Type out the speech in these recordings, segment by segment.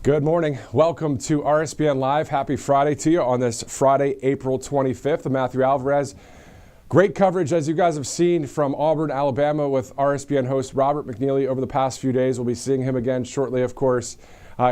Good morning. Welcome to RSBN Live. Happy Friday to you on this Friday, April 25th. I'm Matthew Alvarez. Great coverage, as you guys have seen, from Auburn, Alabama, with RSBN host Robert McNeely over the past few days. We'll be seeing him again shortly, of course,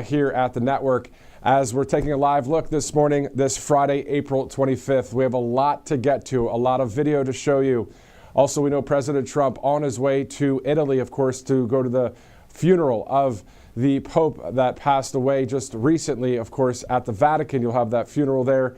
here at the network. As we're taking a live look this morning, this Friday, April 25th, we have a lot to get to, a lot of video to show you. Also, we know President Trump on his way to Italy, of course, to go to the funeral of the Pope that passed away just recently, of course, at the Vatican. You'll have that funeral there.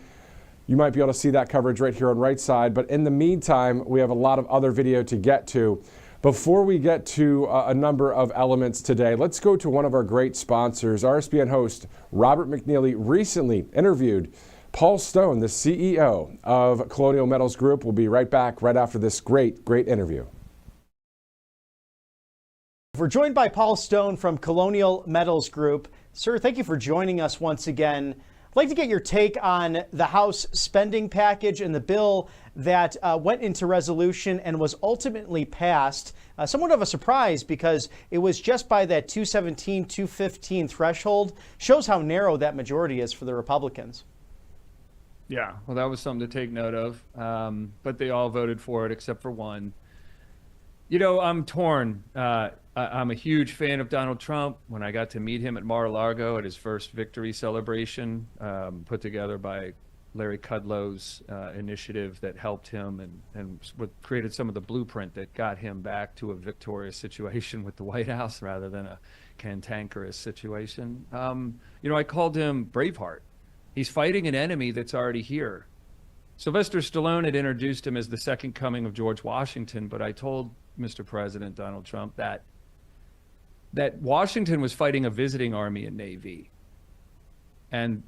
You might be able to see that coverage right here on right side. But in the meantime, we have a lot of other video to get to. Before we get to a number of elements today, let's go to one of our great sponsors. RSBN host Robert McNeely recently interviewed Paul Stone, the CEO of Colonial Metals Group. We'll be right back right after this great interview. We're joined by Paul Stone from Colonial Metals Group. Sir, thank you for joining us once again. I'd like to get your take on the House spending package and the bill that went into resolution and was ultimately passed. Somewhat of a surprise because it was just by that 217, 215 threshold. Shows how narrow that majority is for the Republicans. Yeah, well, that was something to take note of. But they all voted for it except for one. You know, I'm torn. I'm a huge fan of Donald Trump. When I got to meet him at Mar-a-Lago at his first victory celebration, put together by Larry Kudlow's initiative that helped him and created some of the blueprint that got him back to a victorious situation with the White House rather than a cantankerous situation. You know, I called him Braveheart. He's fighting an enemy that's already here. Sylvester Stallone had introduced him as the second coming of George Washington, but I told Mr. President Donald Trump that Washington was fighting a visiting army and navy. And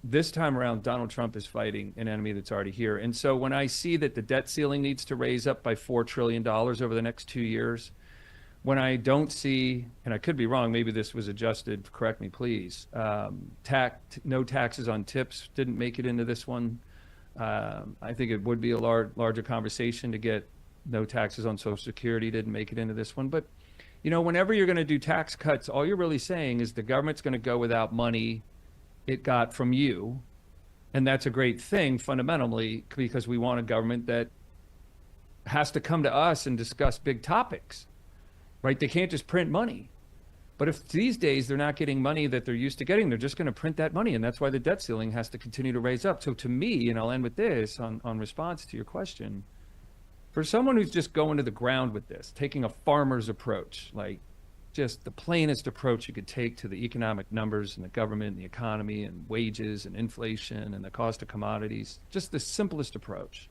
this time around, Donald Trump is fighting an enemy that's already here. And so when I see that the debt ceiling needs to raise up by $4 trillion over the next 2 years, when I don't see, and I could be wrong, maybe this was adjusted, correct me please, no taxes on tips didn't make it into this one. I think it would be a larger conversation to get no taxes on Social Security, didn't make it into this one. But, you know, whenever you're going to do tax cuts, all you're really saying is the government's going to go without money it got from you. And that's a great thing fundamentally, because we want a government that has to come to us and discuss big topics, right? They can't just print money. But if these days they're not getting money that they're used to getting, they're just going to print that money. And that's why the debt ceiling has to continue to raise up. So to me, and I'll end with this on response to your question, for someone who's just going to the ground with this, taking a farmer's approach, like just the plainest approach you could take to the economic numbers and the government and the economy and wages and inflation and the cost of commodities, just the simplest approach.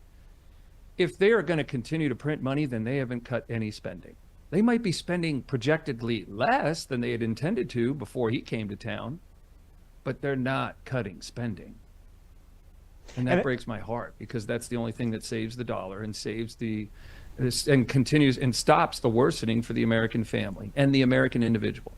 If they are going to continue to print money, then they haven't cut any spending. They might be spending projectedly less than they had intended to before he came to town, but they're not cutting spending. And that breaks my heart, because that's the only thing that saves the dollar and saves and continues and stops the worsening for the American family and the American individual.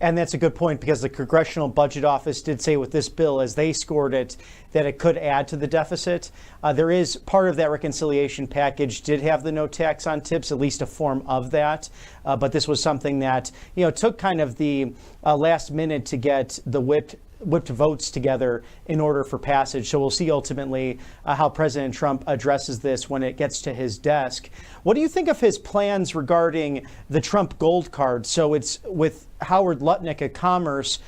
And that's a good point, because the Congressional Budget Office did say with this bill, as they scored it, that it could add to the deficit. There is part of that reconciliation package did have the no tax on tips, at least a form of that. But this was something that, you know, took kind of the last minute to get the whipped votes together in order for passage. So we'll see ultimately how President Trump addresses this when it gets to his desk. What do you think of his plans regarding the Trump Gold Card? So it's with Howard Lutnick at Commerce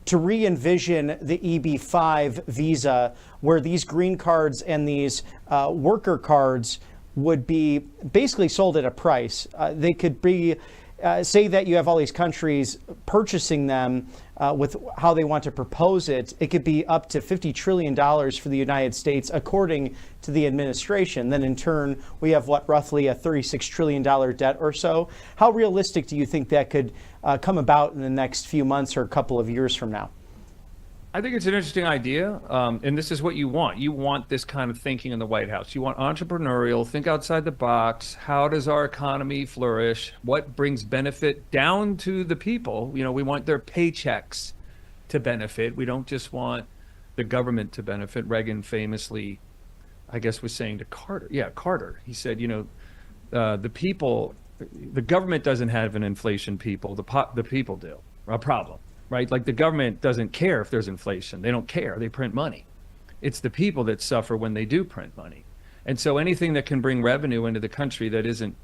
to re-envision the EB-5 visa, where these green cards and these worker cards would be basically sold at a price. They could be say that you have all these countries purchasing them with how they want to propose it. It could be up to $50 trillion for the United States, according to the administration. Then in turn, we have roughly a $36 trillion debt or so. How realistic do you think that could come about in the next few months or a couple of years from now? I think it's an interesting idea, and this is what you want. You want this kind of thinking in the White House. You want entrepreneurial, think outside the box. How does our economy flourish? What brings benefit down to the people? You know, we want their paychecks to benefit. We don't just want the government to benefit. Reagan famously, I guess, was saying to Carter. Yeah, Carter. He said, you know, the people, the government doesn't have an inflation people. The people do. A problem. right? Like the government doesn't care if there's inflation. They don't care. They print money. It's the people that suffer when they do print money. And so anything that can bring revenue into the country that isn't,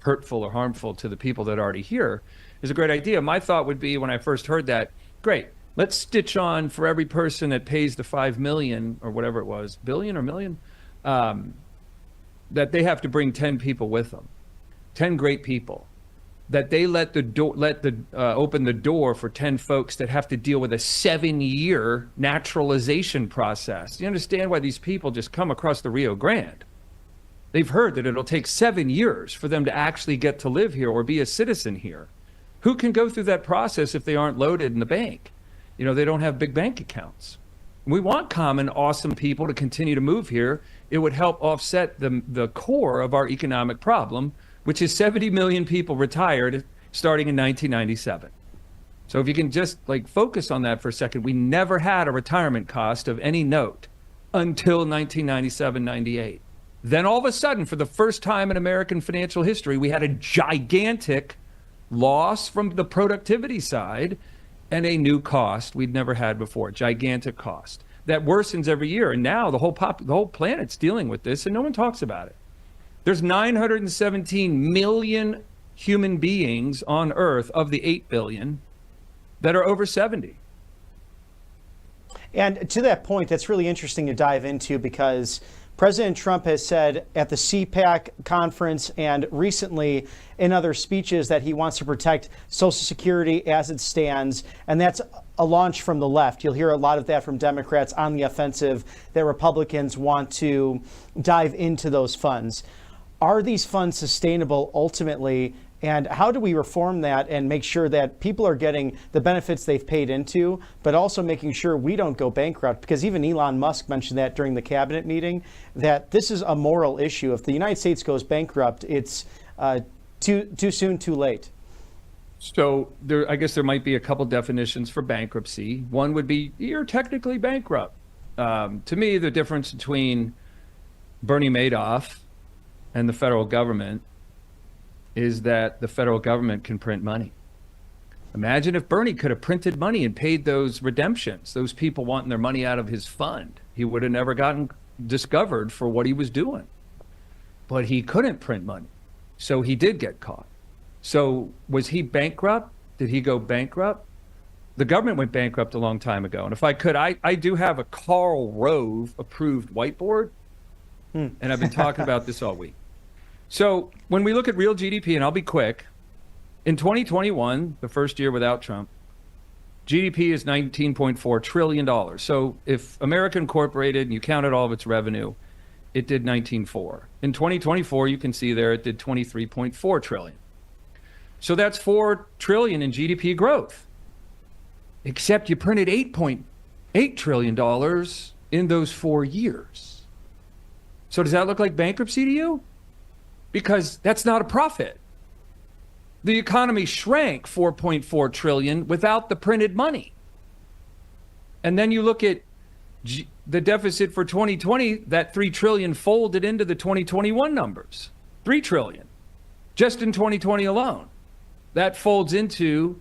hurtful or harmful to the people that are already here is a great idea. My thought would be when I first heard that, great, let's stitch on for every person that pays the 5 million or whatever it was, billion or million, that they have to bring 10 people with them, 10 great people, that they open the door for 10 folks that have to deal with a 7-year naturalization process. You understand why these people just come across the Rio Grande? They've heard that it'll take 7 years for them to actually get to live here or be a citizen here. Who can go through that process if they aren't loaded in the bank? They don't have big bank accounts. We want common, awesome people to continue to move here. It would help offset the core of our economic problem, which is 70 million people retired starting in 1997. So if you can just focus on that for a second, we never had a retirement cost of any note until 1997, 98. Then all of a sudden, for the first time in American financial history, we had a gigantic loss from the productivity side and a new cost we'd never had before, gigantic cost that worsens every year. And now the whole planet's dealing with this and no one talks about it. There's 917 million human beings on Earth of the 8 billion that are over 70. And to that point, that's really interesting to dive into because President Trump has said at the CPAC conference and recently in other speeches that he wants to protect Social Security as it stands. And that's a launch from the left. You'll hear a lot of that from Democrats on the offensive, that Republicans want to dive into those funds. Are these funds sustainable ultimately? And how do we reform that and make sure that people are getting the benefits they've paid into, but also making sure we don't go bankrupt? Because even Elon Musk mentioned that during the cabinet meeting, that this is a moral issue. If the United States goes bankrupt, it's too soon, too late. So I guess there might be a couple definitions for bankruptcy. One would be you're technically bankrupt. To me, the difference between Bernie Madoff and the federal government is that the federal government can print money. Imagine if Bernie could have printed money and paid those redemptions, those people wanting their money out of his fund. He would have never gotten discovered for what he was doing. But he couldn't print money, so he did get caught. So was he bankrupt? Did he go bankrupt? The government went bankrupt a long time ago. And if I could, I do have a Karl Rove approved whiteboard, and I've been talking about this all week. So when we look at real GDP, and I'll be quick, in 2021, the first year without Trump, GDP is $19.4 trillion. So if America Incorporated, and you counted all of its revenue, it did 19.4. In 2024, you can see there it did 23.4 trillion. So that's 4 trillion in GDP growth. Except you printed $8.8 trillion in those 4 years. So does that look like bankruptcy to you? Because that's not a profit. The economy shrank 4.4 trillion without the printed money. And then you look at the deficit for 2020, that 3 trillion folded into the 2021 numbers. 3 trillion, just in 2020 alone. That folds into,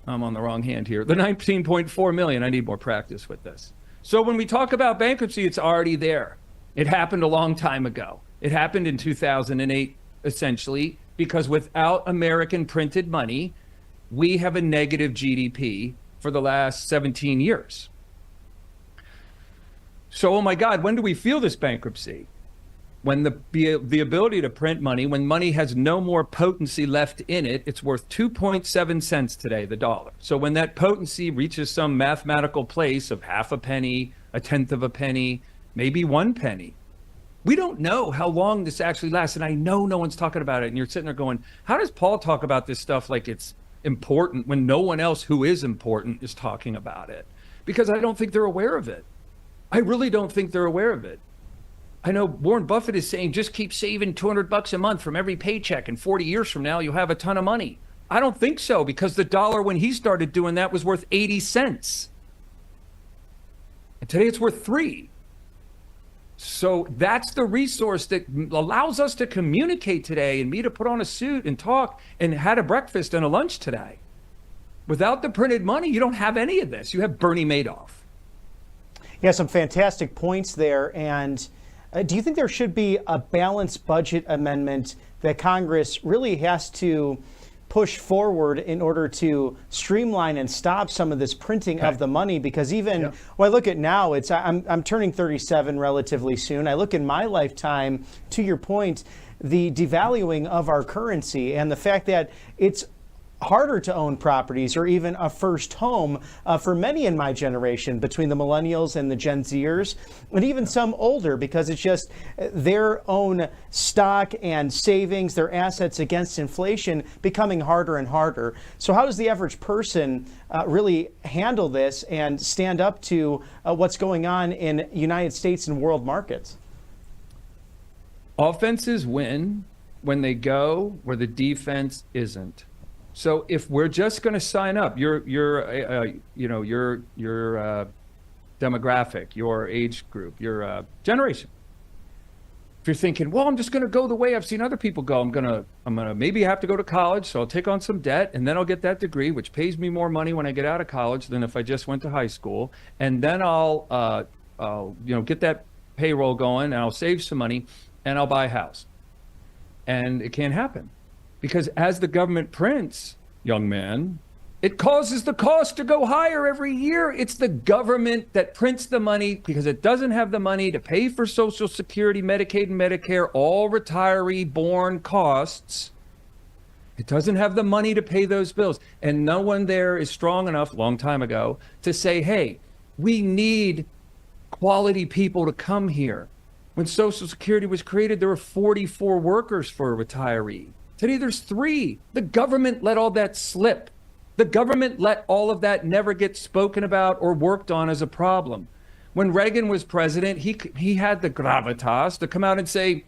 I'm on the wrong hand here, the 19.4 million. I need more practice with this. So when we talk about bankruptcy, it's already there. It happened a long time ago. It happened in 2008, essentially, because without American printed money, we have a negative GDP for the last 17 years. So, oh my God, when do we feel this bankruptcy? When the ability to print money, when money has no more potency left in it, it's worth 2.7 cents today, the dollar. So when that potency reaches some mathematical place of half a penny, a tenth of a penny, maybe 1 penny, we don't know how long this actually lasts. And I know no one's talking about it. And you're sitting there going, how does Paul talk about this stuff like it's important when no one else who is important is talking about it? Because I don't think they're aware of it. I really don't think they're aware of it. I know Warren Buffett is saying, just keep saving $200 a month from every paycheck, and 40 years from now, you'll have a ton of money. I don't think so, because the dollar when he started doing that was worth 80 cents. And today it's worth 3. So that's the resource that allows us to communicate today, and me to put on a suit and talk and had a breakfast and a lunch today. Without the printed money, you don't have any of this. You have Bernie Madoff. Yeah, some fantastic points there. And do you think there should be a balanced budget amendment that Congress really has to push forward in order to streamline and stop some of this printing of the money? Because even when I look at now, I'm turning 37 relatively soon. I look in my lifetime, to your point, the devaluing of our currency and the fact that it's harder to own properties or even a first home for many in my generation, between the millennials and the Gen Zers, and even some older, because it's just their own stock and savings, their assets against inflation becoming harder and harder. So how does the average person really handle this and stand up to what's going on in United States and world markets? Offenses win when they go where the defense isn't. So if we're just going to sign up, your demographic, your age group, your generation. If you're thinking, well, I'm just going to go the way I've seen other people go, I'm gonna maybe have to go to college, so I'll take on some debt, and then I'll get that degree, which pays me more money when I get out of college than if I just went to high school, and then I'll get that payroll going, and I'll save some money, and I'll buy a house. And it can't happen. Because as the government prints, young man, it causes the cost to go higher every year. It's the government that prints the money because it doesn't have the money to pay for Social Security, Medicaid, and Medicare, all retiree-born costs. It doesn't have the money to pay those bills. And no one there is strong enough, long time ago, to say, hey, we need quality people to come here. When Social Security was created, there were 44 workers for a retiree. Today, there's 3. The government let all that slip. The government let all of that never get spoken about or worked on as a problem. When Reagan was president, he had the gravitas to come out and say,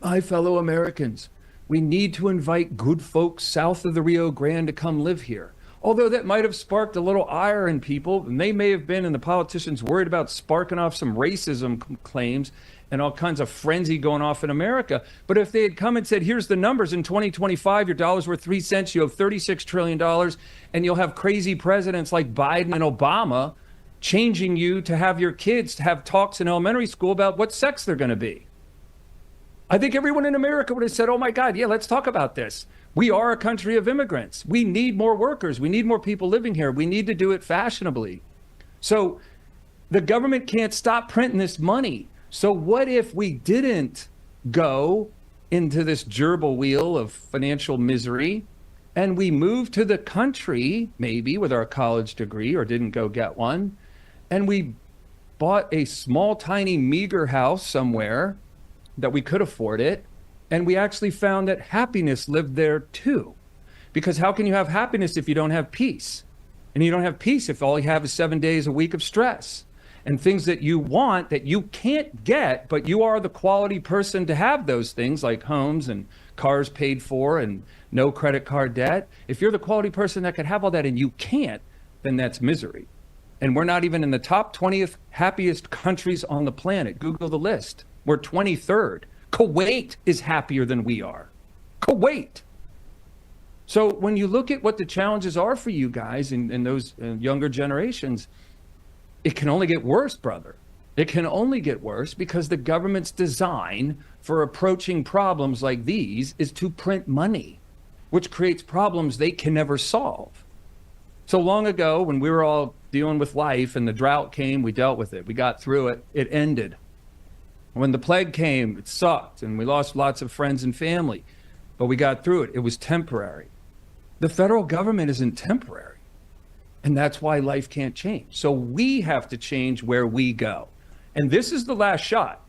my fellow Americans, we need to invite good folks south of the Rio Grande to come live here. Although that might have sparked a little ire in people, and they may have been, and the politicians worried about sparking off some racism claims and all kinds of frenzy going off in America. But if they had come and said, here's the numbers, in 2025, your dollar's worth 3 cents, you have $36 trillion, and you'll have crazy presidents like Biden and Obama changing you to have your kids to have talks in elementary school about what sex they're going to be. I think everyone in America would have said, oh my God, yeah, let's talk about this. We are a country of immigrants. We need more workers. We need more people living here. We need to do it fashionably. So the government can't stop printing this money. So what if we didn't go into this gerbil wheel of financial misery and we moved to the country, maybe with our college degree, or didn't go get one, and we bought a small, tiny, meager house somewhere that we could afford it, and we actually found that happiness lived there too. Because how can you have happiness if you don't have peace? And you don't have peace if all you have is 7 days a week of stress and things that you want that you can't get, but you are the quality person to have those things, like homes and cars paid for and no credit card debt. If you're the quality person that could have all that and you can't, then that's misery. And we're not even in the top 20th happiest countries on the planet. Google the list. We're 23rd. Kuwait is happier than we are. Kuwait. So when you look at what the challenges are for you guys and those younger generations, it can only get worse, brother. It can only get worse because the government's design for approaching problems like these is to print money, which creates problems they can never solve. So long ago, when we were all dealing with life and the drought came, we dealt with it. We got through it. It ended. When the plague came, it sucked, and we lost lots of friends and family, but we got through it. It was temporary. The federal government isn't temporary. And that's why life can't change. So we have to change where we go. And this is the last shot.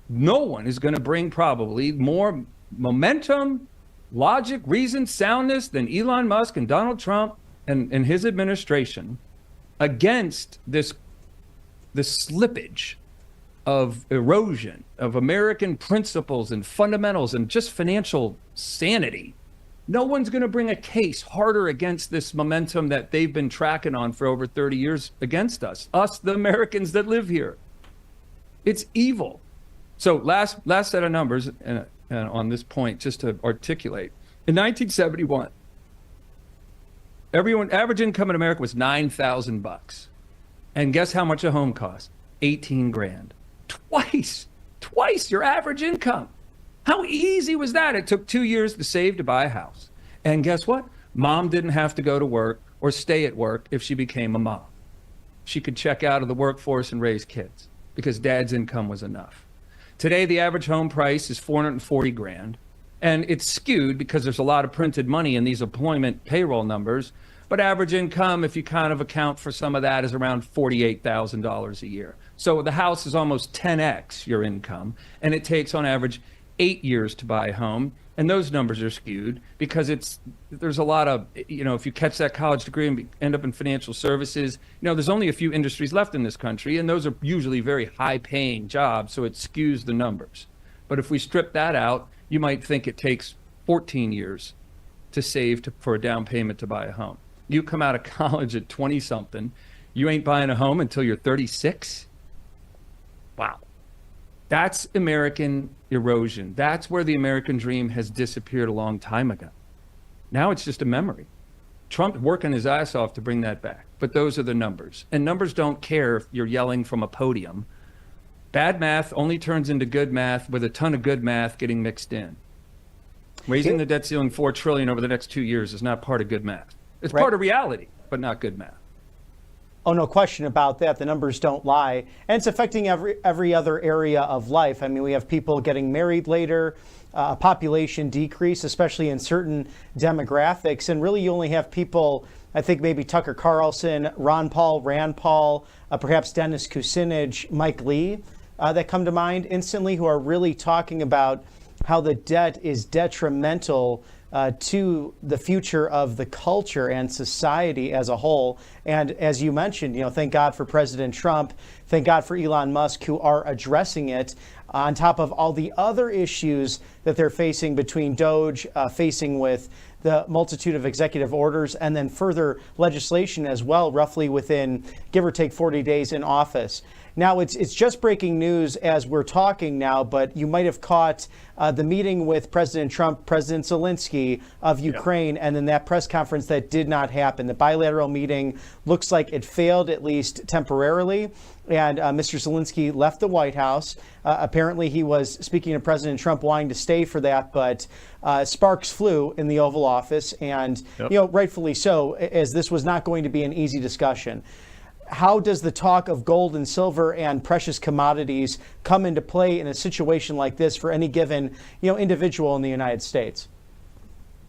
No one is going to bring probably more momentum, logic, reason, soundness than Elon Musk and Donald Trump and his administration against this slippage of erosion of American principles and fundamentals and just financial sanity. No one's going to bring a case harder against this momentum that they've been tracking on for over 30 years against us, the Americans that live here. It's evil. So last set of numbers on this point, just to articulate. In 1971, Average income in America was $9,000. And guess how much a home cost? 18 grand. Twice your average income. How easy was that? It took 2 years to save to buy a house. And guess what? Mom didn't have to go to work or stay at work if she became a mom. She could check out of the workforce and raise kids because dad's income was enough. Today, the average home price is 440 grand. And it's skewed because there's a lot of printed money in these employment payroll numbers. But average income, if you kind of account for some of that, is around $48,000 a year. So the house is almost 10x your income. And it takes on average 8 years to buy a home. And those numbers are skewed because there's a lot of, if you catch that college degree and end up in financial services, there's only a few industries left in this country, and those are usually very high paying jobs, so it skews the numbers. But if we strip that out, you might think it takes 14 years to save for a down payment to buy a home. You come out of college at 20 something, you ain't buying a home until you're 36. Wow. That's American erosion. That's where the American dream has disappeared a long time ago. Now it's just a memory. Trump working his ass off to bring that back. But those are the numbers. And numbers don't care if you're yelling from a podium. Bad math only turns into good math with a ton of good math getting mixed in. Raising the debt ceiling $4 trillion over the next 2 years is not part of good math. It's part of reality, but not good math. Oh, no question about that. The numbers don't lie. And it's affecting every other area of life. I mean, we have people getting married later, a population decrease, especially in certain demographics. And really, you only have people, I think maybe Tucker Carlson, Ron Paul, Rand Paul, perhaps Dennis Kucinich, Mike Lee, that come to mind instantly, who are really talking about how the debt is detrimental to the future of the culture and society as a whole. And as you mentioned, thank God for President Trump, thank God for Elon Musk, who are addressing it on top of all the other issues that they're facing between Doge, facing with the multitude of executive orders, and then further legislation as well, roughly within give or take 40 days in office. Now, it's just breaking news as we're talking now, but you might have caught the meeting with President Trump, President Zelensky of Ukraine, and then that press conference that did not happen. The bilateral meeting looks like it failed, at least temporarily, and Mr. Zelensky left the White House. Apparently, he was speaking to President Trump, wanting to stay for that, but sparks flew in the Oval Office, and rightfully so, as this was not going to be an easy discussion. How does the talk of gold and silver and precious commodities come into play in a situation like this for any given, individual in the United States?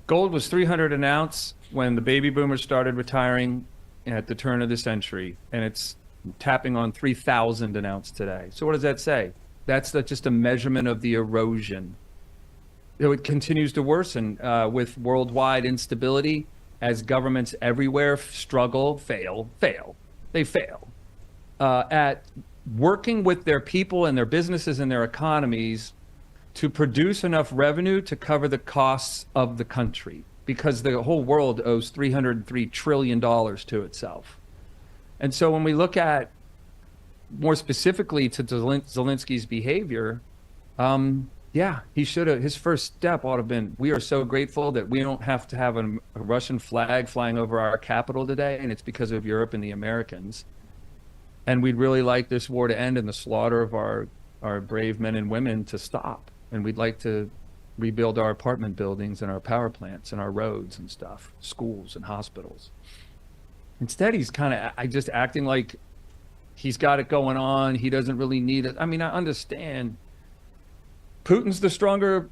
Gold was $300 an ounce when the baby boomers started retiring at the turn of the century, and it's tapping on 3,000 an ounce today. So what does that say? That's just a measurement of the erosion. It continues to worsen with worldwide instability as governments everywhere struggle, fail. They fail at working with their people and their businesses and their economies to produce enough revenue to cover the costs of the country, because the whole world owes $303 trillion to itself. And so when we look at more specifically to Zelensky's behavior, he should have, his first step ought to have been, we are so grateful that we don't have to have a Russian flag flying over our capital today, and it's because of Europe and the Americans. And we'd really like this war to end and the slaughter of our brave men and women to stop. And we'd like to rebuild our apartment buildings and our power plants and our roads and stuff, schools and hospitals. Instead, he's kind of just acting like he's got it going on. He doesn't really need it. I mean, I understand Putin's the stronger,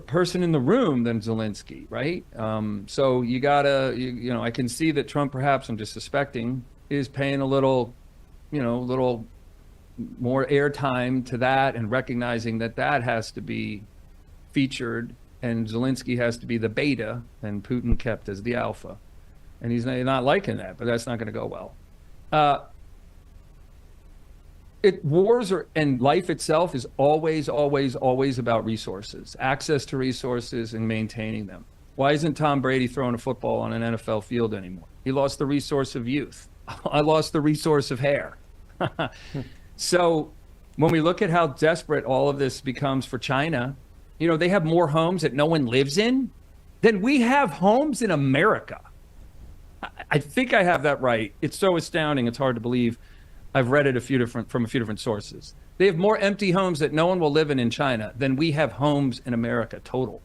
person in the room than Zelensky, right? So you gotta, I can see that Trump, perhaps, I'm just suspecting, is paying a little more airtime to that and recognizing that has to be featured, and Zelensky has to be the beta and Putin kept as the alpha. And he's not liking that, but that's not going to go well. Wars and life itself is always about resources, access to resources and maintaining them. Why isn't Tom Brady throwing a football on an NFL field anymore? He lost the resource of youth. I lost the resource of hair. So when we look at how desperate all of this becomes for China, they have more homes that no one lives in. then we have homes in America. I think I have that right. It's so astounding. It's hard to believe. I've read it from a few different sources. They have more empty homes that no one will live in China than we have homes in America, total.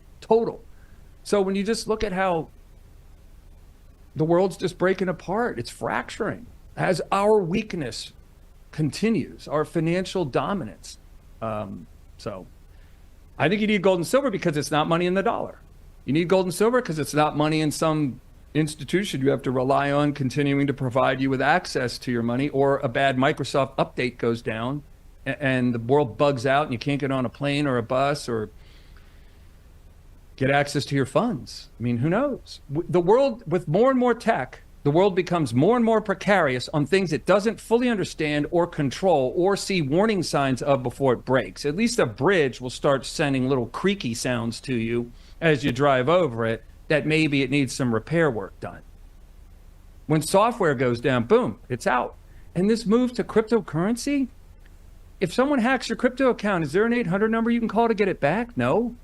So when you just look at how the world's just breaking apart, it's fracturing as our weakness continues, our financial dominance. So I think you need gold and silver because it's not money in the dollar. You need gold and silver because it's not money in some institution you have to rely on continuing to provide you with access to your money, or a bad Microsoft update goes down and the world bugs out and you can't get on a plane or a bus or get access to your funds. I mean, who knows? The world, with more and more tech, the world becomes more and more precarious on things it doesn't fully understand or control or see warning signs of before it breaks. At least a bridge will start sending little creaky sounds to you as you drive over it that maybe it needs some repair work done. When software goes down, boom, it's out. And this move to cryptocurrency, if someone hacks your crypto account, is there an 800 number you can call to get it back? No.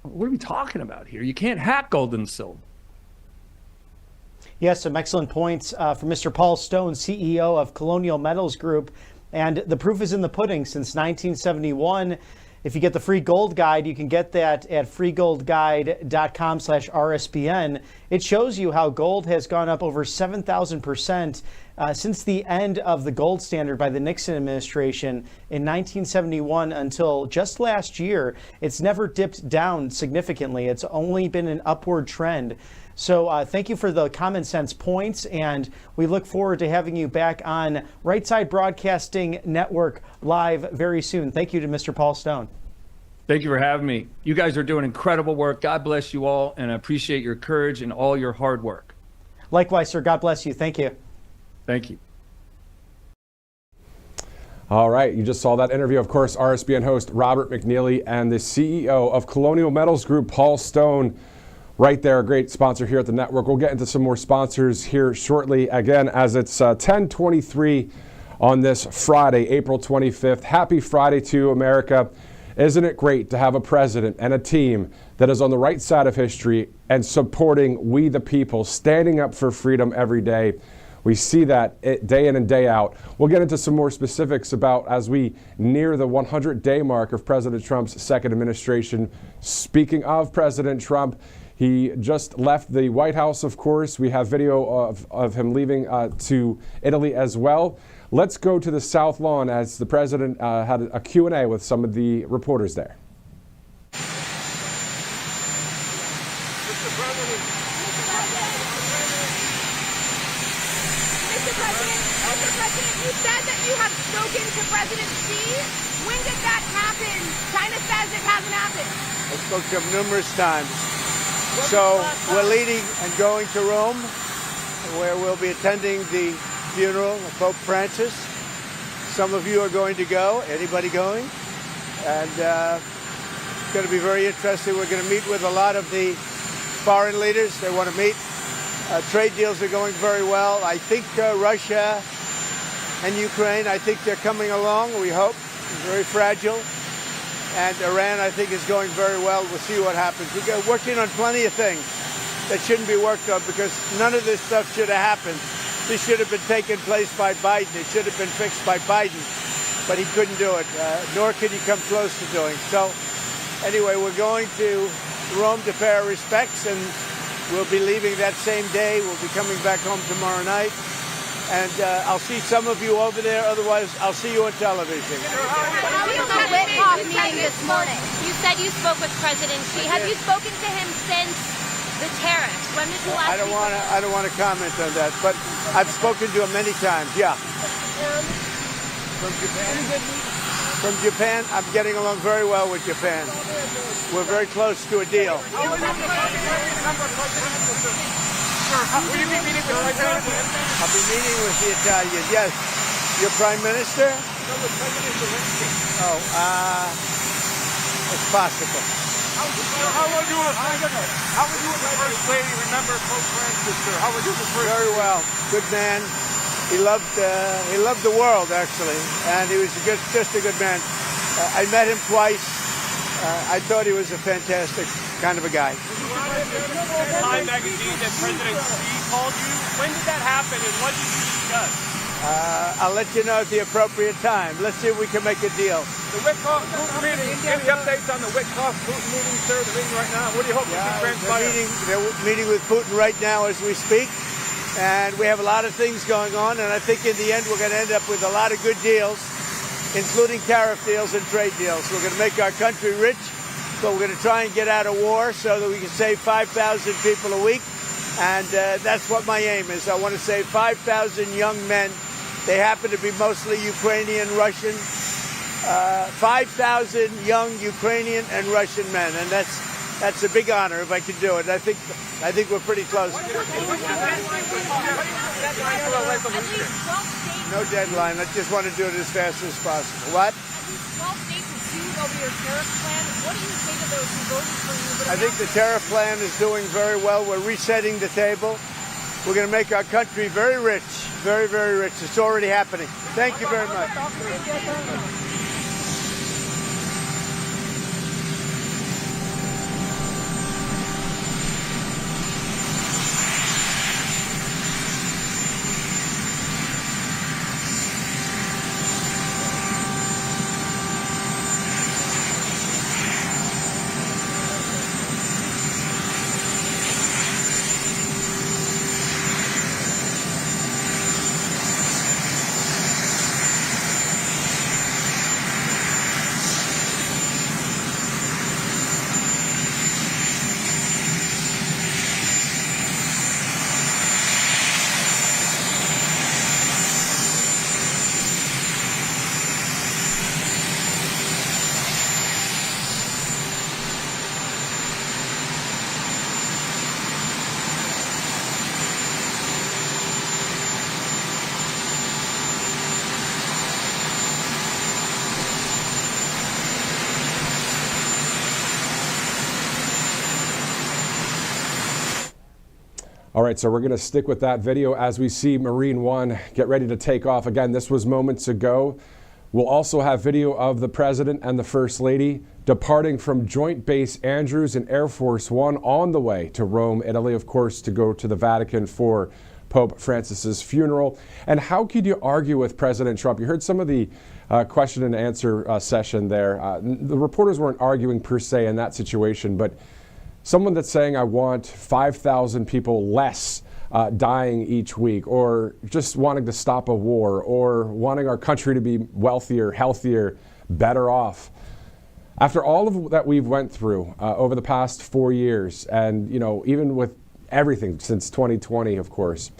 What are we talking about here? You can't hack gold and silver. Yes, some excellent points from Mr. Paul Stone, CEO of Colonial Metals Group. And the proof is in the pudding. Since 1971, if you get the free gold guide, you can get that at freegoldguide.com/RSBN. It shows you how gold has gone up over 7,000% since the end of the gold standard by the Nixon administration in 1971 until just last year. It's never dipped down significantly. It's only been an upward trend. So thank you for the common sense points, and we look forward to having you back on Right Side Broadcasting Network live very soon. Thank you to Mr. Paul Stone. Thank you for having me. You guys are doing incredible work. God bless you all, and I appreciate your courage and all your hard work. Likewise, sir. God bless you. Thank you. Thank you. All right, you just saw that interview. Of course, RSBN host Robert McNeely and the CEO of Colonial Metals Group, Paul Stone, right there, a great sponsor here at the network. We'll get into some more sponsors here shortly, again, as it's 10:23 on this Friday, April 25th. Happy Friday to America. Isn't it great to have a president and a team that is on the right side of history and supporting we the people, standing up for freedom every day? We see that day in and day out. We'll get into some more specifics about as we near the 100-day mark of President Trump's second administration. Speaking of President Trump, he just left the White House, of course. We have video of him leaving to Italy as well. Let's go to the South Lawn as the president had a Q&A with some of the reporters there. Mr. President, you said that you have spoken to President Xi. When did that happen? China says it hasn't happened. I spoke to him numerous times. So we're leaving and going to Rome, where we'll be attending the funeral of Pope Francis. Some of you are going to go. Anybody going? And it's going to be very interesting. We're going to meet with a lot of the foreign leaders. They want to meet. Trade deals are going very well. I think Russia and Ukraine, I think they're coming along, we hope. Very fragile. And Iran, I think, is going very well. We'll see what happens. We're working on plenty of things that shouldn't be worked on because none of this stuff should have happened. This should have been taken place by Biden. It should have been fixed by Biden, but he couldn't do it, nor could he come close to doing. So anyway, we're going to Rome to pay our respects, and we'll be leaving that same day. We'll be coming back home tomorrow night. And I'll see some of you over there. Otherwise, I'll see you on television. How was the Whithoff meeting this morning? You said you spoke with President Xi. Have you spoken to him since the tariffs? When did you last I don't want to comment on that, but I've spoken to him many times. Yeah. From Japan? From Japan, I'm getting along very well with Japan. We're very close to a deal. Will you be meeting with the President? I'll be meeting with the Italians. Yes. Your Prime Minister? No, the President Zelensky. Oh, it's possible. How would you as the First Lady remember Pope Francis, sir? How would you as the First Lady? Very well. Good man. He loved the world, actually, and he was just a good man. I met him twice. I thought he was a fantastic kind of a guy. Time magazine that President Xi called you. When did that happen, and what did you discuss? I'll let you know at the appropriate time. Let's see if we can make a deal. The Witkoff-Putin meeting. Any updates on the Witkoff-Putin meeting, sir? The meeting right now. What do you hope to see transpire? They're meeting with Putin right now as we speak. And we have a lot of things going on. And I think in the end, we're going to end up with a lot of good deals, including tariff deals and trade deals. We're going to make our country rich, but we're going to try and get out of war so that we can save 5,000 people a week. And that's what my aim is. I want to save 5,000 young men. They happen to be mostly Ukrainian, Russian. 5,000 young Ukrainian and Russian men. And that's a big honor if I can do it. I think we're pretty close. No deadline. I just want to do it as fast as possible. What? 12 states have sued over your tariff plan. What do you say to those who voted for you? I think the tariff plan is doing very well. We're resetting the table. We're going to make our country very rich, very, very rich. It's already happening. Thank you very much. All right, so we're going to stick with that video as we see Marine One get ready to take off. Again, this was moments ago. We'll also have video of the President and the First Lady departing from Joint Base Andrews and Air Force One on the way to Rome, Italy, of course, to go to the Vatican for Pope Francis's funeral. And how could you argue with President Trump? You heard some of the question and answer session there. The reporters weren't arguing per se in that situation, but someone that's saying I want 5,000 people less dying each week, or just wanting to stop a war, or wanting our country to be wealthier, healthier, better off. After all of that we've went through over the past 4 years, and even with everything since 2020, of course,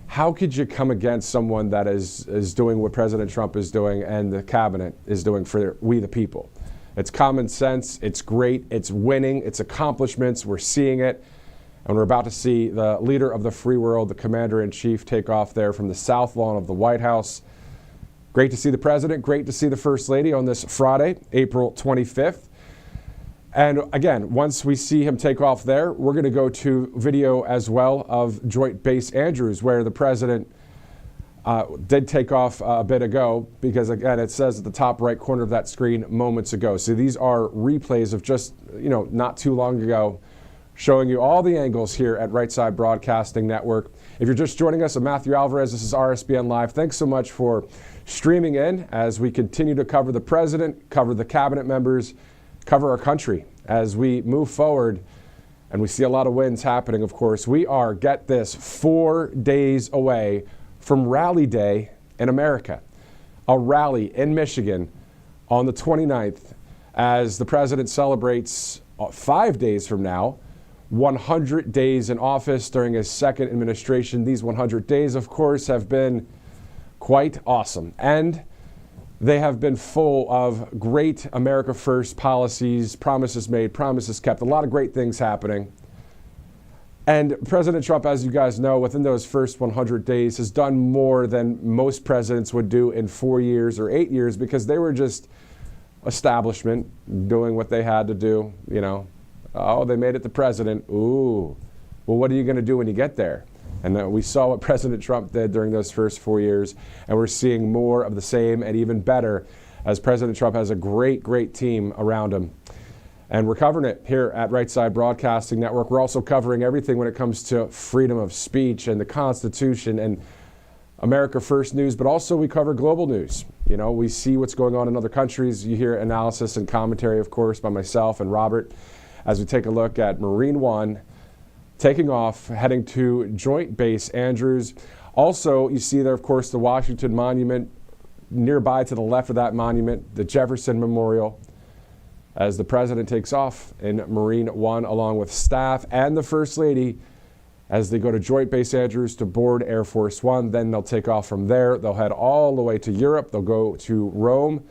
how could you come against someone that is doing what President Trump is doing and the cabinet is doing for we the people? It's common sense, it's great, it's winning, it's accomplishments, we're seeing it. And we're about to see the leader of the free world, the commander-in-chief, take off there from the south lawn of the White House. Great to see the president, great to see the First Lady on this Friday, April 25th. And again, once we see him take off there, we're going to go to video as well of Joint Base Andrews, where the president did take off a bit ago, because again, it says at the top right corner of that screen moments ago. So these are replays of just, not too long ago, showing you all the angles here at Right Side Broadcasting Network. If you're just joining us, I'm Matthew Alvarez. This is RSBN Live. Thanks so much for streaming in as we continue to cover the president, cover the cabinet members, cover our country as we move forward. And we see a lot of wins happening, of course. We are, get this, 4 days away from Rally Day in America. A rally in Michigan on the 29th as the president celebrates 5 days from now, 100 days in office during his second administration. These 100 days, of course, have been quite awesome. And they have been full of great America First policies, promises made, promises kept, a lot of great things happening. And President Trump, as you guys know, within those first 100 days has done more than most presidents would do in 4 years or 8 years, because they were just establishment doing what they had to do. Oh, they made it to president. Ooh, well, what are you going to do when you get there? And we saw what President Trump did during those first 4 years, and we're seeing more of the same and even better as President Trump has a great, great team around him. And we're covering it here at Right Side Broadcasting Network. We're also covering everything when it comes to freedom of speech and the Constitution and America First news, but also we cover global news. You know, we see what's going on in other countries. You hear analysis and commentary, of course, by myself and Robert as we take a look at Marine One taking off, heading to Joint Base Andrews. Also, you see there, of course, the Washington Monument. Nearby to the left of that monument, the Jefferson Memorial, as the president takes off in Marine One along with staff and the First Lady as they go to Joint Base Andrews to board Air Force One. Then they'll take off from there. They'll head all the way to Europe. They'll go to Rome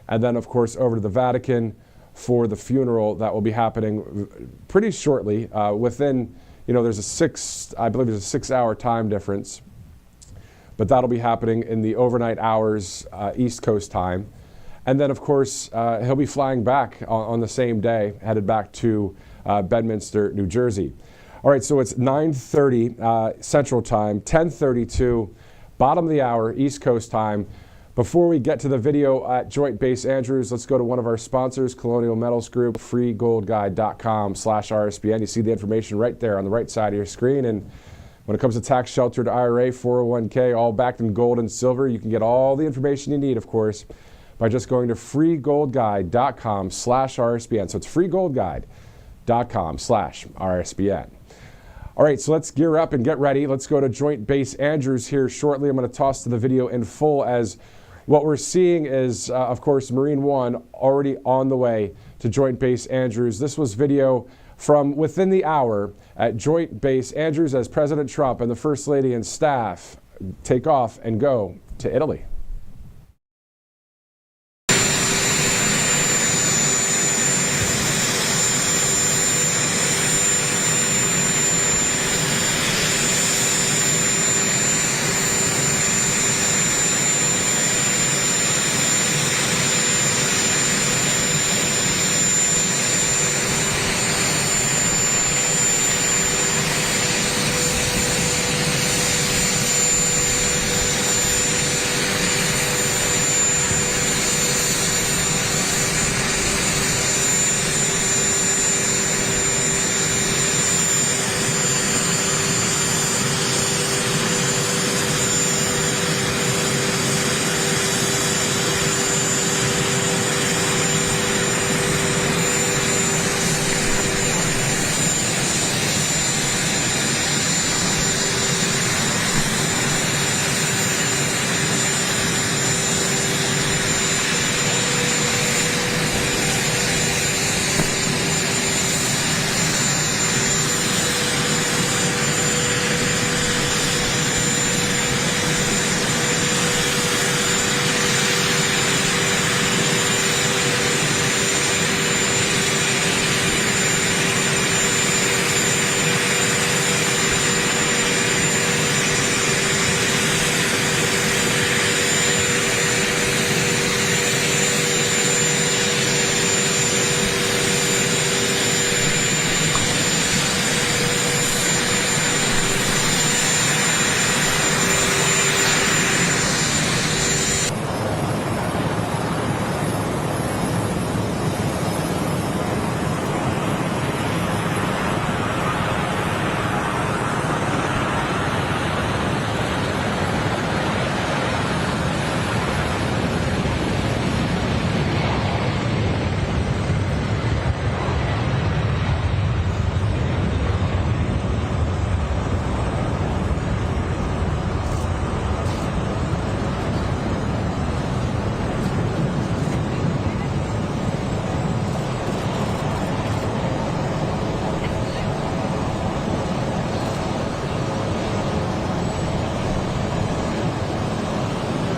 and then, of course, over to the Vatican for the funeral that will be happening pretty shortly. Within, you know, there's a 6-hour time difference, but that'll be happening in the overnight hours, East Coast time. And then, of course, he'll be flying back on the same day, headed back to Bedminster, New Jersey. All right, so it's 9:30 Central Time, 10:32, bottom of the hour, East Coast time. Before we get to the video at Joint Base Andrews, let's go to one of our sponsors, Colonial Metals Group, freegoldguide.com/RSBN. You see the information right there on the right side of your screen. And when it comes to tax-sheltered IRA, 401k, all backed in gold and silver, you can get all the information you need, of course, by just going to freegoldguide.com/RSBN. So it's freegoldguide.com/RSBN. All right, so let's gear up and get ready. Let's go to Joint Base Andrews here shortly. I'm going to toss to the video in full as what we're seeing is, of course, Marine One already on the way to Joint Base Andrews. This was video from within the hour at Joint Base Andrews as President Trump and the First Lady and staff take off and go to Italy.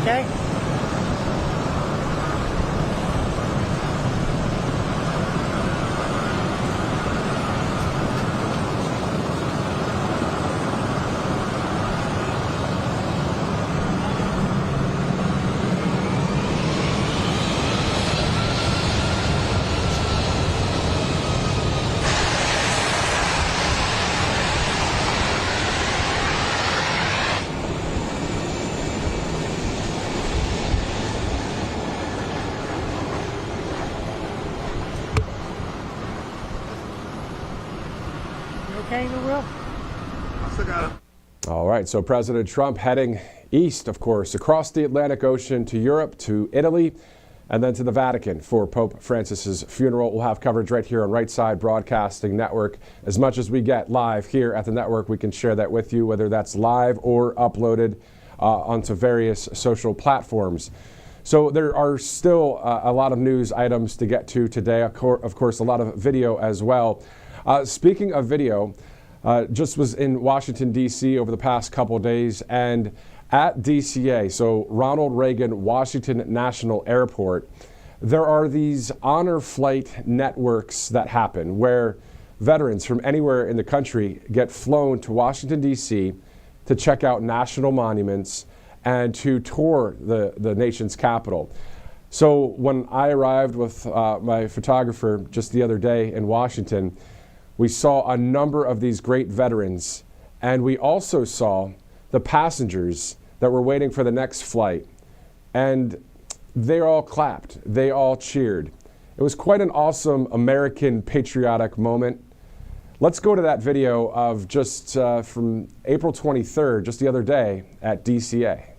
Okay. ain't no real. I still got it. All right, so President Trump heading east, of course, across the Atlantic Ocean to Europe, to Italy, and then to the Vatican for Pope Francis's funeral. We'll have coverage right here on Right Side Broadcasting Network. As much as we get live here at the network, we can share that with you, whether that's live or uploaded onto various social platforms. So there are still a lot of news items to get to today. Of course, a lot of video as well. Speaking of video, just was in Washington, D.C. over the past couple of days, and at DCA, so Ronald Reagan Washington National Airport, there are these honor flight networks that happen where veterans from anywhere in the country get flown to Washington, D.C. to check out national monuments and to tour the nation's capital. So when I arrived with my photographer just the other day in Washington, we saw a number of these great veterans, and we also saw the passengers that were waiting for the next flight, and they all clapped, they all cheered. It was quite an awesome American patriotic moment. Let's go to that video of just from April 23rd, just the other day at DCA.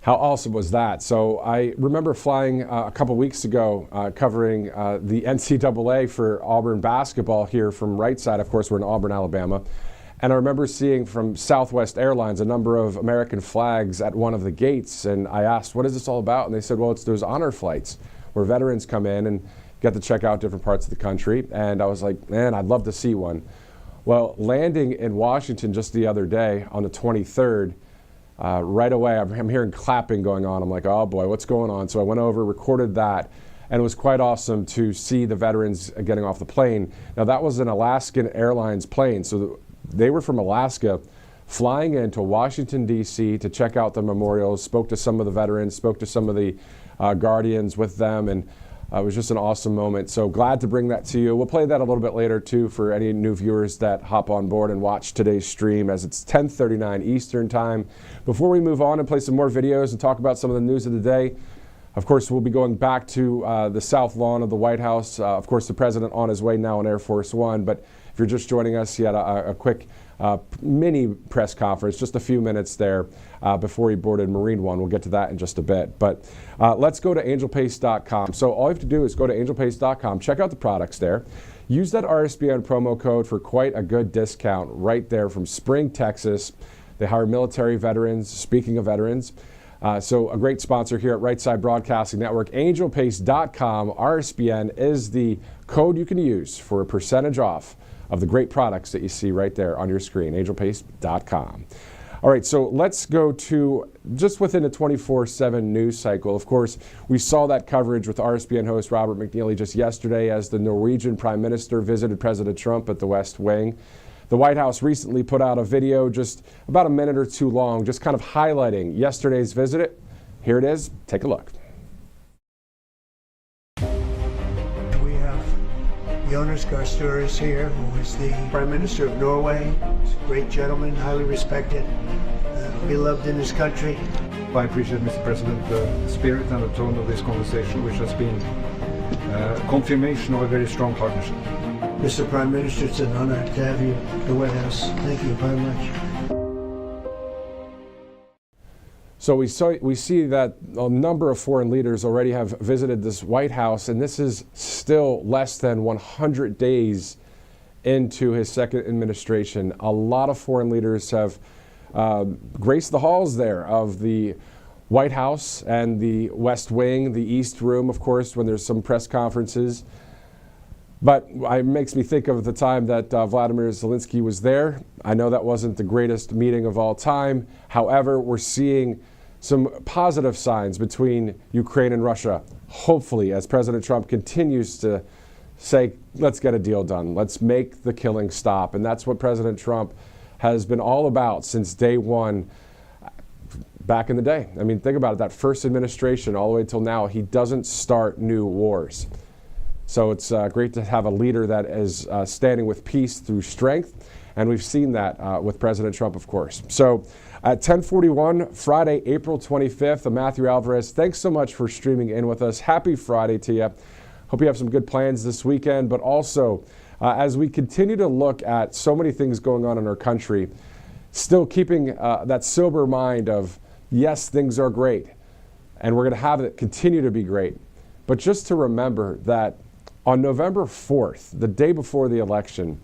How awesome was that? So I remember flying a couple weeks ago covering the NCAA for Auburn basketball here from Right Side. Of course, we're in Auburn, Alabama. And I remember seeing from Southwest Airlines a number of American flags at one of the gates. And I asked, what is this all about? And they said, well, it's those honor flights where veterans come in and get to check out different parts of the country. And I was like, man, I'd love to see one. Well, landing in Washington just the other day on the 23rd, right away, I'm hearing clapping going on. I'm like, oh boy, what's going on? So I went over, recorded that, and it was quite awesome to see the veterans getting off the plane. Now that was an Alaskan Airlines plane, so they were from Alaska, flying into Washington, D.C. to check out the memorials, spoke to some of the veterans, spoke to some of the guardians with them, and it was just an awesome moment. So glad to bring that to you. We'll play that a little bit later too for any new viewers that hop on board and watch today's stream, as it's 10:39 Eastern time. Before we move on and play some more videos and talk about some of the news of the day, of course, we'll be going back to the South Lawn of the White House. Of course, the president on his way now on Air Force One. But if you're just joining us, he had a quick mini press conference, just a few minutes there before he boarded Marine One. We'll get to that in just a bit. But let's go to angelpace.com. So all you have to do is go to angelpace.com, check out the products there. Use that RSBN promo code for quite a good discount right there from Spring, Texas. They hire military veterans. Speaking of veterans, so a great sponsor here at Right Side Broadcasting Network. Angelpace.com, RSBN is the code you can use for a percentage off of the great products that you see right there on your screen, angelpace.com. All right, so let's go to just within a 24/7 news cycle. Of course, we saw that coverage with RSBN host Robert McNeely just yesterday as the Norwegian Prime Minister visited President Trump at the West Wing. The White House recently put out a video just about a minute or two long, just kind of highlighting yesterday's visit. Here it is. Take a look. We have Jonas Gahr Støre is here, who is the Prime Minister of Norway. He's a great gentleman, highly respected, beloved in his country. I appreciate, Mr. President, the spirit and the tone of this conversation, which has been confirmation of a very strong partnership. Mr. Prime Minister, it's an honor to have you at the White House. Thank you very much. So we see that a number of foreign leaders already have visited this White House, and this is still less than 100 days into his second administration. A lot of foreign leaders have graced the halls there of the White House and the West Wing, the East Room, of course, when there's some press conferences. But it makes me think of the time that Vladimir Zelensky was there. I know that wasn't the greatest meeting of all time. However, we're seeing some positive signs between Ukraine and Russia, hopefully, as President Trump continues to say, let's get a deal done. Let's make the killing stop. And that's what President Trump has been all about since day one back in the day. I mean, think about it, that first administration all the way till now, he doesn't start new wars. So it's great to have a leader that is standing with peace through strength. And we've seen that with President Trump, of course. So at 10:41, Friday, April 25th, I'm Matthew Alvarez. Thanks so much for streaming in with us. Happy Friday to you. Hope you have some good plans this weekend. But also, as we continue to look at so many things going on in our country, still keeping that sober mind of, yes, things are great. And we're going to have it continue to be great. But just to remember that on November 4th, the day before the election,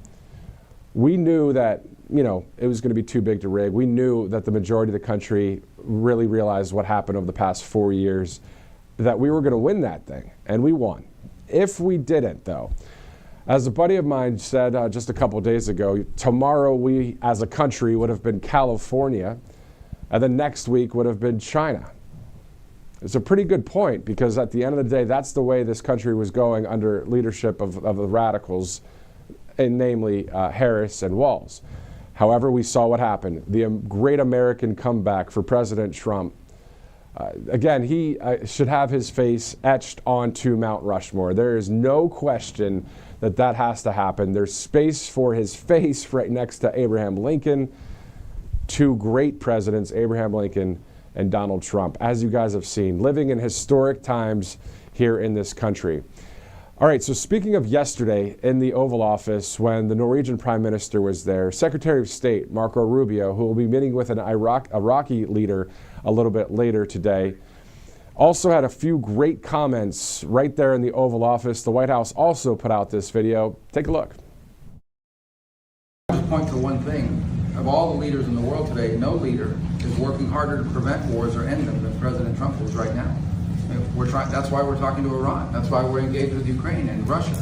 we knew that, it was going to be too big to rig. We knew that the majority of the country really realized what happened over the past 4 years, that we were going to win that thing, and we won. If we didn't, though, as a buddy of mine said just a couple days ago, tomorrow we, as a country, would have been California, and then next week would have been China. It's a pretty good point, because at the end of the day, that's the way this country was going under leadership of the radicals, and namely Harris and Walz. However, we saw what happened. The great American comeback for President Trump. Again, he should have his face etched onto Mount Rushmore. There is no question that that has to happen. There's space for his face right next to Abraham Lincoln. Two great presidents, Abraham Lincoln and Donald Trump, as you guys have seen, living in historic times here in this country. All right, so speaking of yesterday in the Oval Office, when the Norwegian Prime Minister was there, Secretary of State Marco Rubio, who will be meeting with an Iraqi leader a little bit later today, also had a few great comments right there in the Oval Office. The White House also put out this video. Take a look. I'll just point to one thing. Of all the leaders in the world today, no leader is working harder to prevent wars or end them than President Trump is right now. That's why we're talking to Iran. That's why we're engaged with Ukraine and Russia.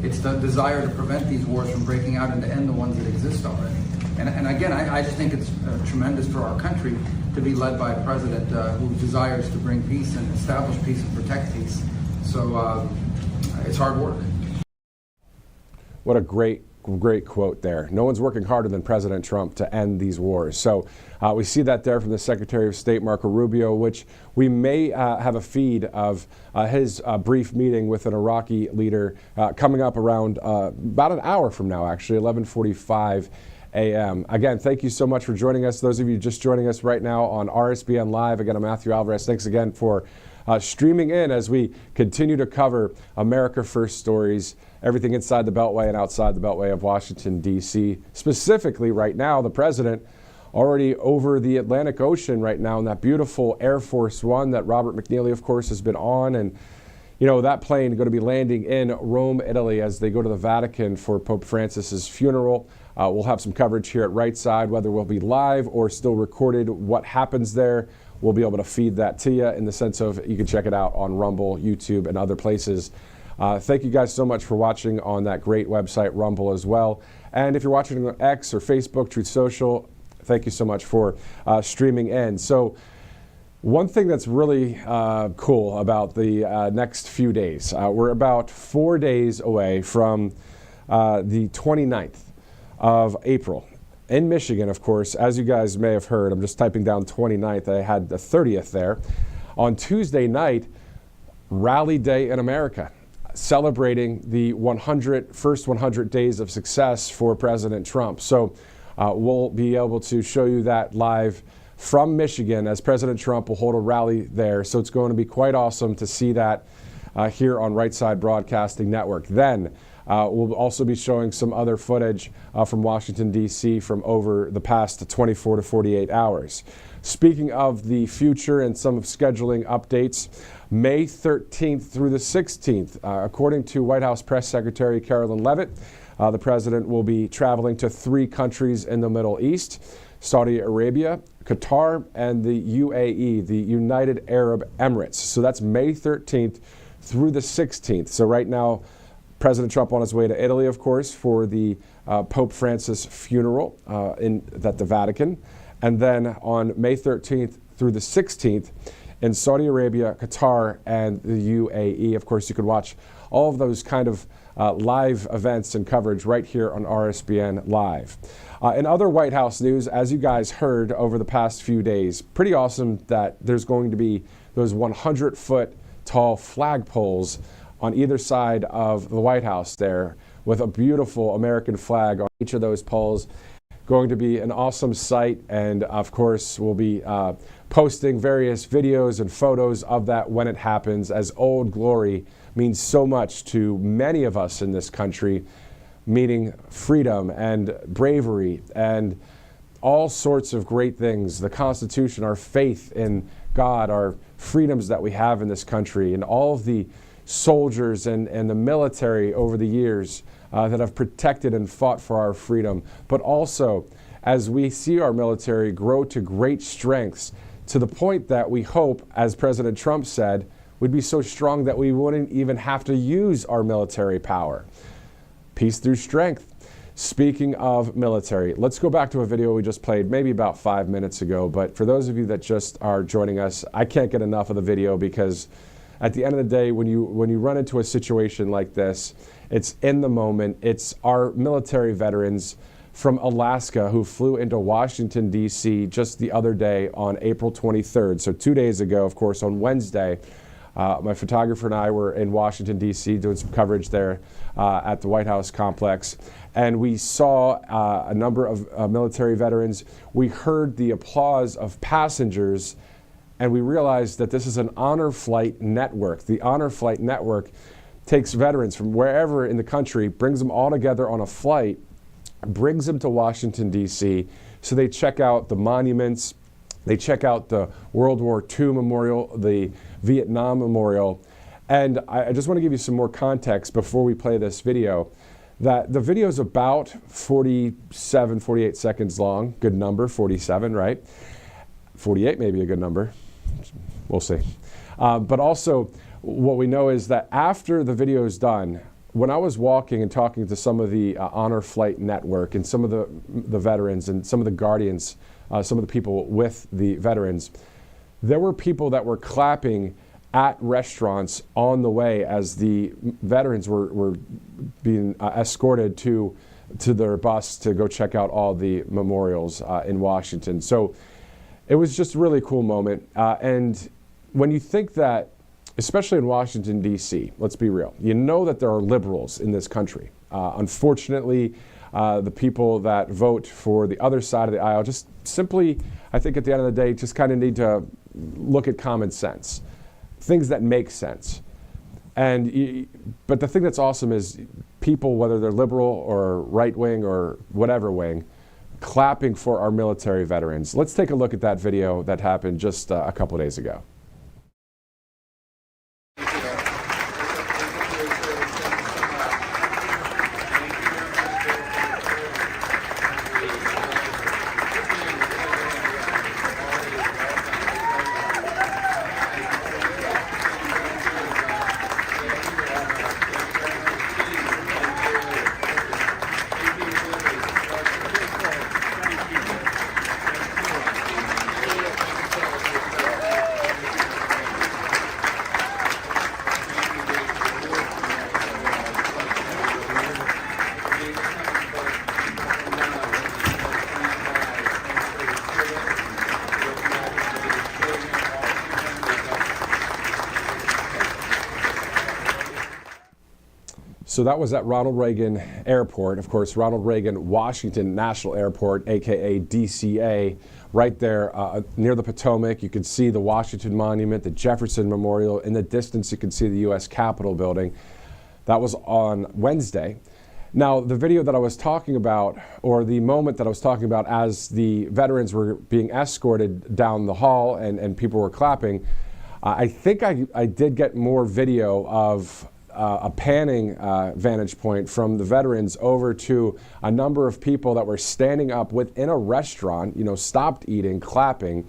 It's the desire to prevent these wars from breaking out and to end the ones that exist already. And again, I just think it's tremendous for our country to be led by a president who desires to bring peace and establish peace and protect peace. So it's hard work. What a great quote there. No one's working harder than President Trump to end these wars. So we see that there from the Secretary of State, Marco Rubio, which we may have a feed of his brief meeting with an Iraqi leader coming up around about an hour from now, actually, 11:45 a.m. Again, thank you so much for joining us. Those of you just joining us right now on RSBN Live, again, I'm Matthew Alvarez. Thanks again for streaming in as we continue to cover America First stories, everything inside the Beltway and outside the Beltway of Washington, D.C. Specifically, right now, the president already over the Atlantic Ocean right now in that beautiful Air Force One that Robert McNeely, of course, has been on. And, that plane going to be landing in Rome, Italy, as they go to the Vatican for Pope Francis's funeral. We'll have some coverage here at Right Side, whether we'll be live or still recorded. What happens there, we'll be able to feed that to you in the sense of you can check it out on Rumble, YouTube, and other places. Thank you guys so much for watching on that great website, Rumble, as well. And if you're watching on X or Facebook, Truth Social, thank you so much for streaming in. So one thing that's really cool about the next few days, we're about 4 days away from the 29th of April. In Michigan, of course, as you guys may have heard, I'm just typing down 29th, I had the 30th there. On Tuesday night, Rally Day in America, celebrating the first 100 days of success for President Trump. So we'll be able to show you that live from Michigan as President Trump will hold a rally there. So it's going to be quite awesome to see that here on Right Side Broadcasting Network. Then we'll also be showing some other footage from Washington, D.C. from over the past 24 to 48 hours. Speaking of the future and some of scheduling updates, May 13th through the 16th, according to White House Press Secretary Carolyn Leavitt, the president will be traveling to 3 countries in the Middle East Saudi Arabia, Qatar, and the UAE, the United Arab Emirates. So that's May 13th through the 16th. So right now, President Trump on his way to Italy, of course, for the Pope Francis funeral at the Vatican. And then on May 13th through the 16th in Saudi Arabia, Qatar, and the UAE. Of course, you can watch all of those kind of live events and coverage right here on RSBN Live. In other White House news, as you guys heard over the past few days, pretty awesome that there's going to be those 100-foot tall flagpoles on either side of the White House there with a beautiful American flag on each of those poles. Going to be an awesome sight, and of course we'll be posting various videos and photos of that when it happens, as Old Glory means so much to many of us in this country, meaning freedom and bravery and all sorts of great things. The Constitution, our faith in God, our freedoms that we have in this country, and all of the soldiers and the military over the years that have protected and fought for our freedom. But also, as we see our military grow to great strengths, to the point that we hope, as President Trump said, we'd be so strong that we wouldn't even have to use our military power. Peace through strength. Speaking of military, let's go back to a video we just played maybe about 5 minutes ago. But for those of you that just are joining us, I can't get enough of the video, because at the end of the day, when you run into a situation like this, it's in the moment. It's our military veterans from Alaska who flew into Washington, D.C. just the other day on April 23rd. So 2 days ago, of course, on Wednesday, my photographer and I were in Washington, D.C. doing some coverage there at the White House complex. And we saw a number of military veterans. We heard the applause of passengers, and we realized that this is an honor flight network. The honor flight network takes veterans from wherever in the country, brings them all together on a flight, brings them to Washington, D.C., so they check out the monuments, they check out the World War II Memorial, the Vietnam Memorial. And I just want to give you some more context before we play this video, that the video is about 47, 48 seconds long. Good number, 47, right? 48 may be a good number. We'll see. But also, what we know is that after the video is done, when I was walking and talking to some of the Honor Flight Network and some of the veterans and some of the guardians, some of the people with the veterans, there were people that were clapping at restaurants on the way as the veterans were being escorted to their bus to go check out all the memorials in Washington. So it was just a really cool moment. And when you think that, especially in Washington, D.C., let's be real, you know that there are liberals in this country. Unfortunately, the people that vote for the other side of the aisle just simply, I think at the end of the day, just kind of need to look at common sense, things that make sense. But the thing that's awesome is people, whether they're liberal or right wing or whatever wing, clapping for our military veterans. Let's take a look at that video that happened just a couple days ago. So that was at Ronald Reagan Airport, of course, Ronald Reagan Washington National Airport, aka DCA, right there near the Potomac. You can see the Washington Monument, the Jefferson Memorial. In the distance, you can see the U.S. Capitol building. That was on Wednesday. Now, the video that I was talking about, or the moment that I was talking about as the veterans were being escorted down the hall and people were clapping, I think I did get more video of a panning vantage point from the veterans over to a number of people that were standing up within a restaurant, stopped eating, clapping.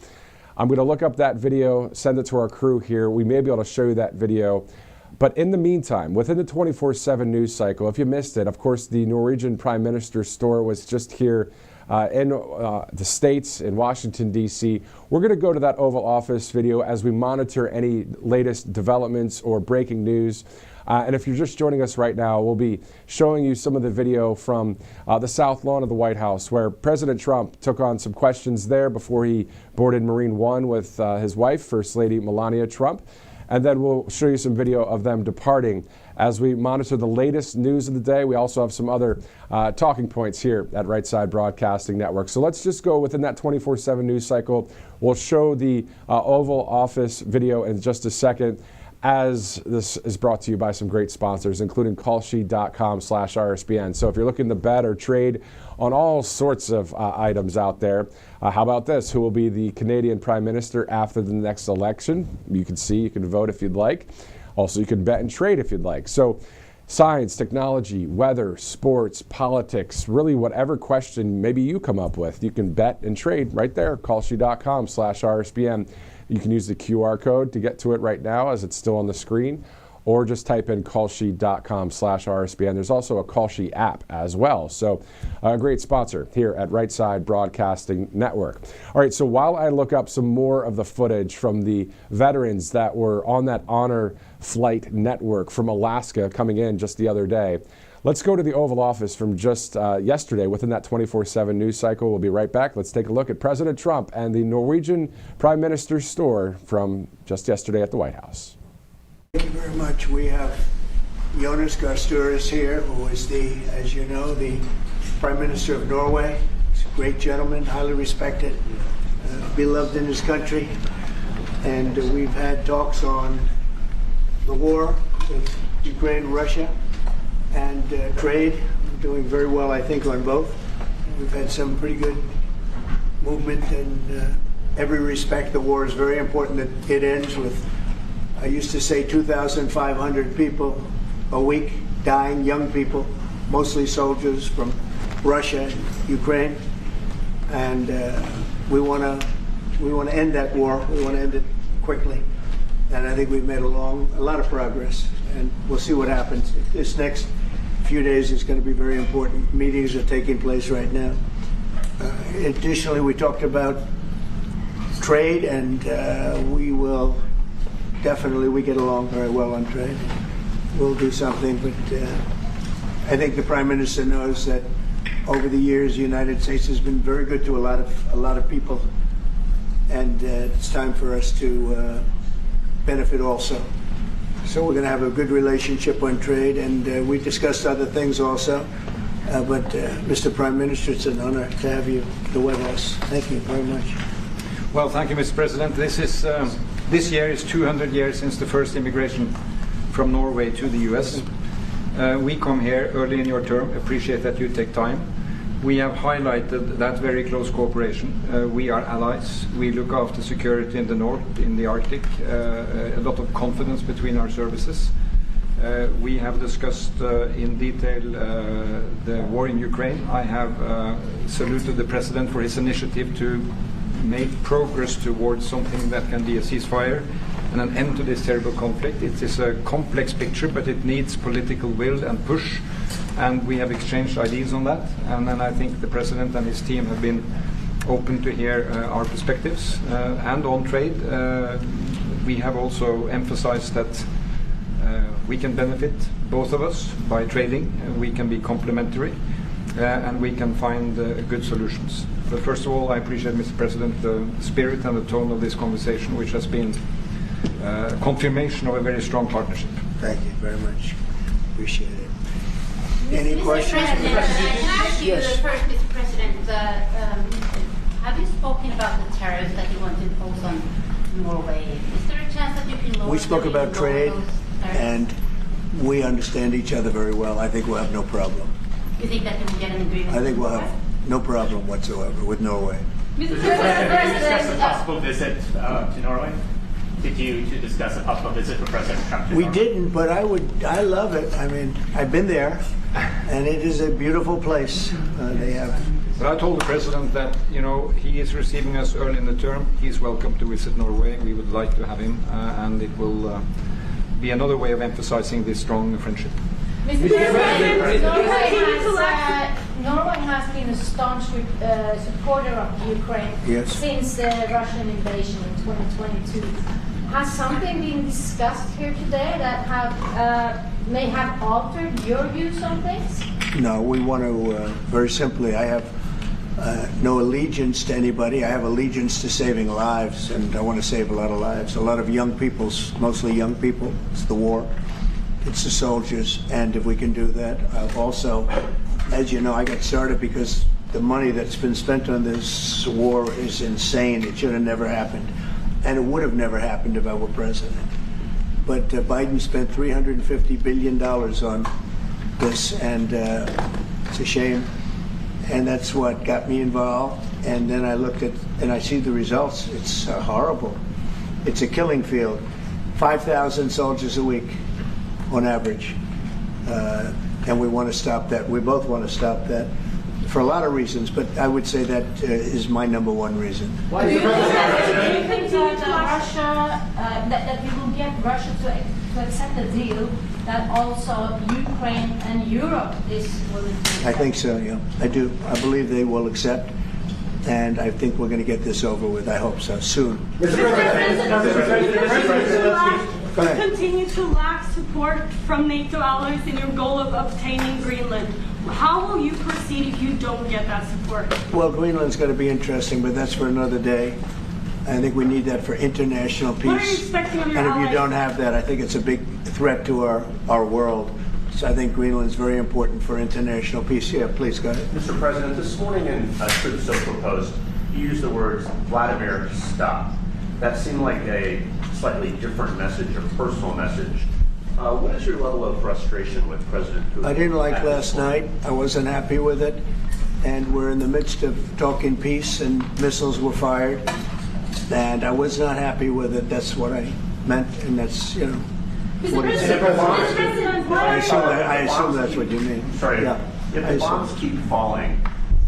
I'm going to look up that video, send it to our crew here. We may be able to show you that video. But in the meantime, within the 24/7 news cycle, if you missed it, of course, the Norwegian Prime Minister's store was just here in the States, in Washington, D.C. We're going to go to that Oval Office video as we monitor any latest developments or breaking news. And if you're just joining us right now, we'll be showing you some of the video from the South Lawn of the White House, where President Trump took on some questions there before he boarded Marine One with his wife, First Lady Melania Trump. And then we'll show you some video of them departing as we monitor the latest news of the day. We also have some other talking points here at Right Side Broadcasting Network. So let's just go within that 24/7 news cycle. We'll show the Oval Office video in just a second, as this is brought to you by some great sponsors, including callsheet.com/RSBN. So if you're looking to bet or trade on all sorts of items out there, how about this? Who will be the Canadian Prime Minister after the next election? You can see, you can vote if you'd like. Also, you can bet and trade if you'd like. So science, technology, weather, sports, politics, really whatever question maybe you come up with, you can bet and trade right there, callsheet.com/RSBN. You can use the QR code to get to it right now as it's still on the screen, or just type in callsheet.com/RSBN. There's also a Call Sheet app as well. So a great sponsor here at Right Side Broadcasting Network. All right, so while I look up some more of the footage from the veterans that were on that honor flight network from Alaska coming in just the other day, let's go to the Oval Office from just yesterday within that 24/7 news cycle. We'll be right back. Let's take a look at President Trump and the Norwegian Prime Minister's store from just yesterday at the White House. Thank you very much. We have Jonas Gahr Støre here, who is as you know, the Prime Minister of Norway. He's a great gentleman, highly respected, beloved in his country. And we've had talks on the war with Ukraine, Russia, and trade. We're doing very well, I think, on both. We've had some pretty good movement in every respect. The war is very important that it ends with, I used to say, 2,500 people a week dying, young people, mostly soldiers from Russia and Ukraine. And we want to end that war. We want to end it quickly. And I think we've made a lot of progress. And we'll see what happens. This next few days is going to be very important. Meetings are taking place right now. Additionally, we talked about trade, and we will definitely, we get along very well on trade. We'll do something, but I think the Prime Minister knows that over the years, the United States has been very good to a lot of people, and it's time for us to benefit also. So we're going to have a good relationship on trade, and we discussed other things also. But Mr. Prime Minister, it's an honor to have you at the White House. Thank you very much. Well, thank you, Mr. President. This year is 200 years since the first immigration from Norway to the U.S. We come here early in your term. Appreciate that you take time. We have highlighted that very close cooperation. We are allies. We look after security in the north, in the Arctic. A lot of confidence between our services. We have discussed in detail the war in Ukraine. I have saluted the President for his initiative to make progress towards something that can be a ceasefire and an end to this terrible conflict. It is a complex picture, but it needs political will and push, and we have exchanged ideas on that. And then I think the President and his team have been open to hear our perspectives. And on trade, we have also emphasized that we can benefit, both of us, by trading. We can be complementary, and we can find good solutions. But first of all, I appreciate, Mr. President, the spirit and the tone of this conversation, which has been confirmation of a very strong partnership. Thank you very much. Appreciate it. Any questions? Can I ask you Yes. first, Mr. President, have you spoken about the tariffs that you want to impose on Norway? Is there a chance that you can lower? We spoke about trade, and we understand each other very well. I think we'll have no problem. You think that you can get an agreement? I think we'll have no problem whatsoever with Norway. Mr. President, discuss a possible visit to Norway? Did you to discuss a possible visit for President Trump? We didn't, but I love it. I mean, I've been there, and it is a beautiful place. They have. But I told the president that, he is receiving us early in the term. He's welcome to visit Norway. We would like to have him, and it will be another way of emphasizing this strong friendship. Mr. President, Norway has been a staunch supporter of Ukraine since the Russian invasion in 2022. Has something been discussed here today that may have altered your views on things? No, we want to, very simply, I have no allegiance to anybody. I have allegiance to saving lives, and I want to save a lot of lives. A lot of young people, mostly young people. It's the war. It's the soldiers, and if we can do that, also, as you know, I got started because the money that's been spent on this war is insane. It should have never happened, and it would have never happened if I were president. But Biden spent $350 billion on this, and it's a shame, and that's what got me involved. And then I looked at, and I see the results. It's horrible. It's a killing field. 5,000 soldiers a week on average, and we want to stop that. We both want to stop that for a lot of reasons, but I would say that is my number one reason. Why do you think that you will get Russia to accept a deal that also Ukraine and Europe is willing to accept? I think so, yeah. I do. I believe they will accept, and I think we're going to get this over with. I hope so, soon. Continue to lack support from NATO allies in your goal of obtaining Greenland. How will you proceed if you don't get that support? Well, Greenland's going to be interesting, but that's for another day. I think we need that for international peace. What are you expecting of your and allies? If you don't have that, I think it's a big threat to our world. So I think Greenland's very important for international peace. Yeah, please go ahead. Mr. President, this morning in Truth Social Post, you used the words Vladimir, stop. That seemed like a slightly different message, a personal message. What is your level of frustration with President Putin? I didn't like last night. I wasn't happy with it. And we're in the midst of talking peace, and missiles were fired. And I was not happy with it. That's what I meant, and that's, what it is. I assume that's what you mean. Sorry. Yeah. If the bombs keep falling,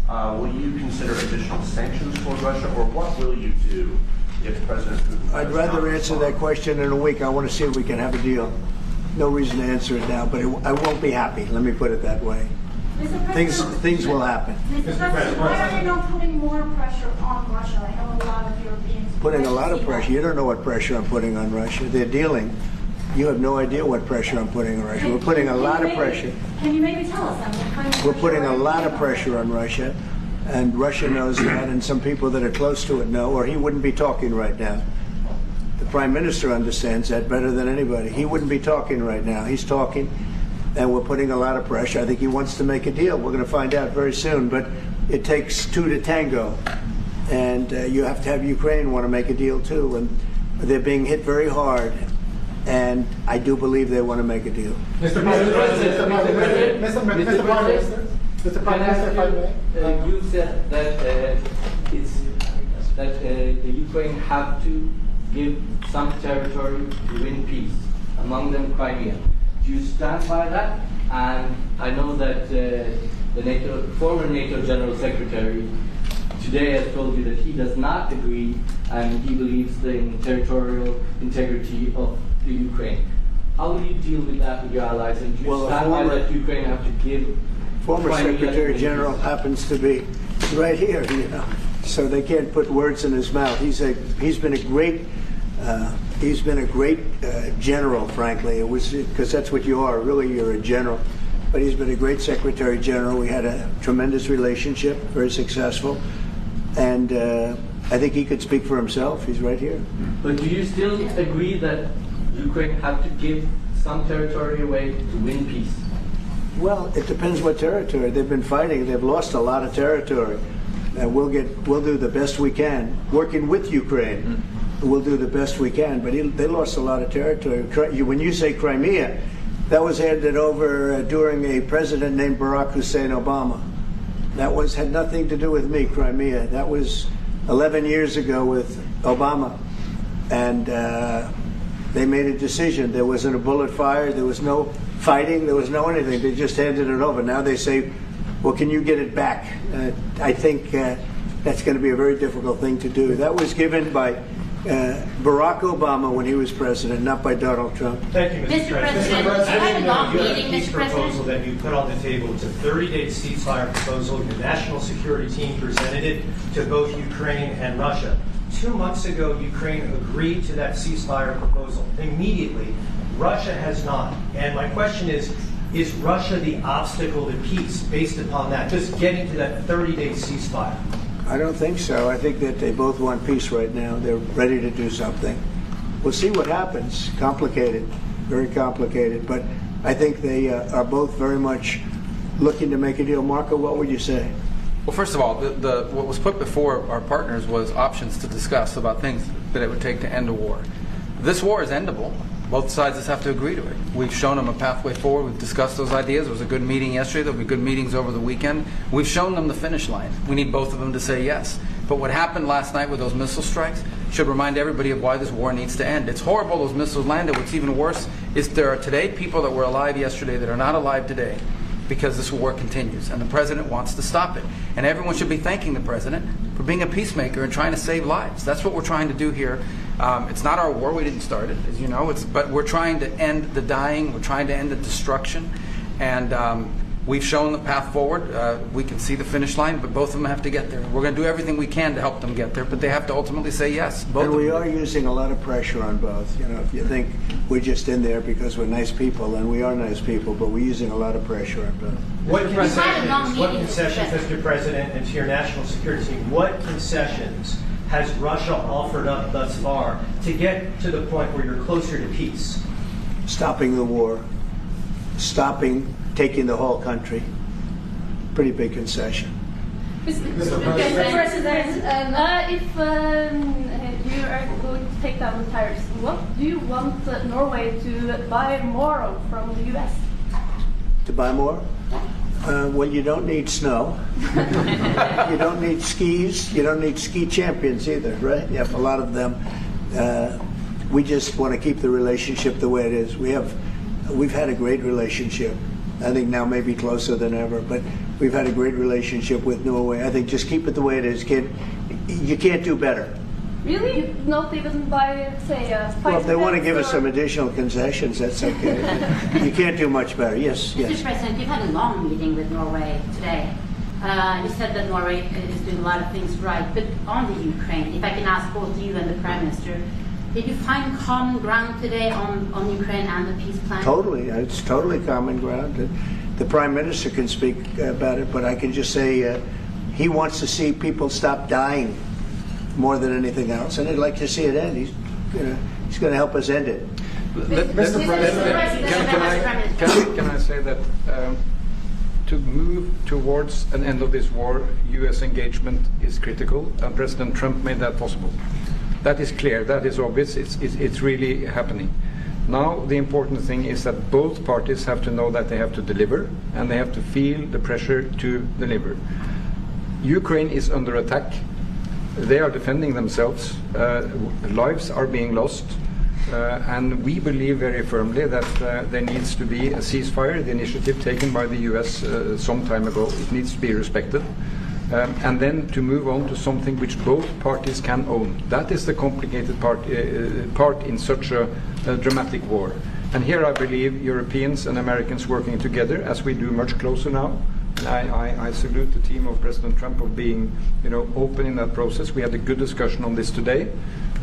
will you consider additional sanctions toward Russia, or what will you do if President Putin... I'd rather answer that question in a week. I want to see if we can have a deal. No reason to answer it now, but I won't be happy. Let me put it that way. Things will happen. Mr. President, why are you not putting more pressure on Russia? I know a lot of Europeans... Putting a lot of pressure. You don't know what pressure I'm putting on Russia. They're dealing. You have no idea what pressure I'm putting on Russia. We're putting a lot of pressure. Can you maybe tell us then what kind of... We're putting a lot of pressure on Russia, and Russia knows that, and some people that are close to it know, or he wouldn't be talking right now. The Prime Minister understands that better than anybody. He wouldn't be talking right now. He's talking, and we're putting a lot of pressure. I think he wants to make a deal. We're going to find out very soon, but it takes two to tango, and you have to have Ukraine want to make a deal too, and they're being hit very hard, and I do believe they want to make a deal. Mr. Prime Minister, you said that the Ukraine have to give some territory to win peace, among them Crimea. Do you stand by that? And I know that the former NATO General Secretary today has told you that he does not agree, and he believes in territorial integrity of the Ukraine. How will you deal with that with your allies? And do you stand by that Ukraine have to give? Former Secretary General happens to be right here, so they can't put words in his mouth. He's been a great general, frankly. It was because that's what you are. Really, you're a general. But he's been a great Secretary General. We had a tremendous relationship, very successful, and I think he could speak for himself. He's right here. But do you still agree that Ukraine have to give some territory away to win peace? Well, it depends what territory. They've been fighting. They've lost a lot of territory. We'll do the best we can, working with Ukraine. We'll do the best we can. But they lost a lot of territory. When you say Crimea, that was handed over during a president named Barack Hussein Obama. That had nothing to do with me, Crimea. That was 11 years ago with Obama. and they made a decision. There wasn't a bullet fired. There was no fighting. There was no anything. They just handed it over. Now they say, well, can you get it back? I think that's going to be a very difficult thing to do. That was given by Barack Obama when he was president, not by Donald Trump. Thank you, Mr. President. I didn't know you had a peace proposal that you put on the table. It's a 30-day ceasefire proposal. Your national security team presented it to both Ukraine and Russia. 2 months ago, Ukraine agreed to that ceasefire proposal immediately. Russia has not. And my question is Russia the obstacle to peace based upon that, just getting to that 30-day ceasefire? I don't think so. I think that they both want peace right now. They're ready to do something. We'll see what happens. Complicated, very complicated. But I think they are both very much looking to make a deal. Marco, what would you say? Well, first of all, what was put before our partners was options to discuss about things that it would take to end a war. This war is endable. Both sides just have to agree to it. We've shown them a pathway forward. We've discussed those ideas. It was a good meeting yesterday. There'll be good meetings over the weekend. We've shown them the finish line. We need both of them to say yes. But what happened last night with those missile strikes should remind everybody of why this war needs to end. It's horrible those missiles landed. What's even worse is there are today people that were alive yesterday that are not alive today because this war continues. And the president wants to stop it. And everyone should be thanking the president for being a peacemaker and trying to save lives. That's what we're trying to do here. It's not our war. We didn't start it, as you know. But we're trying to end the dying. We're trying to end the destruction. And we've shown the path forward. We can see the finish line, but both of them have to get there. We're going to do everything we can to help them get there, but they have to ultimately say yes. Both and we are using a lot of pressure on both. You know, if you think we're just in there because we're nice people, and we are nice people, but we're using a lot of pressure on both. What concessions, Mr. President, and to your national security team, what concessions has Russia offered up thus far to get to the point where you're closer to peace? Stopping the war, taking the whole country. Pretty big concession. Mr. President, if you are going to take down the tariffs, what do you want Norway to buy more of from the U.S.? To buy more? Well, you don't need snow. You don't need skis. You don't need ski champions either, right? You have a lot of them. We just want to keep the relationship the way it is. We've had a great relationship. I think now maybe closer than ever, but we've had a great relationship with Norway. I think just keep it the way it is, kid. You can't do better. Really? Not even by, say, well, if they want to give us some additional concessions, that's okay. You can't do much better. Yes, yes. Mr. President, you've had a long meeting with Norway today. You said that Norway is doing a lot of things right, but on the Ukraine, if I can ask both you and the Prime Minister, did you find common ground today on Ukraine and the peace plan? Totally. It's totally common ground. The Prime Minister can speak about it, but I can just say he wants to see people stop dying more than anything else, and he'd like to see it end. He's going to help us end it. Mr. President, can I say that to move towards an end of this war, U.S. engagement is critical, and President Trump made that possible. That is clear, that is obvious, it's really happening. Now the important thing is that both parties have to know that they have to deliver, and they have to feel the pressure to deliver. Ukraine is under attack. They are defending themselves. Lives are being lost. And we believe very firmly that there needs to be a ceasefire, the initiative taken by the US some time ago. It needs to be respected. And then to move on to something which both parties can own. That is the complicated part in such a dramatic war. And here I believe Europeans and Americans working together, as we do much closer now. And I salute the team of President Trump of being, open in that process. We had a good discussion on this today,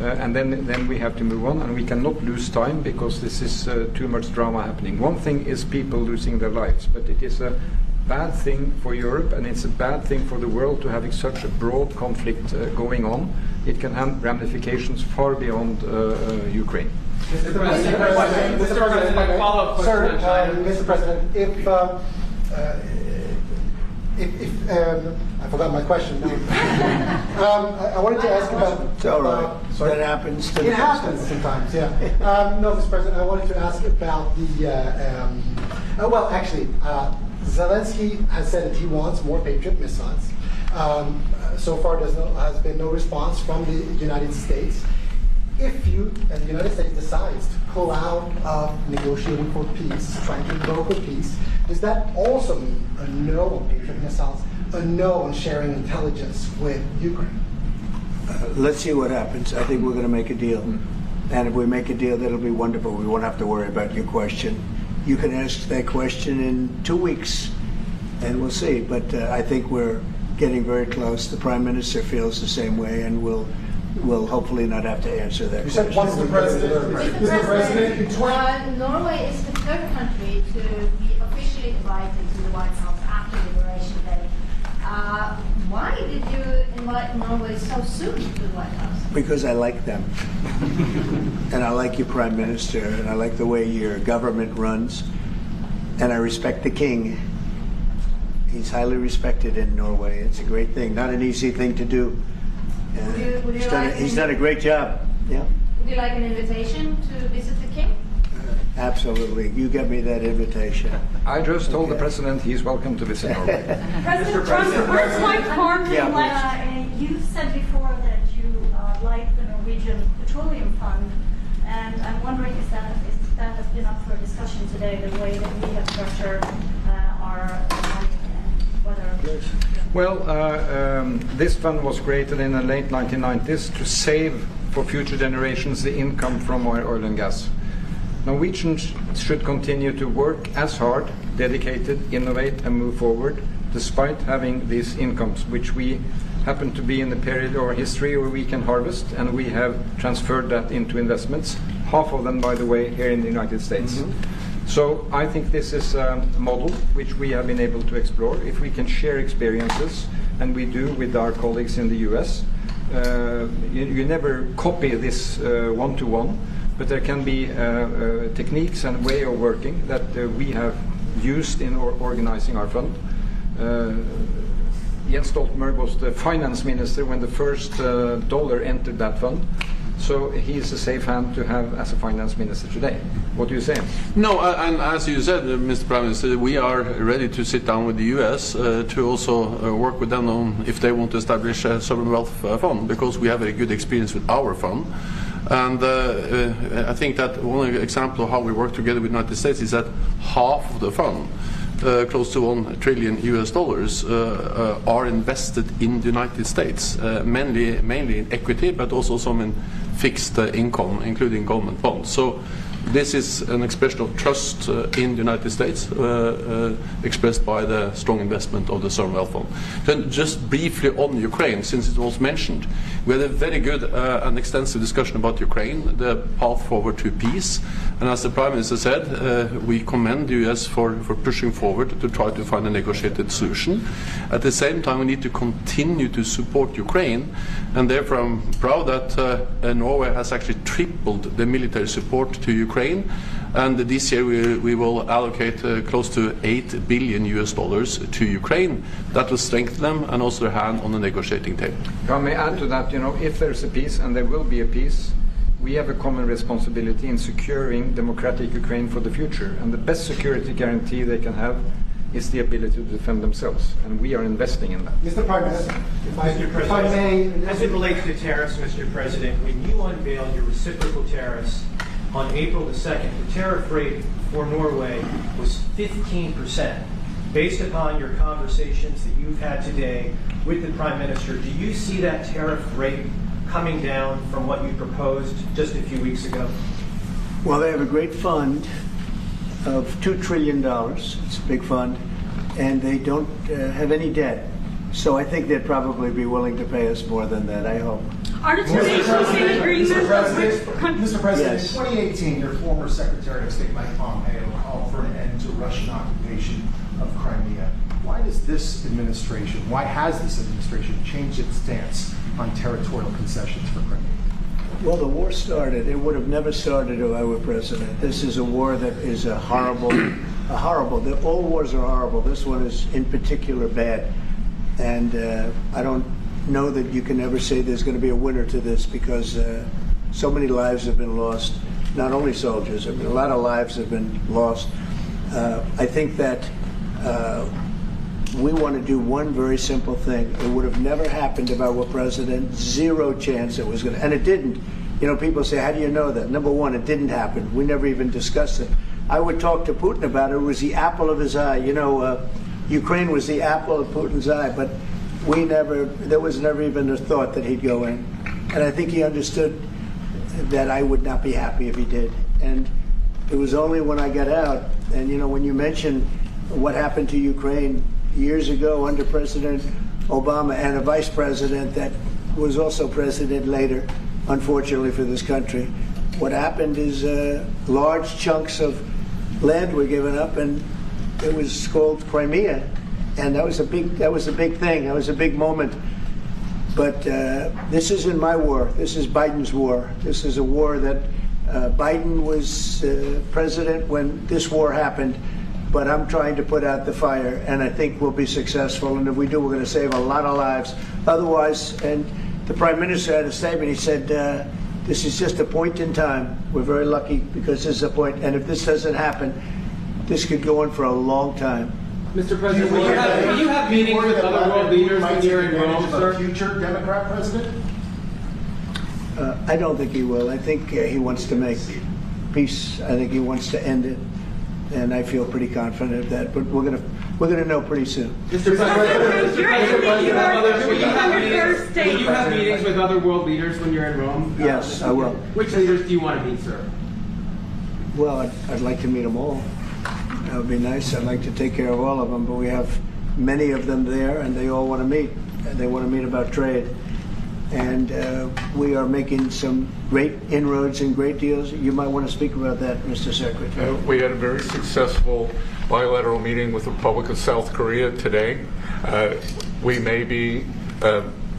and then we have to move on, and we cannot lose time because this is too much drama happening. One thing is people losing their lives, but it is a bad thing for Europe, and it's a bad thing for the world to having such a broad conflict going on. It can have ramifications far beyond Ukraine. Mr. President, my follow-up question. Mr. President, if I forgot my question. I wanted to ask about. It's all right. That happens. It happens sometimes. Yeah. No, Mr. President, I wanted to ask about the. Well, actually, Zelensky has said that he wants more Patriot missiles. So far, has been no response from the United States. if you and the United States decides to pull out of negotiating for peace, trying to broker peace, does that also mean a no on Patriot missiles, a no on sharing intelligence with Ukraine? Let's see what happens. I think we're going to make a deal. And if we make a deal, that'll be wonderful. We won't have to worry about your question. You can ask that question in 2 weeks, and we'll see. But I think we're getting very close. The Prime Minister feels the same way, and we'll hopefully not have to answer that question. Mr. President, Norway is the third country to be officially invited to the White House after Liberation Day. Why did you invite Norway so soon to the White House? Because I like them. And I like your Prime Minister, and I like the way your government runs, and I respect the King. He's highly respected in Norway. It's a great thing. Not an easy thing to do. He's done a great job. Yeah. Would you like an invitation to visit the King? Absolutely. You get me that invitation. I just told the President he's welcome to visit Norway. President Trump, first point farming. You said before that you like the Norwegian Petroleum Fund, and I'm wondering if that has been up for discussion today, the way that we have structured our money and whether. Well, this fund was created in the late 1990s to save for future generations the income from oil and gas. Norwegians should continue to work as hard, dedicated, innovate and move forward, despite having these incomes, which we happen to be in the period of our history where we can harvest, and we have transferred that into investments, half of them, by the way, here in the United States. Mm-hmm. So I think this is a model which we have been able to explore. If we can share experiences, and we do with our colleagues in the US, you never copy this one-to-one, but there can be techniques and way of working that we have used in organizing our fund. Jens Stoltenberg was the finance minister when the first dollar entered that fund. So he is a safe hand to have as a finance minister today. What do you say? No, and as you said, Mr. Prime Minister, we are ready to sit down with the US to also work with them on if they want to establish a sovereign wealth fund, because we have a good experience with our fund. And I think that one example of how we work together with the United States is that half of the fund, close to $1 trillion are invested in the United States, mainly in equity, but also some in fixed income, including government bonds. So this is an expression of trust in the United States, expressed by the strong investment of the sovereign wealth fund. Then just briefly on Ukraine, since it was mentioned, we had a very good and extensive discussion about Ukraine, the path forward to peace. And as the Prime Minister said, we commend the US for pushing forward to try to find a negotiated solution. At the same time, we need to continue to support Ukraine, and therefore I'm proud that Norway has actually tripled the military support to Ukraine, and this year we will allocate close to $8 billion to Ukraine. That will strengthen them and also their hand on the negotiating table. If I may add to that, if there's a peace, and there will be a peace, we have a common responsibility in securing democratic Ukraine for the future, and the best security guarantee they can have is the ability to defend themselves, and we are investing in that. Mr. Prime Minister, if I may... As it relates to tariffs, Mr. President, when you unveiled your reciprocal tariffs on April the 2nd, the tariff rate for Norway was 15%. Based upon your conversations that you've had today with the Prime Minister, do you see that tariff rate coming down from what you proposed just a few weeks ago? Well, they have a great fund of $2 trillion. It's a big fund, and they don't have any debt. So I think they'd probably be willing to pay us more than that, I hope. Are the two nations in agreement? Mr. President, Yes. in 2018, your former Secretary of State Mike Pompeo called for an end to Russian occupation of Crimea. Why has this administration changed its stance on territorial concessions for Crimea? Well, the war started. It would have never started if I were president. This is a war that is horrible. All wars are horrible. This one is in particular bad. And I don't know that you can ever say there's going to be a winner to this, because so many lives have been lost. Not only soldiers, a lot of lives have been lost. I think that we want to do one very simple thing. It would have never happened if I were president. Zero chance it was going to, and it didn't. You know, people say, how do you know that? Number one, it didn't happen. We never even discussed it. I would talk to Putin about it. It was the apple of his eye. You know, Ukraine was the apple of Putin's eye, but there was never even a thought that he'd go in. And I think he understood that I would not be happy if he did. And it was only when I got out, and you know, when you mention what happened to Ukraine years ago under President Obama and a vice president that was also president later, unfortunately for this country, what happened is large chunks of land were given up, and it was called Crimea, and that was a big thing. That was a big moment. But this isn't my war. This is Biden's war. This is a war that Biden was president when this war happened. But I'm trying to put out the fire, and I think we'll be successful. And if we do, we're going to save a lot of lives. Otherwise, and the Prime Minister had a statement. He said, this is just a point in time. We're very lucky because this is a point. And if this doesn't happen, this could go on for a long time. Mr. President, will you have meetings with other world leaders when you're in Rome, sir? Future Democrat president? I don't think he will. I think he wants to make peace. I think he wants to end it, and I feel pretty confident of that. But we're gonna know pretty soon. Mr. President, will you have meetings with other world leaders when you're in Rome? Yes, I will. Which leaders do you want to meet, sir? Well, I'd like to meet them all. That would be nice. I'd like to take care of all of them, but we have many of them there, and they all want to meet. They want to meet about trade. And we are making some great inroads and great deals. You might want to speak about that, Mr. Secretary. We had a very successful bilateral meeting with the Republic of South Korea today. We may be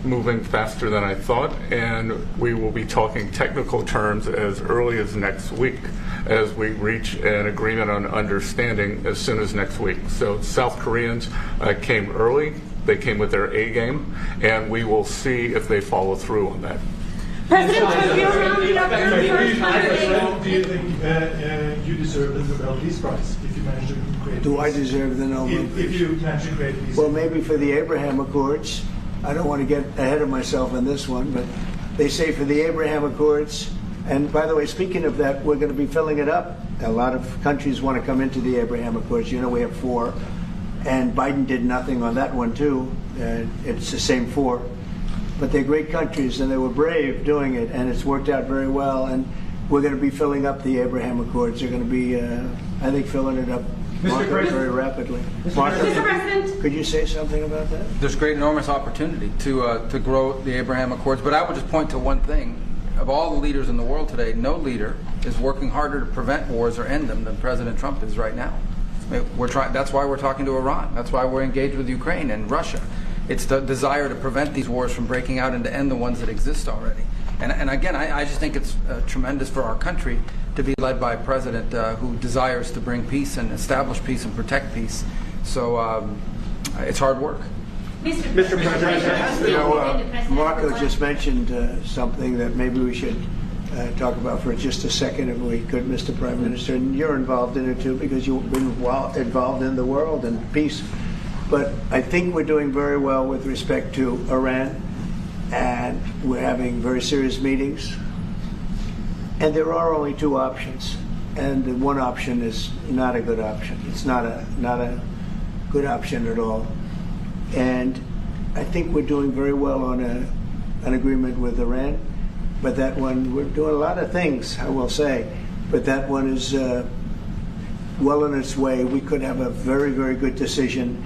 moving faster than I thought, and we will be talking technical terms as early as next week as we reach an agreement on understanding as soon as next week. So South Koreans came early. They came with their A game, and we will see if they follow through on that. President, have you rounded up your first 100 days? Do you think you deserve the Nobel Peace Prize if you manage to create peace? Do I deserve the Nobel Peace? If you manage to create peace? Well, maybe for the Abraham Accords. I don't want to get ahead of myself on this one, but they say for the Abraham Accords, and by the way, speaking of that, we're going to be filling it up. A lot of countries want to come into the Abraham Accords. You know, we have 4. And Biden did nothing on that one, too. It's the same 4. But they're great countries, and they were brave doing it, and it's worked out very well. And we're going to be filling up the Abraham Accords. They're going to be, I think, filling it up very rapidly. Mr. President, could you say something about that? There's great, enormous opportunity to grow the Abraham Accords. But I would just point to one thing. Of all the leaders in the world today, no leader is working harder to prevent wars or end them than President Trump is right now. That's why we're talking to Iran. That's why we're engaged with Ukraine and Russia. It's the desire to prevent these wars from breaking out and to end the ones that exist already. And again, I just think it's tremendous for our country to be led by a president who desires to bring peace and establish peace and protect peace. So it's hard work. Mr. President, you know, Marco just mentioned something that maybe we should talk about for just a second, if we could, Mr. Prime Minister. And you're involved in it too, because you've been involved in the world and peace. But I think we're doing very well with respect to Iran, and we're having very serious meetings. And there are only 2 options, and the one option is not a good option. It's not a good option at all. And I think we're doing very well on an agreement with Iran. But that one, we're doing a lot of things, I will say. But that one is well on its way. We could have a very, very good decision,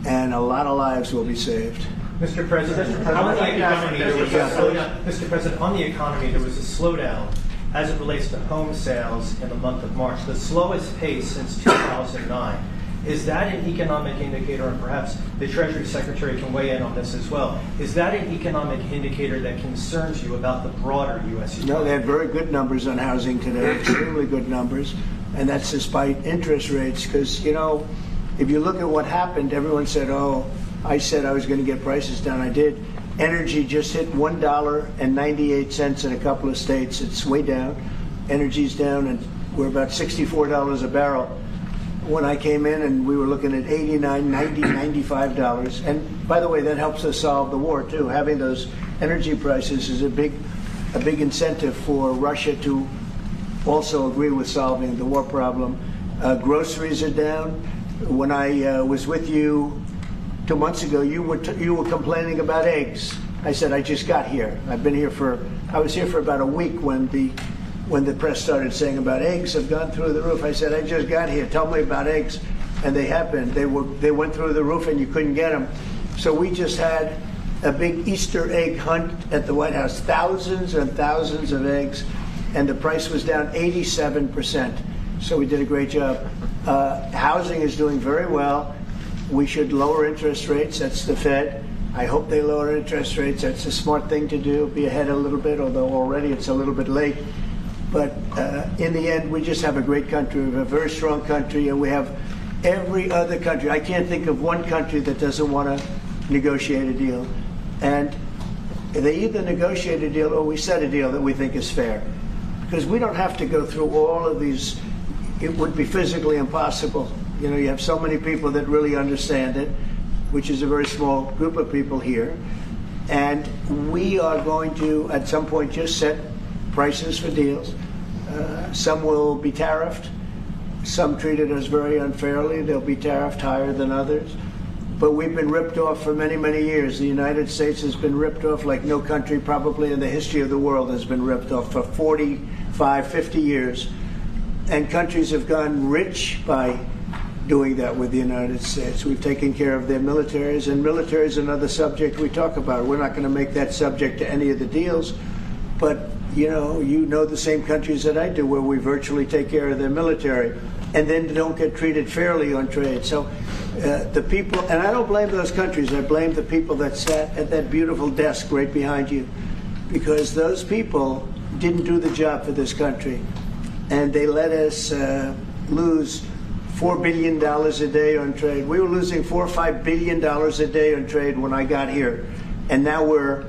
and a lot of lives will be saved. Mr. President, on the economy, there was a slowdown. Mr. President, on the economy, there was a slowdown as it relates to home sales in the month of March, the slowest pace since 2009. Is that an economic indicator, and perhaps the Treasury Secretary can weigh in on this as well, is that an economic indicator that concerns you about the broader U.S. economy? No, they had very good numbers on housing today, extremely good numbers, and that's despite interest rates, because, you know, if you look at what happened, everyone said, oh, I said I was going to get prices down. I did. Energy just hit $1.98 in a couple of states. It's way down. Energy's down, and we're about $64 a barrel. When I came in, and we were looking at $89, $90, $95. And by the way, that helps us solve the war too. Having those energy prices is a big a big incentive for Russia to also agree with solving the war problem. Groceries are down. When I was with you 2 months ago, you were complaining about eggs. I said, I just got here. I was here for about a week when the press started saying about eggs have gone through the roof. I said, I just got here. Tell me about eggs. And they happened. They went through the roof and you couldn't get them. So we just had a big Easter egg hunt at the White House. Thousands and thousands of eggs. And the price was down 87%. So we did a great job. Housing is doing very well. We should lower interest rates. That's the Fed. I hope they lower interest rates. That's a smart thing to do. Be ahead a little bit, although already it's a little bit late. But in the end, we just have a great country. We have a very strong country, and we have every other country. I can't think of one country that doesn't want to negotiate a deal. And they either negotiate a deal or we set a deal that we think is fair. Because we don't have to go through all of these. It would be physically impossible. You know, you have so many people that really understand it, which is a very small group of people here. And we are going to, at some point, just set prices for deals. Some will be tariffed. Some treated us very unfairly. They'll be tariffed higher than others. But we've been ripped off for many, many years. The United States has been ripped off like no country probably in the history of the world has been ripped off for 45, 50 years. And countries have gone rich by doing that with the United States. We've taken care of their militaries, and military is another subject we talk about. We're not going to make that subject to any of the deals, but you know the same countries that I do where we virtually take care of their military and then don't get treated fairly on trade. So the people, and I don't blame those countries, I blame the people that sat at that beautiful desk right behind you, because those people didn't do the job for this country, and they let us lose $4 billion a day on trade. We were losing $4 or $5 billion a day on trade when I got here, and now we're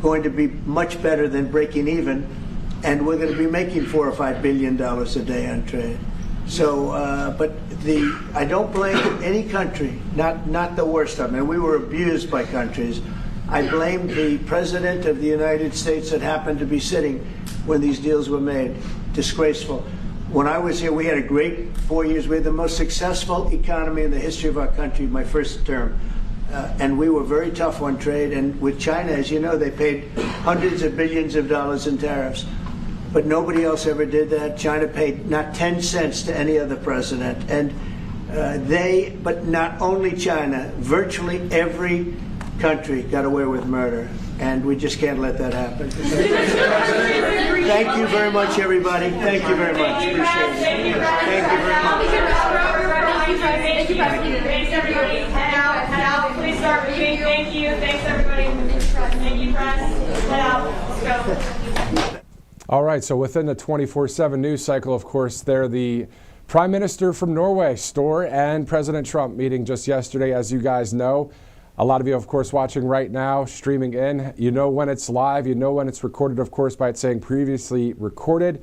going to be much better than breaking even, and we're going to be making $4 or $5 billion a day on trade. So, but I don't blame any country, not the worst of them. And we were abused by countries. I blame the President of the United States that happened to be sitting when these deals were made. Disgraceful. When I was here, we had a great 4 years. We had the most successful economy in the history of our country, my first term. And we were very tough on trade. And with China, as you know, they paid hundreds of billions of dollars in tariffs. But nobody else ever did that. China paid not 10 cents to any other president. And but not only China, virtually every country got away with murder. And we just can't let that happen. Thank you very much, everybody. Thank you very much. Appreciate it. Thank you very much. Thank you, President. Thanks, everybody. Head out. Please start moving. Thank you. Thanks, everybody. Thank you, press. Head out. Let's go. All right, so within the 24/7 news cycle, of course, they're the Prime Minister from Norway, Støre, and President Trump meeting just yesterday, as you guys know. A lot of you, of course, watching right now, streaming in. You know when it's live. You know when it's recorded, of course, by it saying previously recorded.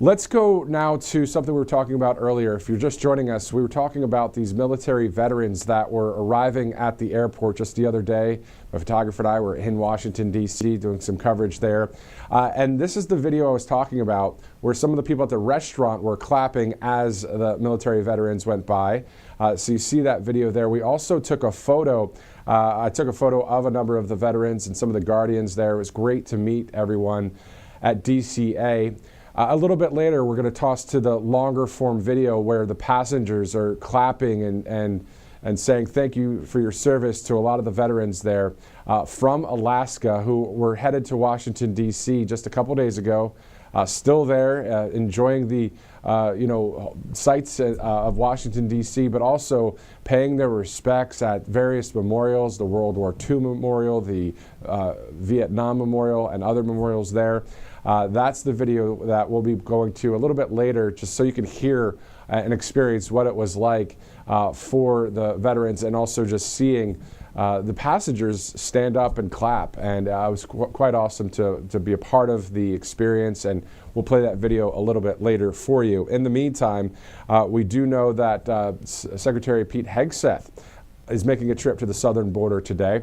Let's go now to something we were talking about earlier. If you're just joining us, we were talking about these military veterans that were arriving at the airport just the other day. My photographer and I were in Washington, D.C. doing some coverage there. And this is the video I was talking about where some of the people at the restaurant were clapping as the military veterans went by. So you see that video there. We also took a photo. I took a photo of a number of the veterans and some of the guardians there. It was great to meet everyone at DCA. A little bit later, we're going to toss to the longer form video where the passengers are clapping and saying thank you for your service to a lot of the veterans there from Alaska who were headed to Washington, D.C. just a couple days ago. Still there, enjoying the sights of Washington, D.C., but also paying their respects at various memorials, the World War II Memorial, the Vietnam Memorial, and other memorials there. That's the video that we'll be going to a little bit later, just so you can hear and experience what it was like for the veterans, and also just seeing the passengers stand up and clap. And it was quite awesome to be a part of the experience, and we'll play that video a little bit later for you. In the meantime, we do know that Secretary Pete Hegseth is making a trip to the southern border today.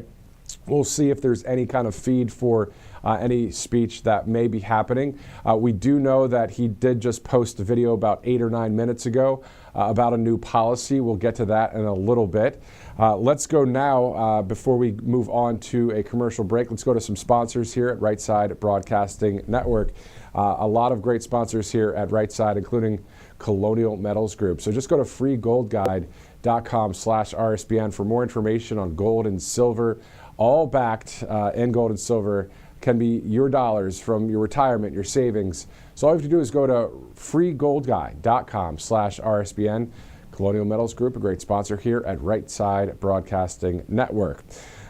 We'll see if there's any kind of feed for any speech that may be happening. We do know that he did just post a video about 8 or 9 minutes ago about a new policy. We'll get to that in a little bit. Let's go now, before we move on to a commercial break, let's go to some sponsors here at Right Side Broadcasting Network. A lot of great sponsors here at Right Side, including Colonial Metals Group. So just go to freegoldguide.com/RSBN for more information on gold and silver, all backed in gold and silver. Can be your dollars from your retirement, your savings. So all you have to do is go to freegoldguide.com/RSBN. Colonial Metals Group, a great sponsor here at Right Side Broadcasting Network.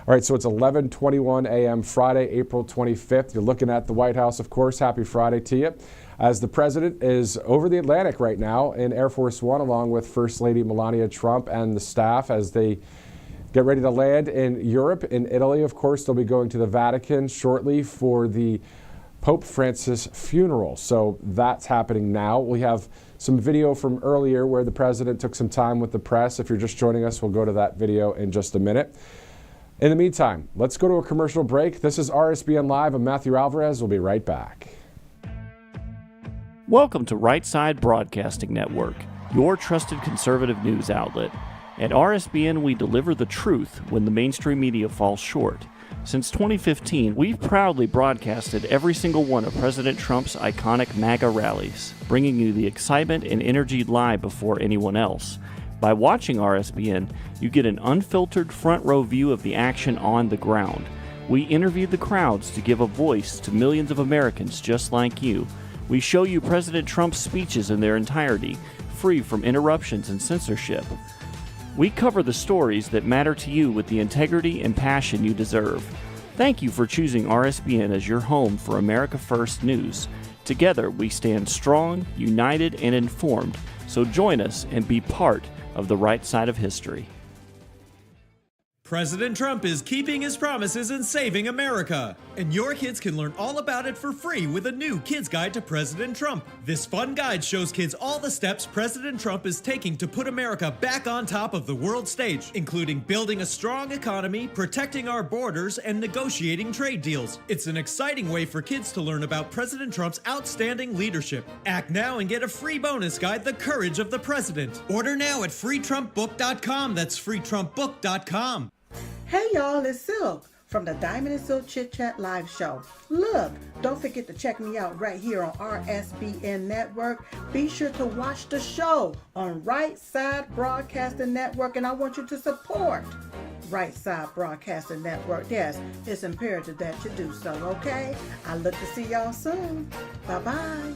All right, so it's 11:21 a.m. Friday, April 25th. You're looking at the White House, of course. Happy Friday to you. As the president is over the Atlantic right now in Air Force One, along with First Lady Melania Trump and the staff, as they get ready to land in Europe. In Italy, of course, they'll be going to the Vatican shortly for the Pope Francis funeral. So that's happening now. We have some video from earlier where the president took some time with the press. If you're just joining us, we'll go to that video in just a minute. In the meantime, let's go to a commercial break. This is RSBN Live. I'm Matthew Alvarez. We'll be right back. Welcome to Right Side Broadcasting Network, your trusted conservative news outlet. At RSBN, we deliver the truth when the mainstream media falls short. Since 2015, we've proudly broadcasted every single one of President Trump's iconic MAGA rallies, bringing you the excitement and energy live before anyone else. By watching RSBN, you get an unfiltered front row view of the action on the ground. We interview the crowds to give a voice to millions of Americans just like you. We show you President Trump's speeches in their entirety, free from interruptions and censorship. We cover the stories that matter to you with the integrity and passion you deserve. Thank you for choosing RSBN as your home for America First News. Together, we stand strong, united, and informed. So join us and be part of the right side of history. President Trump is keeping his promises and saving America. And your kids can learn all about it for free with a new Kids Guide to President Trump. This fun guide shows kids all the steps President Trump is taking to put America back on top of the world stage, including building a strong economy, protecting our borders, and negotiating trade deals. It's an exciting way for kids to learn about President Trump's outstanding leadership. Act now and get a free bonus guide, The Courage of the President. Order now at freetrumpbook.com. That's freetrumpbook.com. Hey y'all, it's Silk from the Diamond and Silk Chit Chat live show. Look, don't forget to check me out right here on RSBN Network. Be sure to watch the show on Right Side Broadcasting Network, and I want you to support Right Side Broadcasting Network. Yes, it's imperative that you do so, okay? I look to see y'all soon. Bye-bye.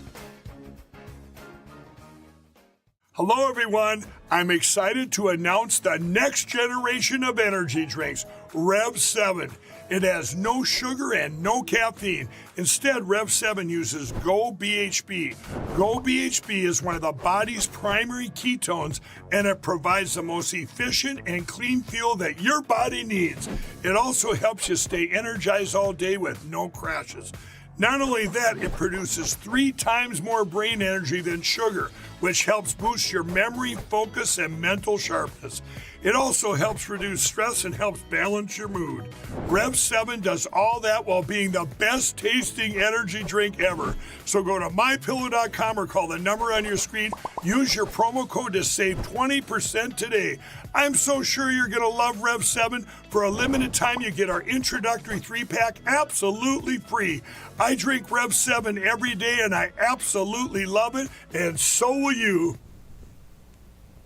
Hello, everyone. I'm excited to announce the next generation of energy drinks, Rev 7. It has no sugar and no caffeine. Instead, Rev 7 uses Go BHB. Go BHB is one of the body's primary ketones, and it provides the most efficient and clean fuel that your body needs. It also helps you stay energized all day with no crashes. Not only that, it produces 3 times more brain energy than sugar, which helps boost your memory, focus, and mental sharpness. It also helps reduce stress and helps balance your mood. Rev 7 does all that while being the best tasting energy drink ever. So go to mypillow.com or call the number on your screen. Use your promo code to save 20% today. I'm so sure you're going to love Rev 7. For a limited time, you get our introductory 3-pack absolutely free. I drink Rev 7 every day, and I absolutely love it, and so will you.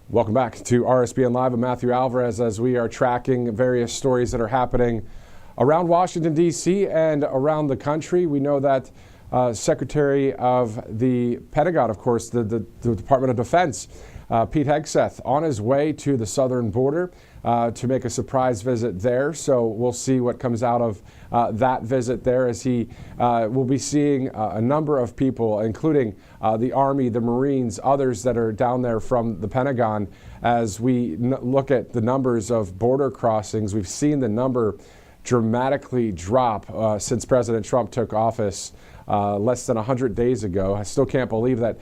Welcome back to RSBN Live. I'm Matthew Alvarez as we are tracking various stories that are happening around Washington, D.C. and around the country. We know that Secretary of the Pentagon, of course, the Department of Defense, Pete Hegseth, on his way to the southern border to make a surprise visit there. So we'll see what comes out of that visit there, as he will be seeing a number of people, including the Army, the Marines, others that are down there from the Pentagon. As we look at the numbers of border crossings, we've seen the number dramatically drop since President Trump took office less than 100 days ago. I still can't believe that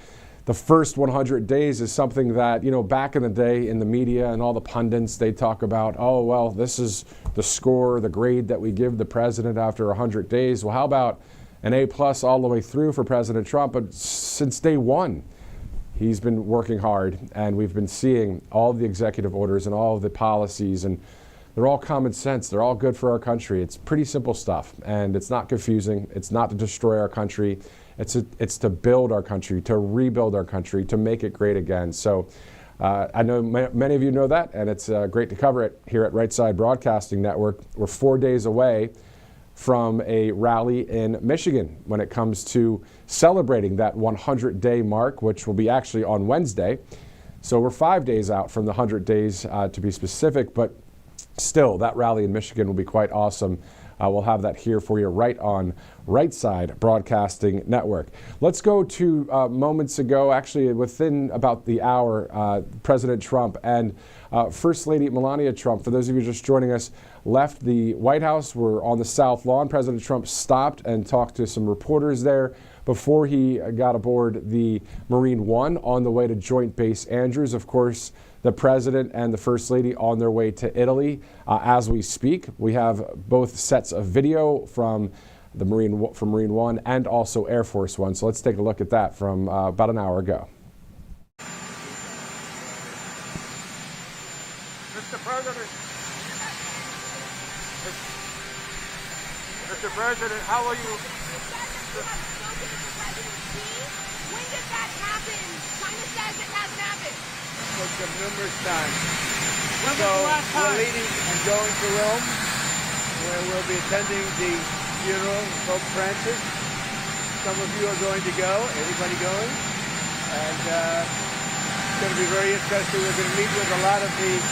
the first 100 days is something that, back in the day in the media and all the pundits, they talk about, oh, well, this is the score, the grade that we give the president after 100 days. Well, how about an A+ all the way through for President Trump? But since day one, he's been working hard, and we've been seeing all the executive orders and all of the policies, and they're all common sense. They're all good for our country. It's pretty simple stuff, and it's not confusing. It's not to destroy our country. It's to build our country, to rebuild our country, to make it great again. So I know many of you know that, and it's great to cover it here at Right Side Broadcasting Network. We're 4 days away from a rally in Michigan when it comes to celebrating that 100-day mark, which will be actually on Wednesday. So we're 5 days out from the 100 days to be specific, but still, that rally in Michigan will be quite awesome. We'll have that here for you right on Right Side Broadcasting Network. Let's go to moments ago, actually within about the hour, President Trump and First Lady Melania Trump, for those of you just joining us, left the White House. We're on the South Lawn. President Trump stopped and talked to some reporters there before he got aboard the Marine One on the way to Joint Base Andrews. Of course, the President and the First Lady on their way to Italy as we speak. We have both sets of video from the Marine One and also Air Force One. So let's take a look at that from about an hour ago. Mr. President, Mr. President, how are you? When did that happen? China says it hasn't happened. Numerous times. When was So the last time? we're leaving and going to Rome, where we'll be attending the funeral of Pope Francis. Some of you are going to go. Everybody going? And it's going to be very interesting. We're going to meet with a lot of the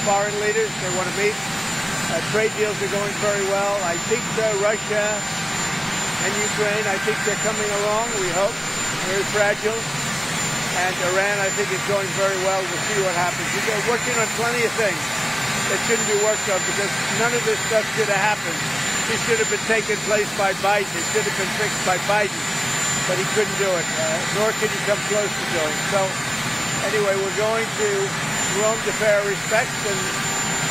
foreign leaders they want to meet. Trade deals are going very well. I think Russia and Ukraine, I think they're coming along, we hope. Very fragile. And Iran, I think, is going very well. We'll see what happens. We're working on plenty of things that shouldn't be worked on because none of this stuff should have happened. This should have been taken place by Biden. It should have been fixed by Biden, but he couldn't do it, nor could he come close to doing it. So anyway, we're going to Rome to pay our respects, and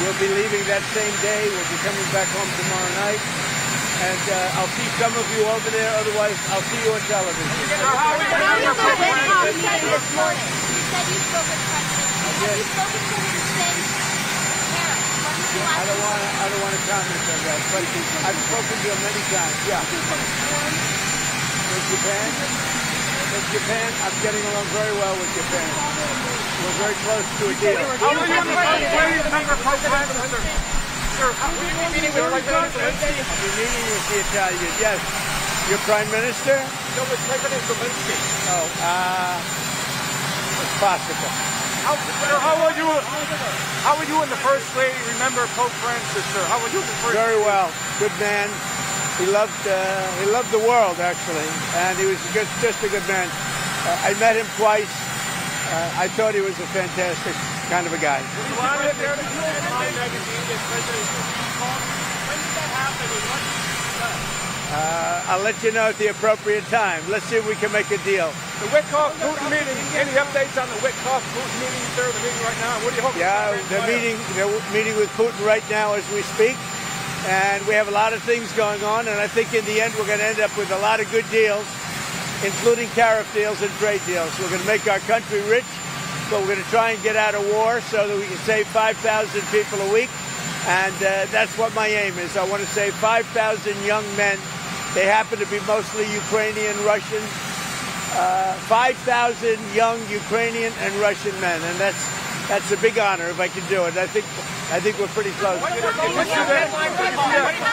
we'll be leaving that same day. We'll be coming back home tomorrow night. And I'll see some of you over there. Otherwise, I'll see you on television. How are you doing this morning? You said you spoke with the president. Have you spoken to him since Paris? I don't want to comment on that, but I've spoken to him many times. Yeah. With Japan, I'm getting along very well with Japan. We're very close to a deal. How are you member Pope Francis? I'll be meeting with the Italian, yes. Your Prime Minister? No, with President Zelensky. Oh, it's possible. How will you and the First Lady remember Pope Francis, sir? How will you? Very well. Good man. He loved the world, actually, and he was just a good man. I met him twice. I thought he was a fantastic kind of a guy. I'll let you know at the appropriate time. Let's see if we can make a deal. The Witkoff-Putin meeting. Any updates on the Witkoff-Putin meeting, sir? The meeting right now. What do you hope? Yeah, they're meeting with Putin right now as we speak, and we have a lot of things going on. And I think in the end we're going to end up with a lot of good deals, including tariff deals and trade deals. We're going to make our country rich, but we're going to try and get out of war so that we can save 5,000 people a week. And that's what my aim is. I want to save 5,000 young men. They happen to be mostly Ukrainian, Russian. 5,000 young Ukrainian and Russian men, and that's a big honor if I can do it. I think we're pretty close. What's your deadline for a resolution?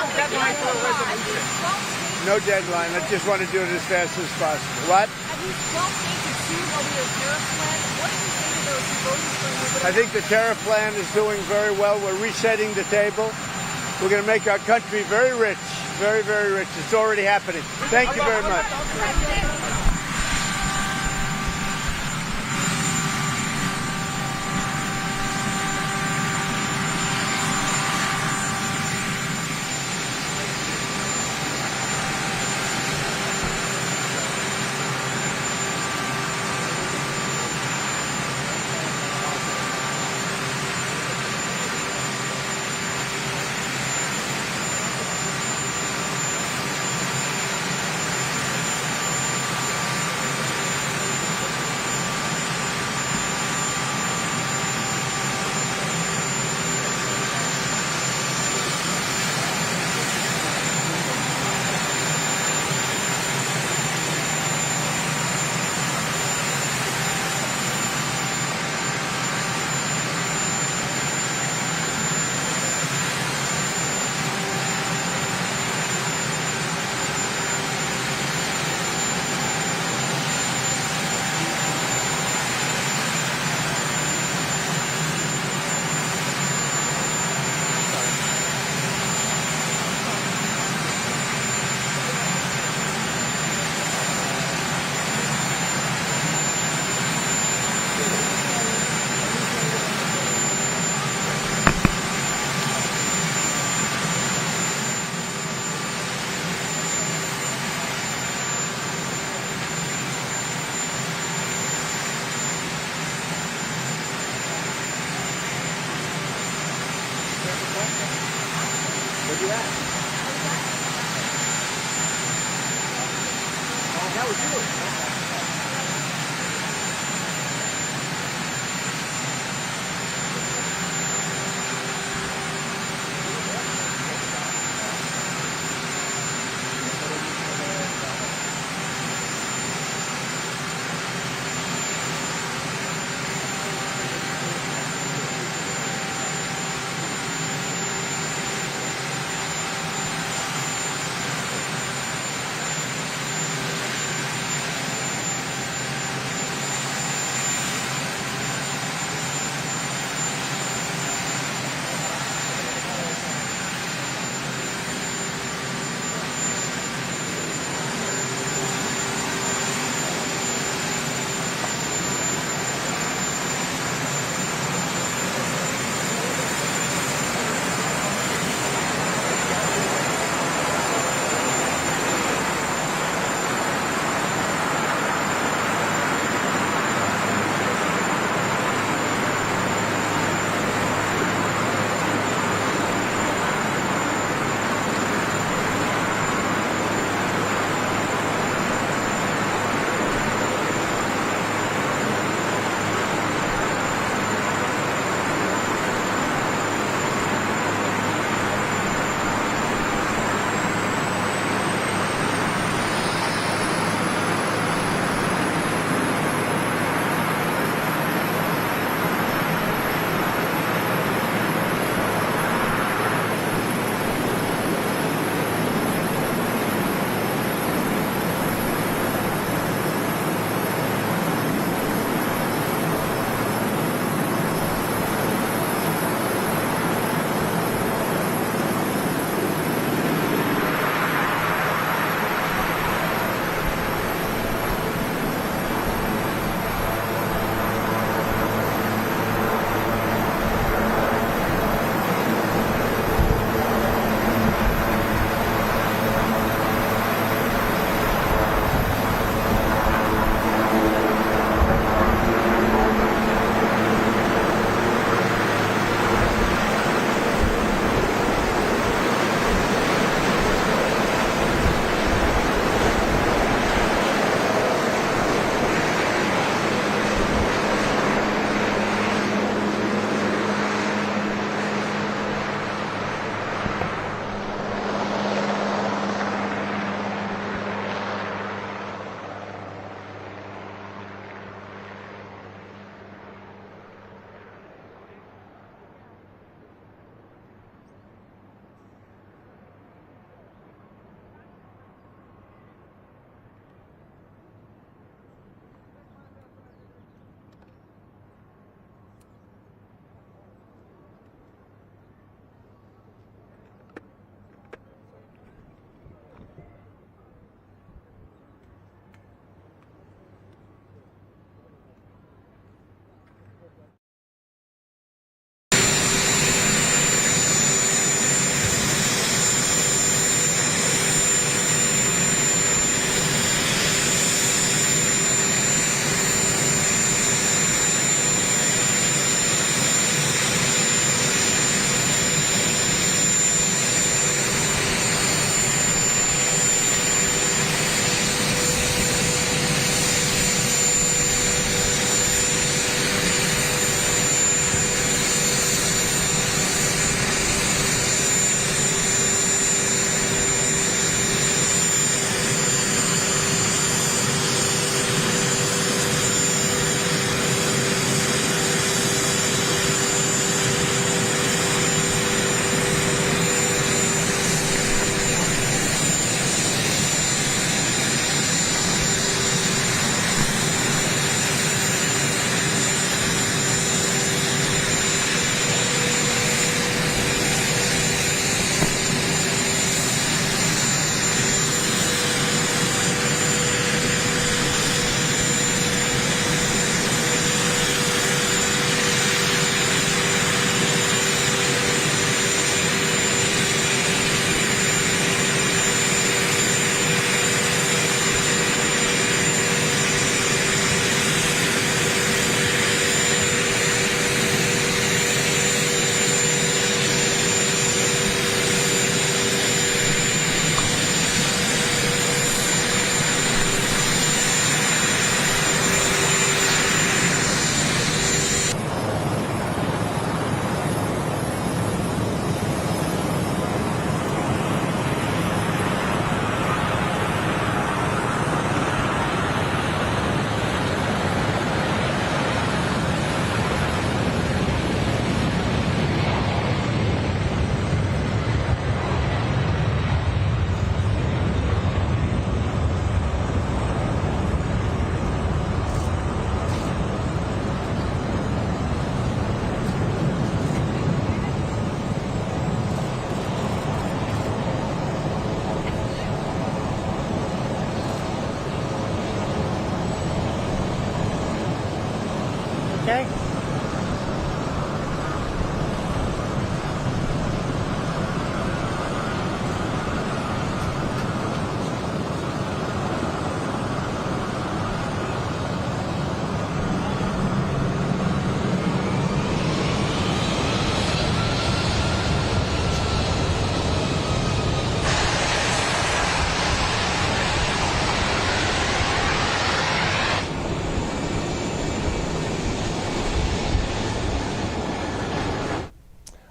No deadline. I just want to do it as fast as possible. What? Have you seen over your tariff plan? What do you think of those proposals? I think the tariff plan is doing very well. We're resetting the table. We're going to make our country very rich, very, very rich. It's already happening. Thank you very much. Where'd you at? Oh, that was yours.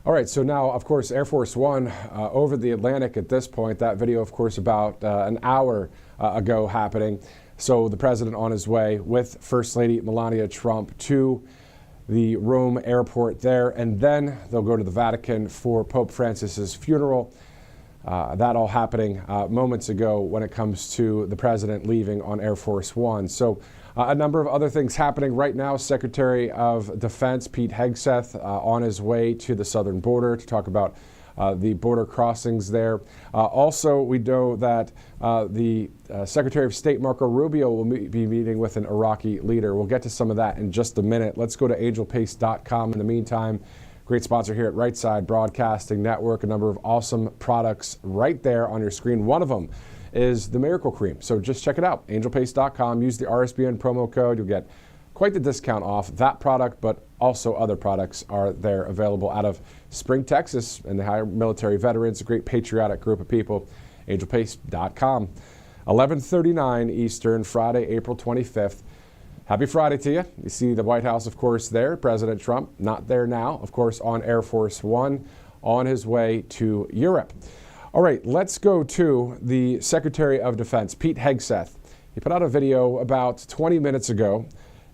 All right, so now, of course, Air Force One over the Atlantic at this point. That video, of course, about an hour ago happening. So the president on his way with First Lady Melania Trump to the Rome airport there, and then they'll go to the Vatican for Pope Francis's funeral. That all happening moments ago when it comes to the president leaving on Air Force One. So a number of other things happening right now. Secretary of Defense Pete Hegseth on his way to the southern border to talk about the border crossings there. Also, we know that the Secretary of State Marco Rubio will be meeting with an Iraqi leader. We'll get to some of that in just a minute. Let's go to angelpace.com in the meantime. Great sponsor here at Right Side Broadcasting Network. A number of awesome products right there on your screen. One of them is the Miracle Cream. So just check it out, angelpace.com. Use the RSBN promo code. You'll get quite the discount off that product, but also other products are there available out of Spring, Texas, and the higher military veterans, a great patriotic group of people. Angelpace.com. 11:39 Eastern, Friday, April 25th. Happy Friday to you. You see the White House, of course, there. President Trump, not there now, of course, on Air Force One, on his way to Europe. All right, let's go to the Secretary of Defense, Pete Hegseth. He put out a video about 20 minutes ago.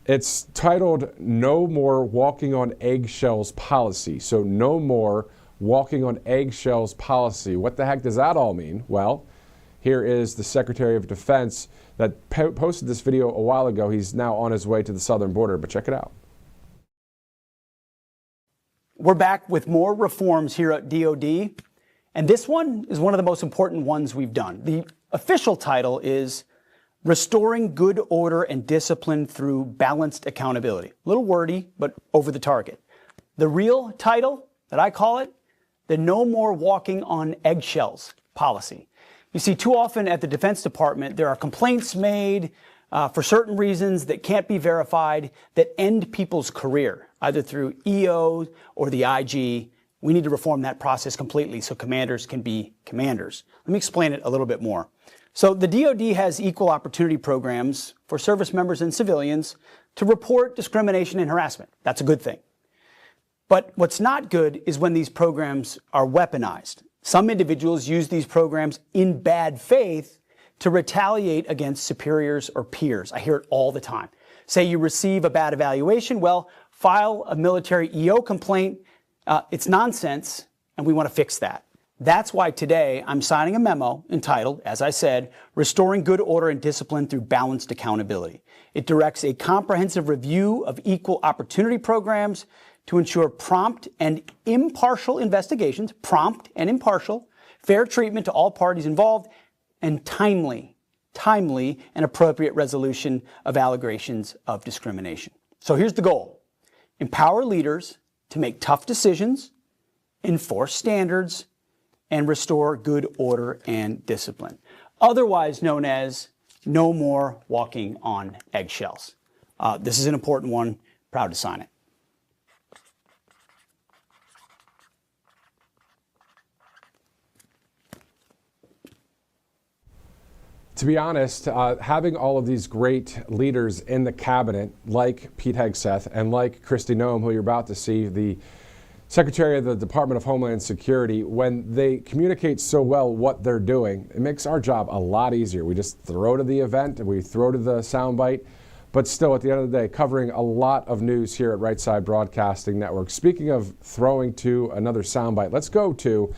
It's titled No More Walking on Eggshells Policy. So no more walking on eggshells policy. What the heck does that all mean? Well, here is the Secretary of Defense that posted this video a while ago. He's now on his way to the southern border, but check it out. We're back with more reforms here at DOD, and this one is one of the most important ones we've done. The official title is Restoring Good Order and Discipline Through Balanced Accountability. A little wordy, but over the target. The real title that I call it, the No More Walking on Eggshells Policy. You see, too often at the Defense Department, there are complaints made for certain reasons that can't be verified that end people's career, either through EO or the IG. We need to reform that process completely so commanders can be commanders. Let me explain it a little bit more. So the DoD has equal opportunity programs for service members and civilians to report discrimination and harassment. That's a good thing. But what's not good is when these programs are weaponized. Some individuals use these programs in bad faith to retaliate against superiors or peers. I hear it all the time. Say you receive a bad evaluation, well, file a military EO complaint. It's nonsense, and we want to fix that. That's why today I'm signing a memo entitled, as I said, Restoring Good Order and Discipline Through Balanced Accountability. It directs a comprehensive review of equal opportunity programs to ensure prompt and impartial investigations, fair treatment to all parties involved, and timely and appropriate resolution of allegations of discrimination. So here's the goal. Empower leaders to make tough decisions, enforce standards, and restore good order and discipline, otherwise known as no more walking on eggshells. This is an important one. Proud to sign it. To be honest, having all of these great leaders in the cabinet, like Pete Hegseth and like Kristi Noem, who you're about to see, the Secretary of the Department of Homeland Security, when they communicate so well what they're doing, it makes our job a lot easier. We just throw to the event and we throw to the soundbite, but still, at the end of the day, covering a lot of news here at Right Side Broadcasting Network. Speaking of throwing to another soundbite, let's go to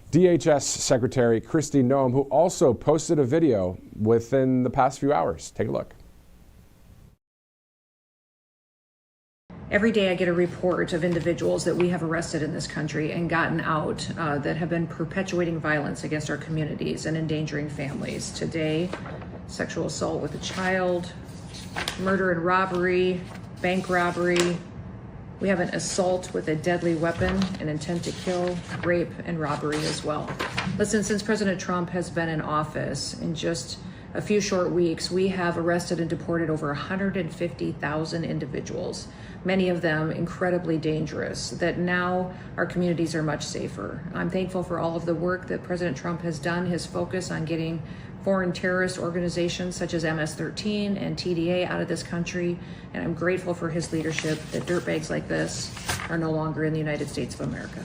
DHS Secretary Kristi Noem, who also posted a video within the past few hours. Take a look. Every day I get a report of individuals that we have arrested in this country and gotten out that have been perpetuating violence against our communities and endangering families. Today, sexual assault with a child, murder and robbery, bank robbery. We have an assault with a deadly weapon, an intent to kill, rape, and robbery as well. Listen, since President Trump has been in office, in just a few short weeks, we have arrested and deported over 150,000 individuals, many of them incredibly dangerous, that now our communities are much safer. I'm thankful for all of the work that President Trump has done, his focus on getting foreign terrorist organizations such as MS-13 and TDA out of this country, and I'm grateful for his leadership that dirtbags like this are no longer in the United States of America.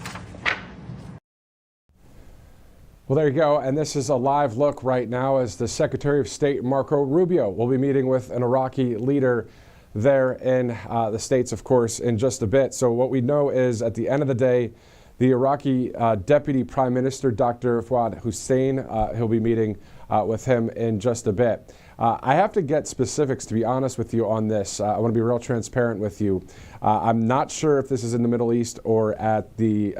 Well, there you go. And this is a live look right now as the Secretary of State, Marco Rubio, will be meeting with an Iraqi leader there in the States, of course, in just a bit. So what we know is at the end of the day, the Iraqi Deputy Prime Minister, Dr. Fuad Hussein, he'll be meeting with him in just a bit. I have to get specifics, to be honest with you, on this. I want to be real transparent with you. I'm not sure if this is in the Middle East or at the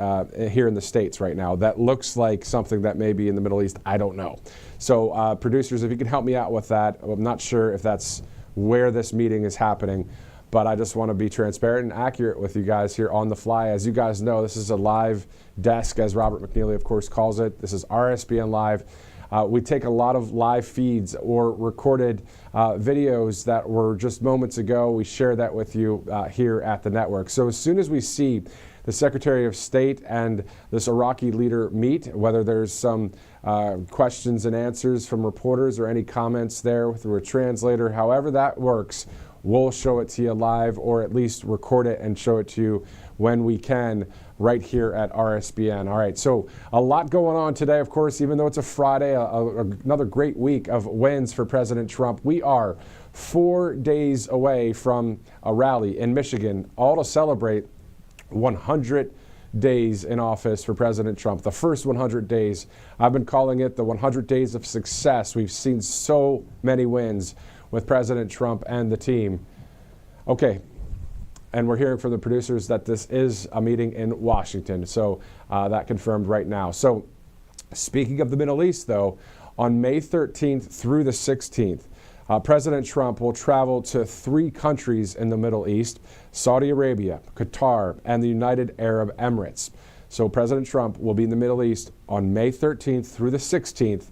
here in the States right now. That looks like something that may be in the Middle East. I don't know. So producers, if you can help me out with that. I'm not sure if that's where this meeting is happening, but I just want to be transparent and accurate with you guys here on the fly. As you guys know, this is a live desk, as Robert McNeely, of course, calls it. This is RSBN Live. We take a lot of live feeds or recorded videos that were just moments ago. We share that with you here at the network. So as soon as we see the Secretary of State and this Iraqi leader meet, whether there's some questions and answers from reporters or any comments there through a translator, however that works, we'll show it to you live, or at least record it and show it to you when we can, right here at RSBN. All right, so a lot going on today, of course, even though it's a Friday, another great week of wins for President Trump. We are 4 days away from a rally in Michigan, all to celebrate 100 days in office for President Trump. The first 100 days. I've been calling it the 100 days of success. We've seen so many wins with President Trump and the team. Okay. And we're hearing from the producers that this is a meeting in Washington. So that confirmed right now. So speaking of the Middle East, though, on May 13th through the 16th, President Trump will travel to 3 countries in the Middle East: Saudi Arabia, Qatar, and the United Arab Emirates. So President Trump will be in the Middle East on May 13th through the 16th,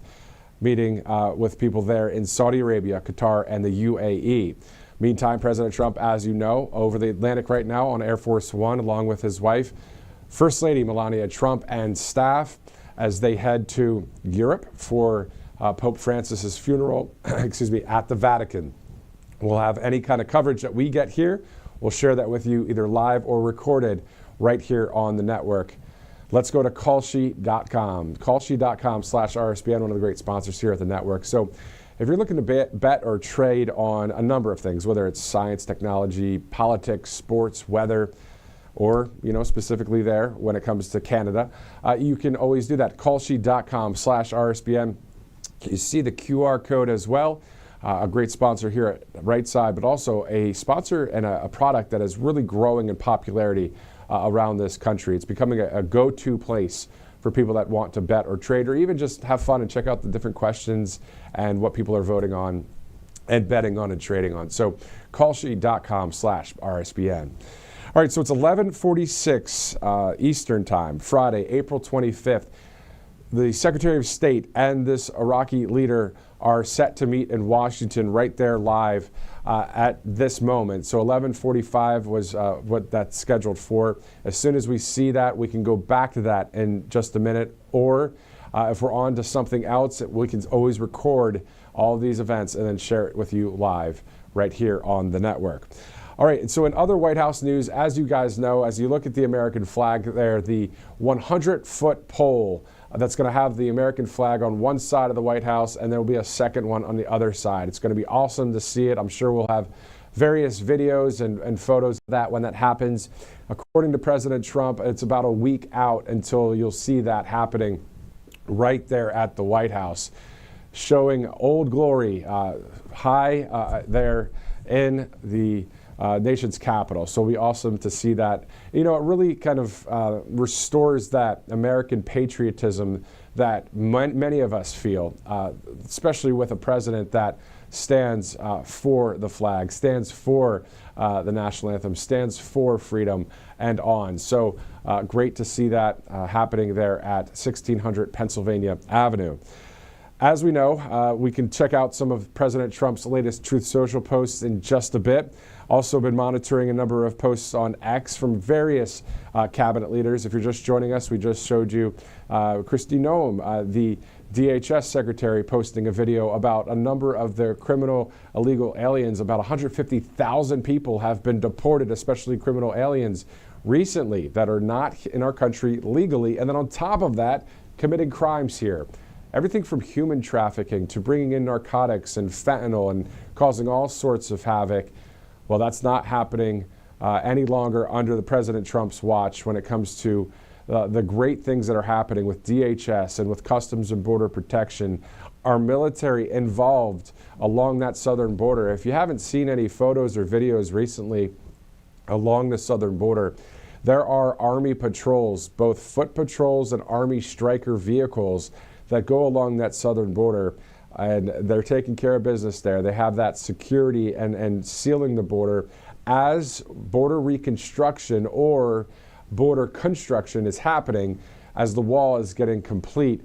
meeting with people there in Saudi Arabia, Qatar, and the UAE. Meantime, President Trump, as you know, over the Atlantic right now on Air Force One, along with his wife, First Lady Melania Trump, and staff, as they head to Europe for Pope Francis's funeral, at the Vatican. We'll have any kind of coverage that we get here. We'll share that with you either live or recorded right here on the network. Let's go to callsheet.com. Callsheet.com/RSBN, one of the great sponsors here at the network. So if you're looking to bet or trade on a number of things, whether it's science, technology, politics, sports, weather, or, specifically there when it comes to Canada, you can always do that. Callsheet.com/RSBN. You see the QR code as well. A great sponsor here at the right side, but also a sponsor and a product that is really growing in popularity around this country. It's becoming a go-to place for people that want to bet or trade, or even just have fun and check out the different questions and what people are voting on and betting on and trading on. So callsheet.com/RSBN. All right, so it's 11:46 Eastern Time, Friday, April 25th. The Secretary of State and this Iraqi leader are set to meet in Washington right there live at this moment. So 11:45 was what that's scheduled for. As soon as we see that, we can go back to that in just a minute. Or if we're on to something else, we can always record all of these events and then share it with you live right here on the network. All right, and so in other White House news, as you guys know, as you look at the American flag there, the 100-foot pole that's going to have the American flag on one side of the White House, and there will be a second one on the other side. It's going to be awesome to see it. I'm sure we'll have various videos and photos of that when that happens. According to President Trump, it's about a week out until you'll see that happening right there at the White House, showing Old Glory high there in the nation's capital. So it'll be awesome to see that. It really kind of restores that American patriotism that many of us feel, especially with a president that stands for the flag, stands for the national anthem, stands for freedom and on. So great to see that happening there at 1600 Pennsylvania Avenue. As we know, we can check out some of President Trump's latest Truth Social posts in just a bit. Also been monitoring a number of posts on X from various cabinet leaders. If you're just joining us, we just showed you Kristi Noem, the DHS secretary, posting a video about a number of their criminal illegal aliens. About 150,000 people have been deported, especially criminal aliens, recently that are not in our country legally. And then on top of that, committing crimes here. Everything from human trafficking to bringing in narcotics and fentanyl and causing all sorts of havoc. Well, that's not happening any longer under the President Trump's watch when it comes to the great things that are happening with DHS and with Customs and Border Protection, our military involved along that southern border. If you haven't seen any photos or videos recently along the southern border, there are Army patrols, both foot patrols and Army Stryker vehicles that go along that southern border, and they're taking care of business there. They have that security and sealing the border as border reconstruction or border construction is happening as the wall is getting complete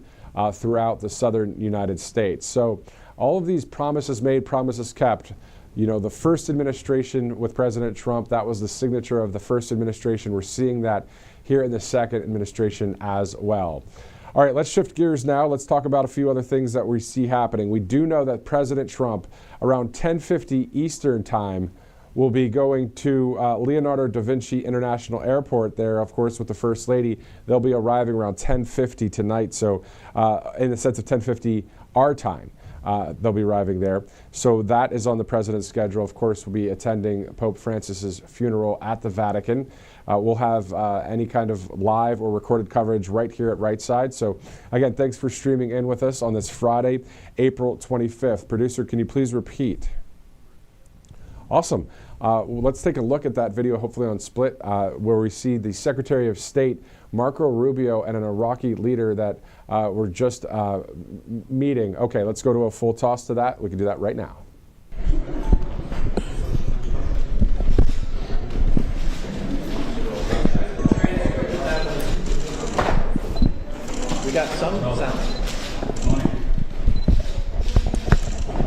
throughout the southern United States. So all of these promises made, promises kept. You know, the first administration with President Trump, that was the signature of the first administration. We're seeing that here in the second administration as well. All right, let's shift gears now. Let's talk about a few other things that we see happening. We do know that President Trump, around 10:50 Eastern time, will be going to Leonardo da Vinci International Airport there, of course, with the First Lady. They'll be arriving around 10:50 tonight, so in the sense of 10:50 our time. They'll be arriving there. So that is on the president's schedule. Of course, we'll be attending Pope Francis's funeral at the Vatican. We'll have any kind of live or recorded coverage right here at Right Side. So again, thanks for streaming in with us on this Friday, April 25th. Producer, can you please repeat? Awesome. Well, let's take a look at that video, hopefully on Split, where we see the Secretary of State, Marco Rubio, and an Iraqi leader that were just meeting. Okay, let's go to a full toss to that. We can do that right now. We got some sound.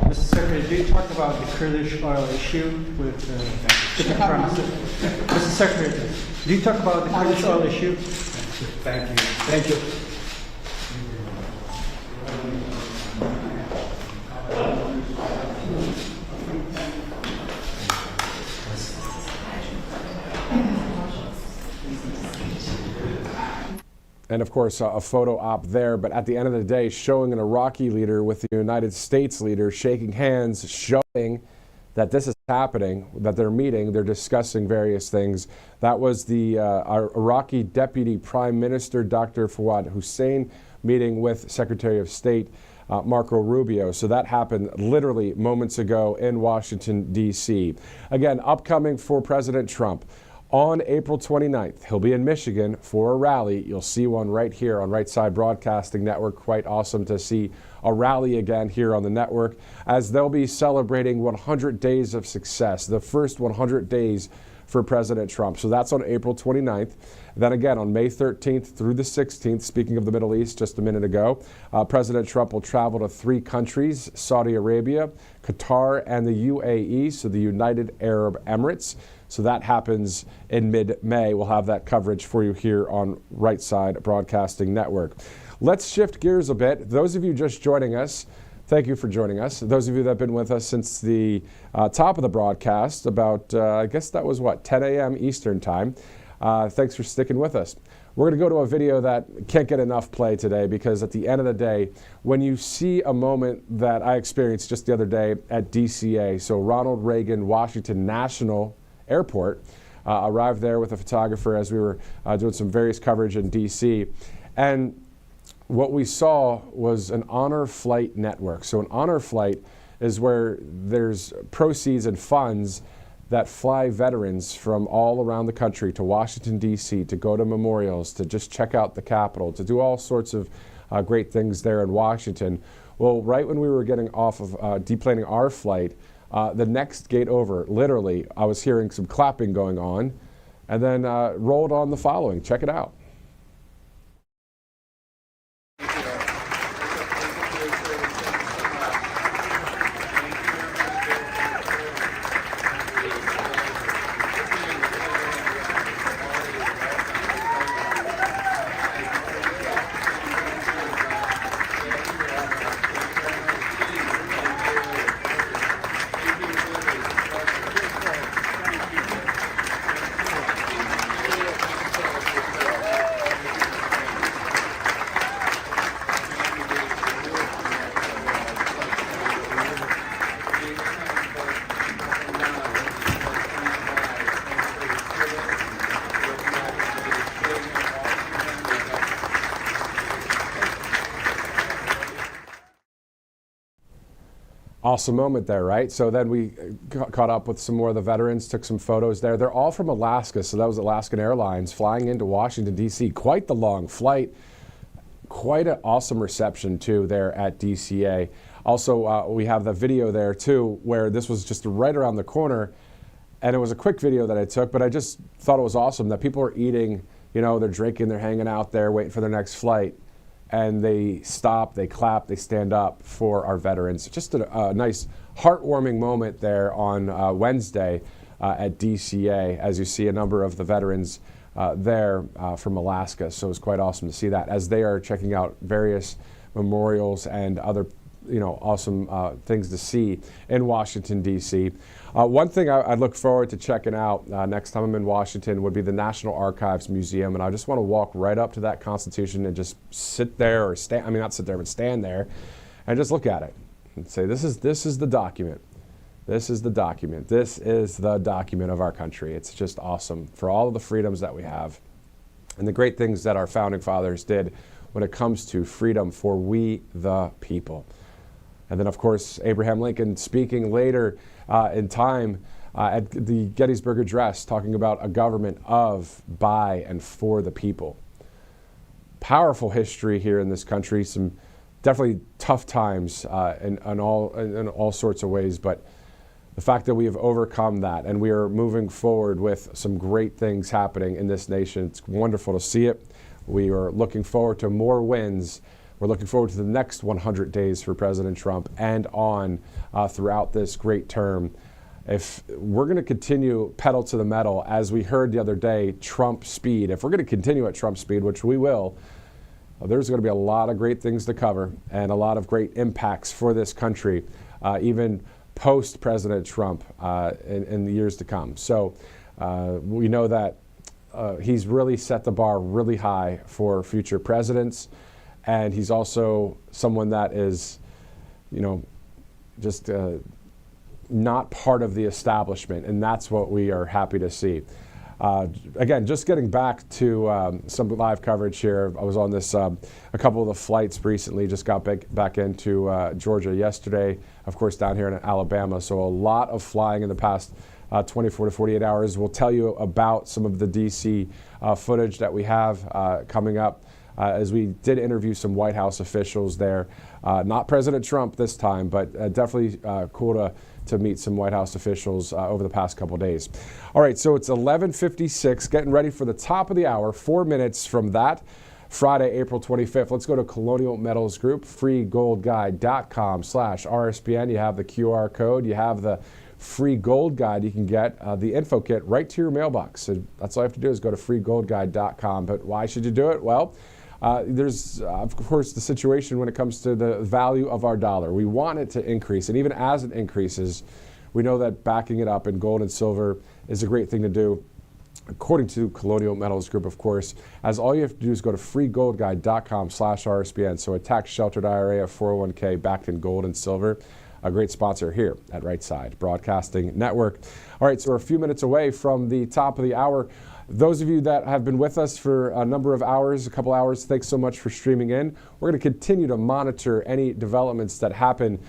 Mr. Secretary, do you talk about the Kurdish oil issue with different premises? Mr. Secretary, do you talk about the Kurdish oil issue? Thank you. Thank you. And of course, a photo op there, but at the end of the day, showing an Iraqi leader with the United States leader shaking hands, showing that this is happening, that they're meeting, they're discussing various things. That was the Iraqi Deputy Prime Minister, Dr. Fawad Hussein, meeting with Secretary of State Marco Rubio. So that happened literally moments ago in Washington, D.C. Again, upcoming for President Trump. On April 29th, he'll be in Michigan for a rally. You'll see one right here on Right Side Broadcasting Network. Quite awesome to see a rally again here on the network, as they'll be celebrating 100 days of success, the first 100 days for President Trump. So that's on April 29th. Then again, on May 13th through the 16th, speaking of the Middle East just a minute ago, President Trump will travel to 3 countries, Saudi Arabia, Qatar, and the UAE, so the United Arab Emirates. So that happens in mid-May. We'll have that coverage for you here on Right Side Broadcasting Network. Let's shift gears a bit. Those of you just joining us, thank you for joining us. Those of you that have been with us since the top of the broadcast, about, I guess that was what, 10 a.m. Eastern time. Thanks for sticking with us. We're going to go to a video that can't get enough play today, because at the end of the day, when you see a moment that I experienced just the other day at DCA, so Ronald Reagan Washington National Airport, arrived there with a photographer as we were doing some various coverage in DC. And what we saw was an honor flight network. So an honor flight is where there's proceeds and funds that fly veterans from all around the country to Washington, D.C., to go to memorials, to just check out the Capitol, to do all sorts of great things there in Washington. Well, right when we were getting off of deplaning our flight, the next gate over, literally, I was hearing some clapping going on, and then rolled on the following. Check it out. awesome moment there, right? So then we caught up with some more of the veterans, took some photos there. They're all from Alaska, so that was Alaskan Airlines flying into Washington, D.C. Quite the long flight. Quite an awesome reception, too, there at DCA. Also, we have the video there, too, where this was just right around the corner, and it was a quick video that I took, but I just thought it was awesome that people are eating, you know, they're drinking, they're hanging out there, waiting for their next flight, and they stop, they clap, they stand up for our veterans. Just a nice, heartwarming moment there on Wednesday at DCA, as you see a number of the veterans there from Alaska. So it's quite awesome to see that as they are checking out various memorials and other, you know, awesome things to see in Washington, D.C. One thing I look forward to checking out next time I'm in Washington would be the National Archives Museum, and I just want to walk right up to that Constitution and just sit there or stand, I mean not sit there, but stand there and just look at it and say, this is the document. This is the document. This is the document of our country. It's just awesome for all of the freedoms that we have and the great things that our founding fathers did when it comes to freedom for we the people. And then, of course, Abraham Lincoln speaking later in time at the Gettysburg Address, talking about a government of, by, and for the people. Powerful history here in this country. Some definitely tough times in all sorts of ways, but the fact that we have overcome that and we are moving forward with some great things happening in this nation, it's wonderful to see it. We are looking forward to more wins. We're looking forward to the next 100 days for President Trump and on throughout this great term. If we're going to continue pedal to the metal, as we heard the other day, Trump speed, if we're going to continue at Trump speed, which we will, there's going to be a lot of great things to cover and a lot of great impacts for this country, even post-President Trump in the years to come. So we know that he's really set the bar really high for future presidents. And he's also someone that is, you know, just not part of the establishment. And that's what we are happy to see. Again, just getting back to some live coverage here. I was on this, a couple of the flights recently, just got back into Georgia yesterday, of course, down here in Alabama. So a lot of flying in the past 24 to 48 hours. We'll tell you about some of the DC footage that we have coming up. As we did interview some White House officials there. Not President Trump this time, but definitely cool to meet some White House officials over the past couple days. All right, so it's 11:56, getting ready for the top of the hour, 4 minutes from that, Friday, April 25th. Let's go to Colonial Metals Group, freegoldguide.com/RSBN. You have the QR code, you have the free gold guide. You can get the info kit right to your mailbox. So that's all you have to do is go to freegoldguide.com. But why should you do it? Well, there's, of course, the situation when it comes to the value of our dollar. We want it to increase, and even as it increases, we know that backing it up in gold and silver is a great thing to do, according to Colonial Metals Group, of course, as all you have to do is go to freegoldguide.com/RSBN. So a tax-sheltered IRA, a 401k backed in gold and silver, a great sponsor here at Right Side Broadcasting Network. All right, so we're a few minutes away from the top of the hour. Those of you that have been with us for a number of hours, a couple hours, thanks so much for streaming in. We're going to continue to monitor any developments that happen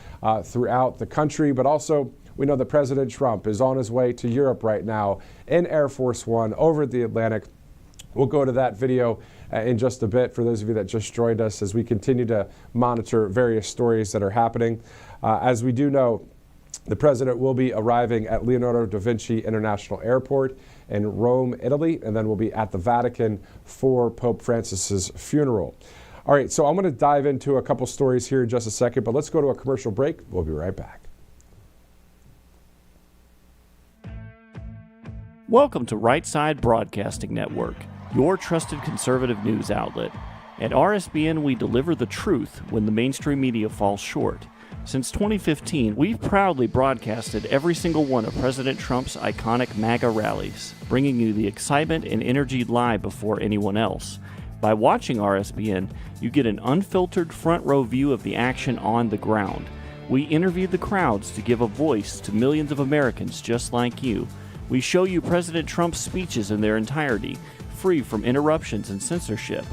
throughout the country, but also we know that President Trump is on his way to Europe right now in Air Force One over the Atlantic. We'll go to that video in just a bit for those of you that just joined us as we continue to monitor various stories that are happening. As we do know, the president will be arriving at Leonardo da Vinci International Airport in Rome, Italy, and then we'll be at the Vatican for Pope Francis's funeral. All right, so I'm going to dive into a couple stories here in just a second, but let's go to a commercial break. We'll be right back. Welcome to Right Side Broadcasting Network, your trusted conservative news outlet. At RSBN, we deliver the truth when the mainstream media falls short. Since 2015, we've proudly broadcasted every single one of President Trump's iconic MAGA rallies, bringing you the excitement and energy live before anyone else. By watching RSBN, you get an unfiltered front row view of the action on the ground. We interview the crowds to give a voice to millions of Americans just like you. We show you President Trump's speeches in their entirety, free from interruptions and censorship.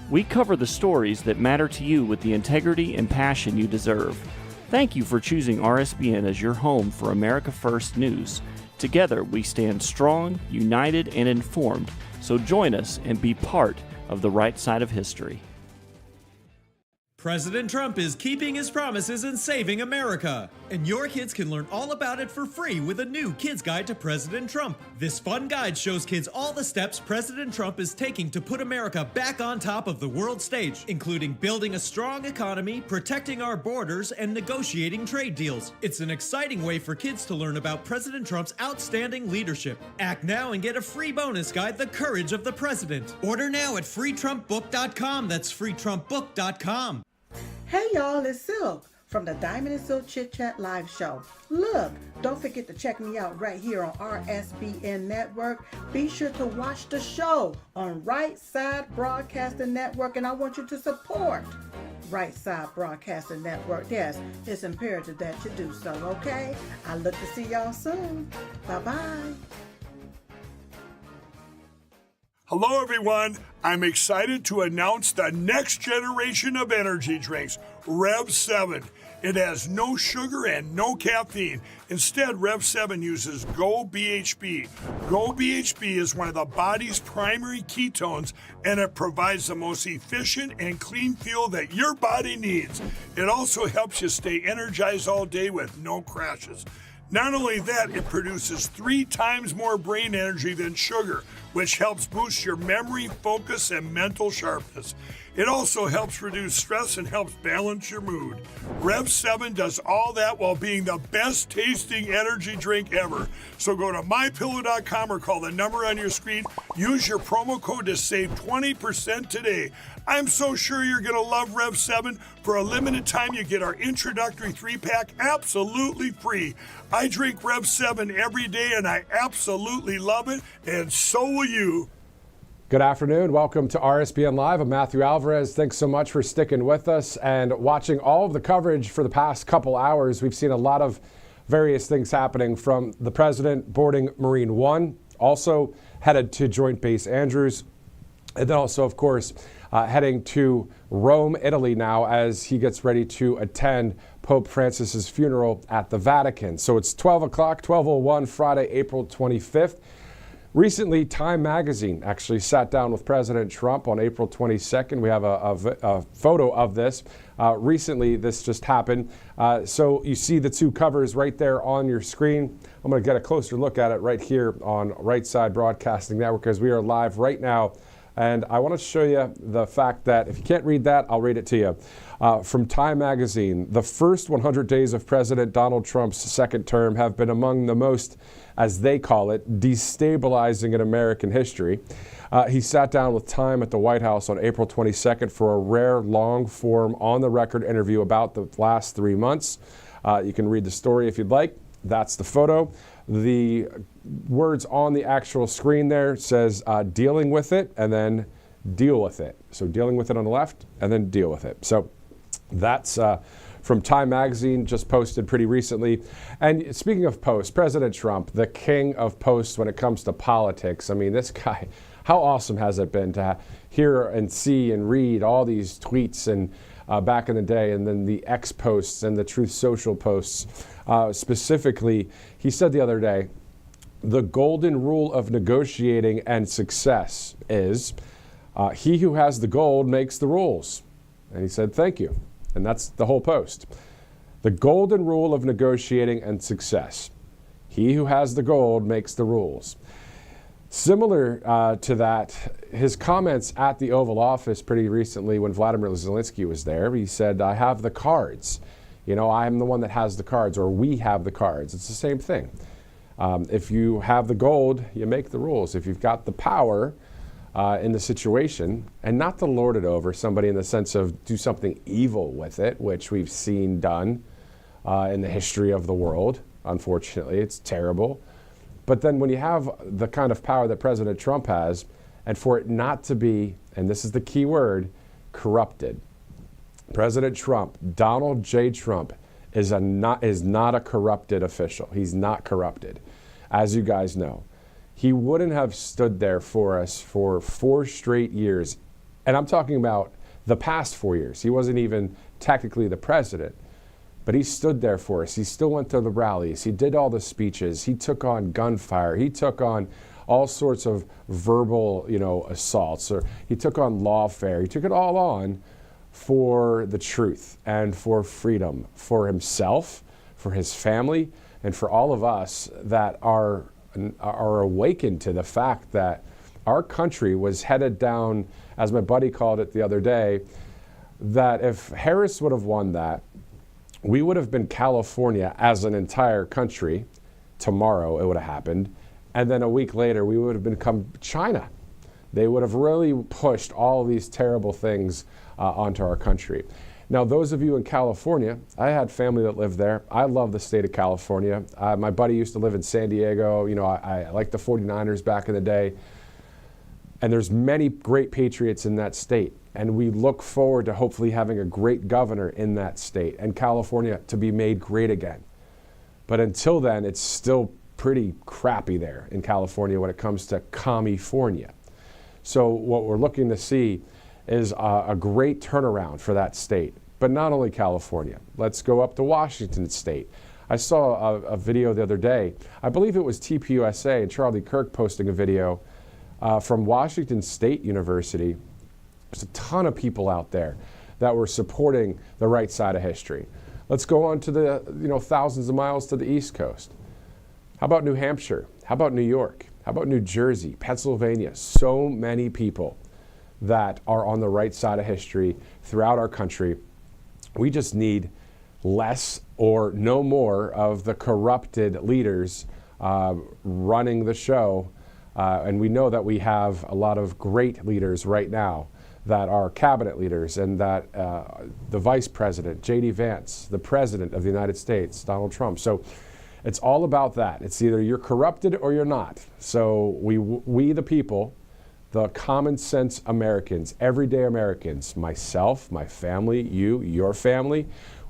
We cover the stories that matter to you with the integrity and passion you deserve. Thank you for choosing RSBN as your home for America First News. Together, we stand strong, united, and informed, so join us and be part of the right side of history. President Trump is keeping his promises and saving America. And your kids can learn all about it for free with a new Kids Guide to President Trump. This fun guide shows kids all the steps President Trump is taking to put America back on top of the world stage, including building a strong economy, protecting our borders, and negotiating trade deals. It's an exciting way for kids to learn about President Trump's outstanding leadership. Act now and get a free bonus guide, The Courage of the President. Order now at freetrumpbook.com. That's freetrumpbook.com. Hey y'all, it's Silk from the Diamond and Silk Chit Chat live show. Look, don't forget to check me out right here on RSBN Network. Be sure to watch the show on Right Side Broadcasting Network, and I want you to support Right Side Broadcasting Network. Yes, it's imperative that you do so, okay? I look to see y'all soon. Bye-bye. Hello, everyone. I'm excited to announce the next generation of energy drinks, Rev 7. It has no sugar and no caffeine. Instead, Rev 7 uses Go BHB. Go BHB is one of the body's primary ketones, and it provides the most efficient and clean fuel that your body needs. It also helps you stay energized all day with no crashes. Not only that, it produces 3 times more brain energy than sugar, which helps boost your memory, focus, and mental sharpness. It also helps reduce stress and helps balance your mood. Rev 7 does all that while being the best tasting energy drink ever. So go to mypillow.com or call the number on your screen. Use your promo code to save 20% today. I'm so sure you're going to love Rev 7. For a limited time, you get our introductory 3-pack absolutely free. I drink Rev 7 every day, and I absolutely love it, and so will you. Good afternoon. Welcome to RSBN Live. I'm Matthew Alvarez. Thanks so much for sticking with us and watching all of the coverage for the past couple hours. We've seen a lot of various things happening, from the president boarding Marine One, also headed to Joint Base Andrews, and then also, of course, heading to Rome, Italy now, as he gets ready to attend Pope Francis's funeral at the Vatican. So it's 12 o'clock, 12:01, Friday, April 25th. Recently, Time magazine actually sat down with President Trump on April 22nd. We have a photo of this. Recently, this just happened. So you see the two covers right there on your screen. I'm going to get a closer look at it right here on Right Side Broadcasting Network, as we are live right now. And I want to show you the fact that, if you can't read that, I'll read it to you. From Time magazine, the first 100 days of President Donald Trump's second term have been among the most, as they call it, destabilizing in American history. He sat down with Time at the White House on April 22nd for a rare, long-form, on-the-record interview about the last 3 months. You can read the story if you'd like. That's the photo. The words on the actual screen there says dealing with it, and then deal with it. So dealing with it on the left, and then deal with it. So that's from Time magazine, just posted pretty recently. And speaking of posts, President Trump, the king of posts when it comes to politics. I mean, this guy, how awesome has it been to hear and see and read all these tweets and back in the day, and then the X posts and the Truth Social posts. Specifically, he said the other day, the golden rule of negotiating and success is he who has the gold makes the rules. And he said, thank you. And that's the whole post. The golden rule of negotiating and success. He who has the gold makes the rules. Similar to that, his comments at the Oval Office pretty recently when Vladimir Zelensky was there, he said, I have the cards. You know, I'm the one that has the cards, or we have the cards. It's the same thing. If you have the gold, you make the rules. If you've got the power in the situation, and not to lord it over somebody in the sense of do something evil with it, which we've seen done in the history of the world. Unfortunately, it's terrible. But then when you have the kind of power that President Trump has, and for it not to be, and this is the key word, corrupted. President Trump, Donald J. Trump, is not a corrupted official. He's not corrupted, as you guys know. He wouldn't have stood there for us for 4 straight years. And I'm talking about the past 4 years. He wasn't even technically the president. But he stood there for us. He still went to the rallies. He did all the speeches. He took on gunfire. He took on all sorts of verbal, assaults. Or he took on lawfare. He took it all on for the truth and for freedom, for himself, for his family, and for all of us that are awakened to the fact that our country was headed down, as my buddy called it the other day, that if Harris would have won that, we would have been California as an entire country. Tomorrow it would have happened. And then a week later, we would have become China. They would have really pushed all these terrible things onto our country. Now, those of you in California, I had family that lived there. I love the state of California. My buddy used to live in San Diego. I liked the 49ers back in the day. And there's many great patriots in that state. And we look forward to hopefully having a great governor in that state and California to be made great again. But until then, it's still pretty crappy there in California when it comes to California. So what we're looking to see is a great turnaround for that state. But not only California. Let's go up to Washington State. I saw a video the other day. I believe it was tvOS and Charlie Kirk posting a video from Washington State University. There's a ton of people out there that were supporting the right side of history. Let's go on to the thousands of miles to the East Coast. How about New Hampshire? How about New York? How about New Jersey, Pennsylvania? So many people that are on the right side of history throughout our country. We just need less or no more of the corrupted leaders running the show. And we know that we have a lot of great leaders right now that are cabinet leaders, and that the Vice President, J.D. Vance, the President of the United States, Donald Trump. So it's all about that. It's either you're corrupted or you're not. So we the people, the common sense Americans, everyday Americans, myself, my family, you, your family,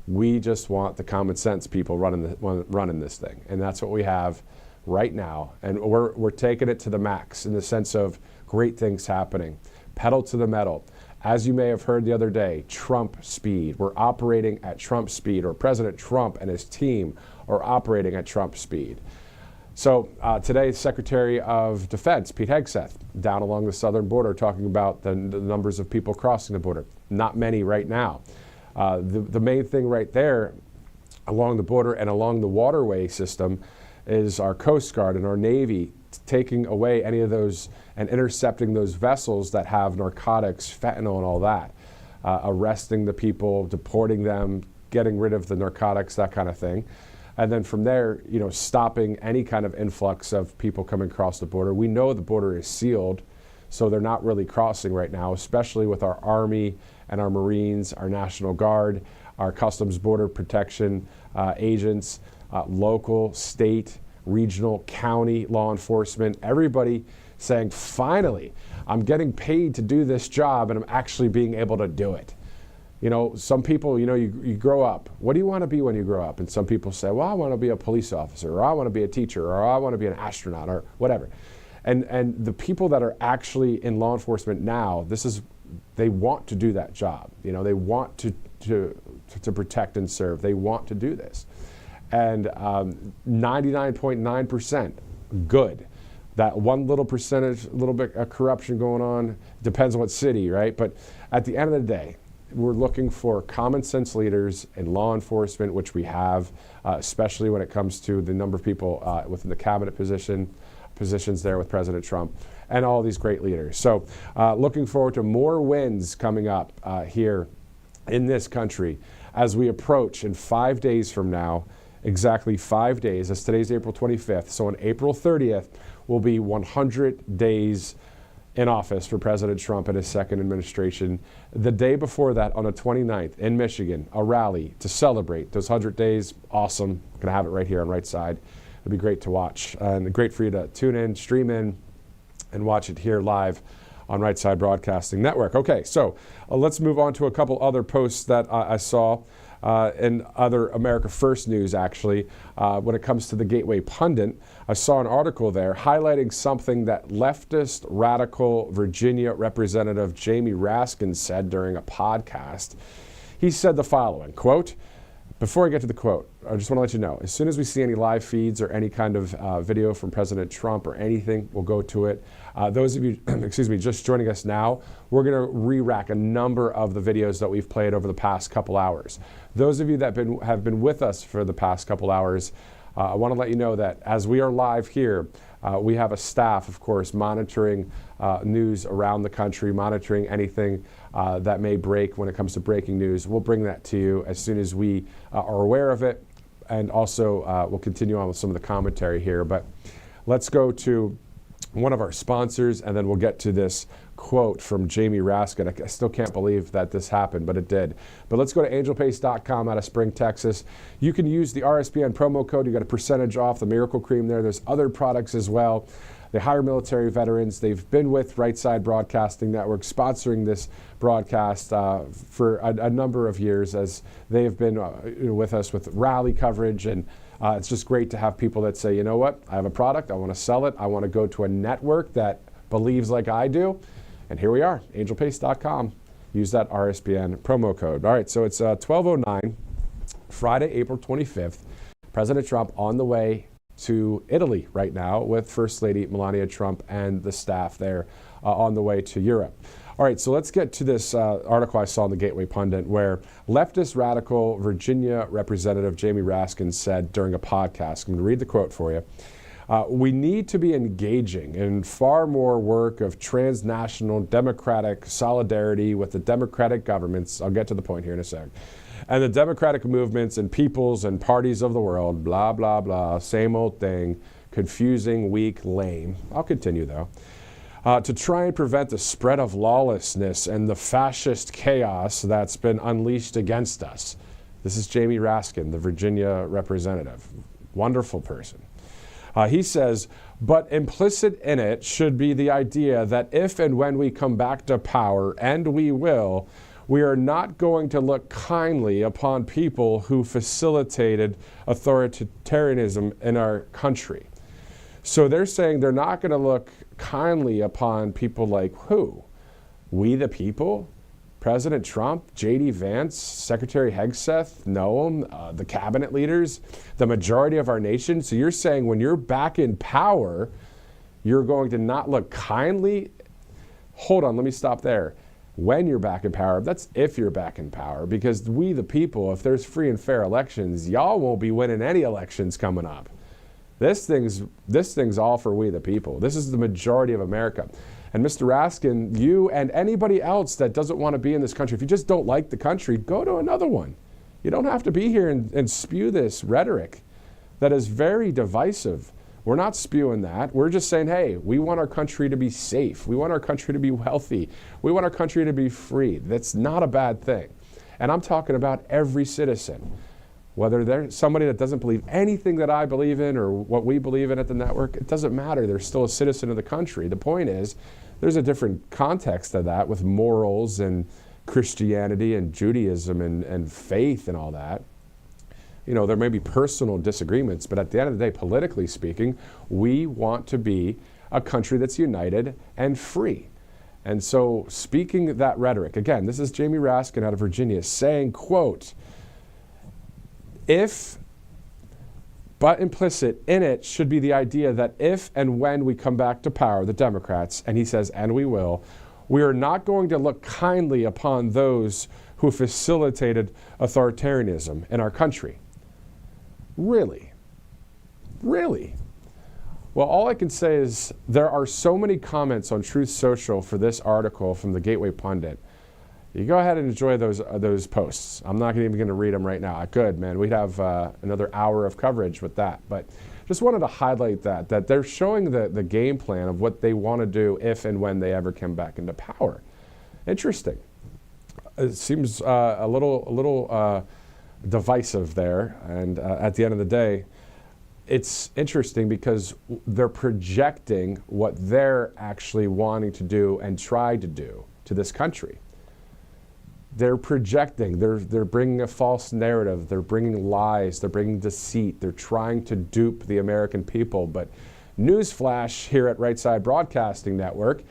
we just want the common sense people running this thing. And that's what we have right now. And we're taking it to the max in the sense of great things happening. Pedal to the metal. As you may have heard the other day, Trump speed. We're operating at Trump speed, or President Trump and his team are operating at Trump speed. So today, Secretary of Defense, Pete Hegseth, down along the southern border, talking about the numbers of people crossing the border. Not many right now. The main thing right there along the border and along the waterway system is our Coast Guard and our Navy taking away any of those and intercepting those vessels that have narcotics, fentanyl and all that, arresting the people, deporting them, getting rid of the narcotics, that kind of thing. And then from there, stopping any kind of influx of people coming across the border. We know the border is sealed, so they're not really crossing right now, especially with our Army and our Marines, our National Guard, our Customs Border Protection agents, local, state, regional, county law enforcement, everybody saying, finally, I'm getting paid to do this job and I'm actually being able to do it. Some people, you grow up. What do you want to be when you grow up? And some people say, well, I want to be a police officer, or I want to be a teacher, or I want to be an astronaut, or whatever. And the people that are actually in law enforcement now, they want to do that job. They want to protect and serve. They want to do this. And 99.9% good. That one little percentage, a little bit of corruption going on, depends on what city, right? But at the end of the day, we're looking for common sense leaders in law enforcement, which we have, especially when it comes to the number of people within the cabinet positions there with President Trump, and all these great leaders. So looking forward to more wins coming up here in this country as we approach in 5 days from now, exactly 5 days, as today's April 25th. So on April 30th will be 100 days in office for President Trump and his second administration. The day before that, on the 29th, in Michigan, a rally to celebrate those 100 days. Awesome. Going to have it right here on Right Side. It'll be great to watch, and great for you to tune in, stream in, and watch it here live on Right Side Broadcasting Network. Okay, so let's move on to a couple other posts that I saw in other America First news, actually. When it comes to the Gateway Pundit, I saw an article there highlighting something that leftist radical Virginia Representative Jamie Raskin said during a podcast. He said the following, quote, Before I get to the quote, I just want to let you know, as soon as we see any live feeds or any kind of video from President Trump or anything, we'll go to it. Those of you, excuse me, just joining us now, we're going to re-rack a number of the videos that we've played over the past couple hours. Those of you that have been with us for the past couple hours, I want to let you know that as we are live here, we have a staff, of course, monitoring news around the country, monitoring anything that may break when it comes to breaking news. We'll bring that to you as soon as we are aware of it, and also we'll continue on with some of the commentary here. But let's go to one of our sponsors, and then we'll get to this quote from Jamie Raskin. I still can't believe that this happened, but it did. But let's go to angelpaste.com out of Spring, Texas. You can use the RSBN promo code. You got a percentage off the Miracle Cream there. There's other products as well. They hire military veterans. They've been with Right Side Broadcasting Network, sponsoring this broadcast for a number of years, as they have been with us with rally coverage. And it's just great to have people that say, you know what, I have a product, I want to sell it, I want to go to a network that believes like I do. And here we are, angelpaste.com. Use that RSBN promo code. All right, so it's 12:09, Friday, April 25th. President Trump on the way to Italy right now with First Lady Melania Trump and the staff there on the way to Europe. All right, so let's get to this article I saw in the Gateway Pundit where leftist radical Virginia Representative Jamie Raskin said during a podcast, I'm going to read the quote for you. We need to be engaging in far more work of transnational democratic solidarity with the democratic governments. I'll get to the point here in a sec. And the democratic movements and peoples and parties of the world, blah, blah, blah, same old thing, confusing, weak, lame. I'll continue though. To try and prevent the spread of lawlessness and the fascist chaos that's been unleashed against us. This is Jamie Raskin, the Virginia representative. Wonderful person. He says, but implicit in it should be the idea that if and when we come back to power, and we will, we are not going to look kindly upon people who facilitated authoritarianism in our country. So they're saying they're not going to look kindly upon people like who? We the people? President Trump, J.D. Vance, Secretary Hegseth, Noam, the cabinet leaders, the majority of our nation. So you're saying when you're back in power, you're going to not look kindly? Hold on, let me stop there. When you're back in power, that's if you're back in power, because we the people, if there's free and fair elections, y'all won't be winning any elections coming up. This thing's all for we the people. This is the majority of America. And Mr. Raskin, you and anybody else that doesn't want to be in this country, if you just don't like the country, go to another one. You don't have to be here and spew this rhetoric that is very divisive. We're not spewing that. We're just saying, hey, we want our country to be safe. We want our country to be wealthy. We want our country to be free. That's not a bad thing. And I'm talking about every citizen. Whether they're somebody that doesn't believe anything that I believe in or what we believe in at the network, it doesn't matter. They're still a citizen of the country. The point is, there's a different context to that with morals and Christianity and Judaism and faith and all that. You know, there may be personal disagreements, but at the end of the day, politically speaking, we want to be a country that's united and free. And so speaking that rhetoric, again, this is Jamie Raskin out of Virginia saying, quote, but implicit in it should be the idea that if and when we come back to power, the Democrats, and he says, and we will, we are not going to look kindly upon those who facilitated authoritarianism in our country. Really? Really? Well, all I can say is there are so many comments on Truth Social for this article from the Gateway Pundit. You go ahead and enjoy those posts. I'm not even going to read them right now. I could, man. We'd have another hour of coverage with that. But just wanted to highlight that they're showing the game plan of what they want to do if and when they ever come back into power. Interesting. It seems a little divisive there. And at the end of the day, it's interesting because they're projecting what they're actually wanting to do and try to do to this country. They're projecting, they're bringing a false narrative, they're bringing lies, they're bringing deceit, they're trying to dupe the American people. But newsflash here at Right Side Broadcasting Network,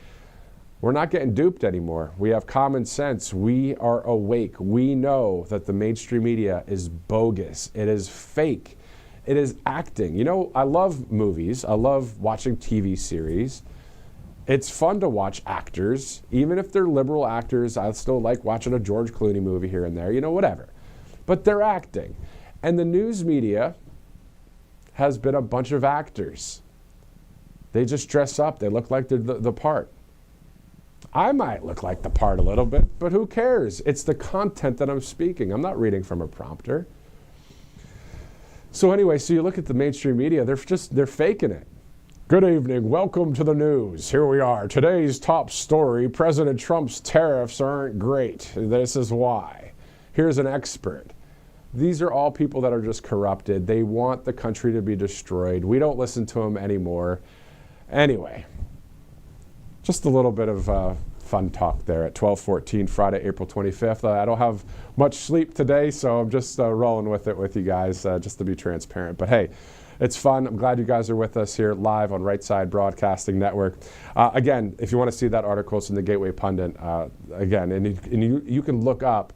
We're not getting duped anymore. We have common sense. We are awake. We know that the mainstream media is bogus. It is fake. It is acting. You know, I love movies. I love watching TV series. It's fun to watch actors. Even if they're liberal actors, I still like watching a George Clooney movie here and there, you know, whatever. But they're acting. And the news media has been a bunch of actors. They just dress up. They look like they're the part. I might look like the part a little bit, but who cares? It's the content that I'm speaking. I'm not reading from a prompter. So anyway, so you look at the mainstream media, they're faking it. Good evening, welcome to the news. Here we are. Today's top story, President Trump's tariffs aren't great. This is why. Here's an expert. These are all people that are just corrupted. They want the country to be destroyed. We don't listen to them anymore. Anyway, just a little bit of fun talk there at 12:14, Friday, April 25th. I don't have much sleep today, so I'm just rolling with it with you guys, just to be transparent. But hey, it's fun. I'm glad you guys are with us here live on Right Side Broadcasting Network. Again, if you want to see that article, it's in the Gateway Pundit. Again, and you can look up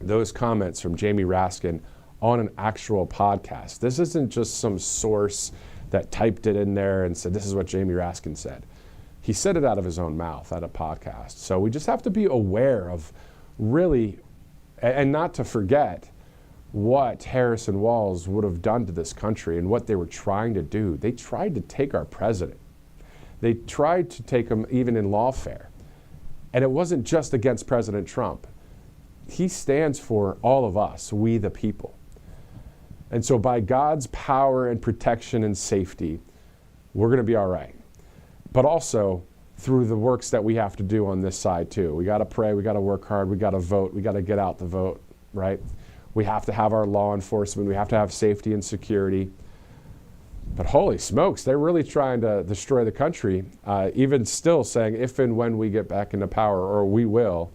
those comments from Jamie Raskin on an actual podcast. This isn't just some source that typed it in there and said, this is what Jamie Raskin said. He said it out of his own mouth at a podcast. So we just have to be aware of really, and not to forget what Harris and Walz would have done to this country and what they were trying to do. They tried to take our president. They tried to take him even in lawfare. And it wasn't just against President Trump. He stands for all of us, we the people. And so by God's power and protection and safety, we're going to be all right. But also through the works that we have to do on this side too. We got to pray, we got to work hard, we got to vote, we got to get out the vote, right? We have to have our law enforcement, we have to have safety and security. But holy smokes, they're really trying to destroy the country, even still saying if and when we get back into power, or we will.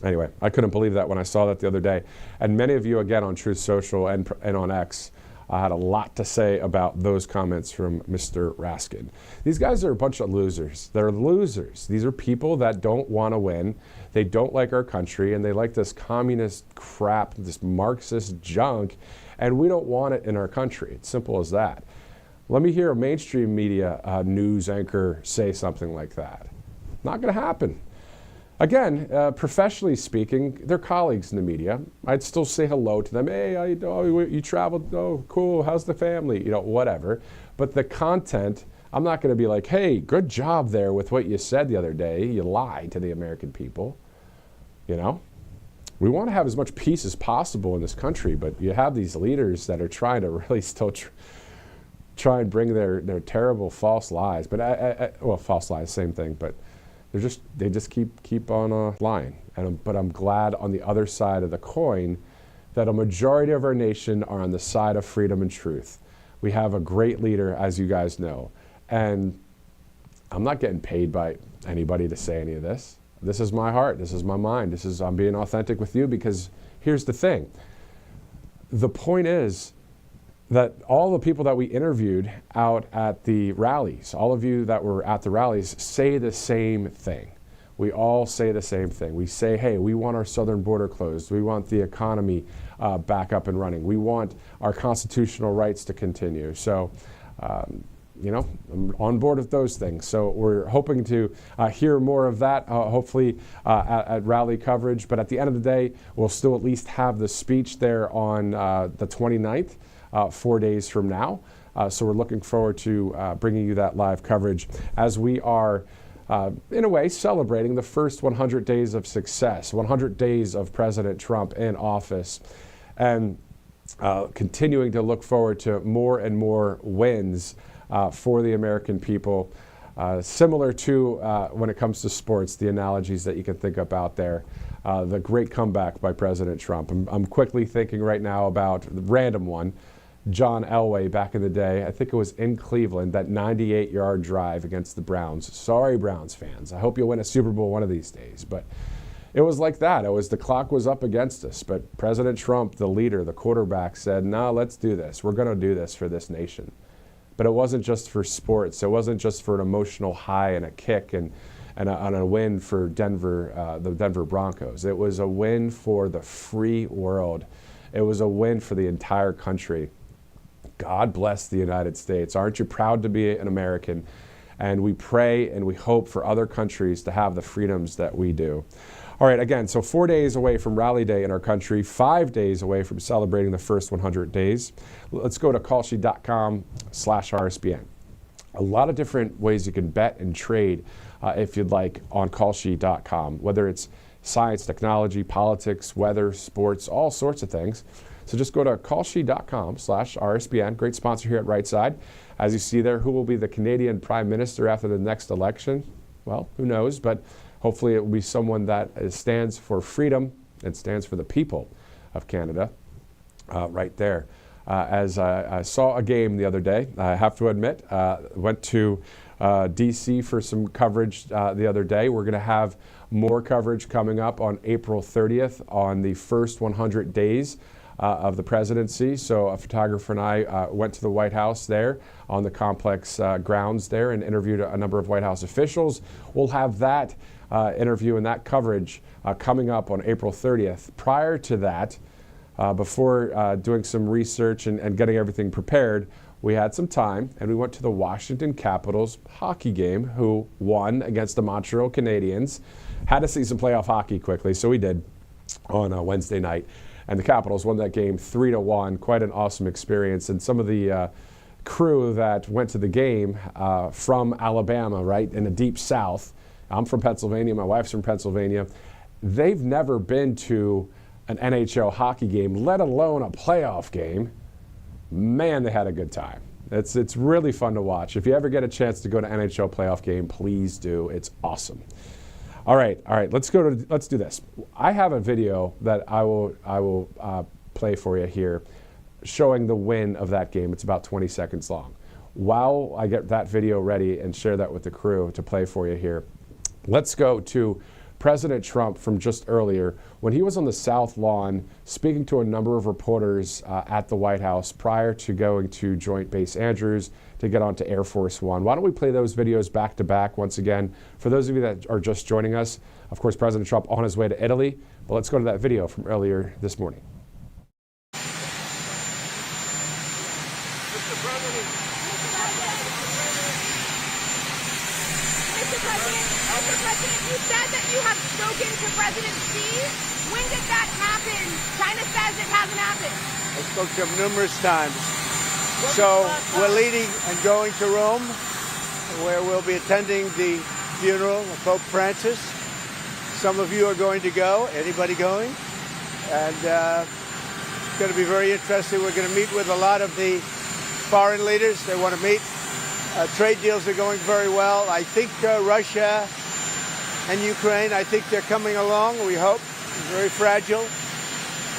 Anyway, I couldn't believe that when I saw that the other day. And many of you, again, on Truth Social and on X, I had a lot to say about those comments from Mr. Raskin. These guys are a bunch of losers. They're losers. These are people that don't want to win. They don't like our country, and they like this communist crap, this Marxist junk, and we don't want it in our country. It's simple as that. Let me hear a mainstream media news anchor say something like that. Not going to happen. Again, professionally speaking, they're colleagues in the media. I'd still say hello to them. Hey, you traveled? Oh, cool. How's the family? You know, whatever. But the content, I'm not going to be like, hey, good job there with what you said the other day. You lied to the American people. You know, we want to have as much peace as possible in this country, but you have these leaders that are trying to really still try and bring their terrible false lies. But well, false lies, same thing, but they just keep on lying. But I'm glad on the other side of the coin that a majority of our nation are on the side of freedom and truth. We have a great leader, as you guys know. And I'm not getting paid by anybody to say any of this. This is my heart. This is my mind. I'm being authentic with you, because here's the thing. The point is that all the people that we interviewed out at the rallies, all of you that were at the rallies, say the same thing. We all say the same thing. We say, hey, we want our southern border closed. We want the economy back up and running. We want our constitutional rights to continue. So, you know, I'm on board with those things. So we're hoping to hear more of that, hopefully at rally coverage. But at the end of the day, we'll still at least have the speech there on the 29th. 4 days from now. So we're looking forward to bringing you that live coverage as we are, in a way, celebrating the first 100 days of success, 100 days of President Trump in office, and continuing to look forward to more and more wins for the American people. Similar to when it comes to sports, the analogies that you can think about there. The great comeback by President Trump. I'm quickly thinking right now about the random one. John Elway back in the day, I think it was in Cleveland, that 98-yard drive against the Browns. Sorry, Browns fans. I hope you'll win a Super Bowl one of these days. But it was like that. The clock was up against us. But President Trump, the leader, the quarterback, said, no, let's do this. We're going to do this for this nation. But it wasn't just for sports. It wasn't just for an emotional high and a kick and and on a win for Denver, the Denver Broncos. It was a win for the free world. It was a win for the entire country. God bless the United States. Aren't you proud to be an American? And we pray and we hope for other countries to have the freedoms that we do. All right, again, so 4 days away from Rally Day in our country, 5 days away from celebrating the first 100 days. Let's go to Kalshi.com/RSBN. A lot of different ways you can bet and trade if you'd like on Kalshi.com, whether it's science, technology, politics, weather, sports, all sorts of things. So just go to Kalshi.com/RSBN. Great sponsor here at Right Side. As you see there, who will be the Canadian Prime Minister after the next election? Well, who knows, but hopefully it will be someone that stands for freedom and stands for the people of Canada right there. As I saw a game the other day, I have to admit, went to D.C. for some coverage the other day. We're going to have more coverage coming up on April 30th on the first 100 days of the presidency. So a photographer and I went to the White House there on the complex grounds there and interviewed a number of White House officials. We'll have that interview and that coverage coming up on April 30th. Prior to that, before doing some research and getting everything prepared, we had some time and we went to the Washington Capitals hockey game, who won against the Montreal Canadiens. Had to see some playoff hockey quickly, so we did on Wednesday night. And the Capitals won that game 3-1. Quite an awesome experience. And some of the crew that went to the game from Alabama, right, in the deep South. I'm from Pennsylvania. My wife's from Pennsylvania. They've never been to an NHL hockey game, let alone a playoff game. Man, they had a good time. It's really fun to watch. If you ever get a chance to go to an NHL playoff game, please do. It's awesome. All right. Let's do this. I have a video that I will play for you here, showing the win of that game. It's about 20 seconds long. While I get that video ready and share that with the crew to play for you here, let's go to President Trump from just earlier when he was on the South Lawn speaking to a number of reporters at the White House prior to going to Joint Base Andrews to get onto Air Force One. Why don't we play those videos back to back once again? For those of you that are just joining us, of course, President Trump on his way to Italy. But let's go to that video from earlier this morning. Mr. President, you said that you have spoken to President Xi. When did that happen? China says it hasn't happened. I spoke to him numerous times. So we're leaving and going to Rome, where we'll be attending the funeral of Pope Francis. Some of you are going to go. Anybody going? And it's going to be very interesting. We're going to meet with a lot of the foreign leaders. They want to meet. Trade deals are going very well. I think Russia and Ukraine, I think they're coming along, we hope. Very fragile.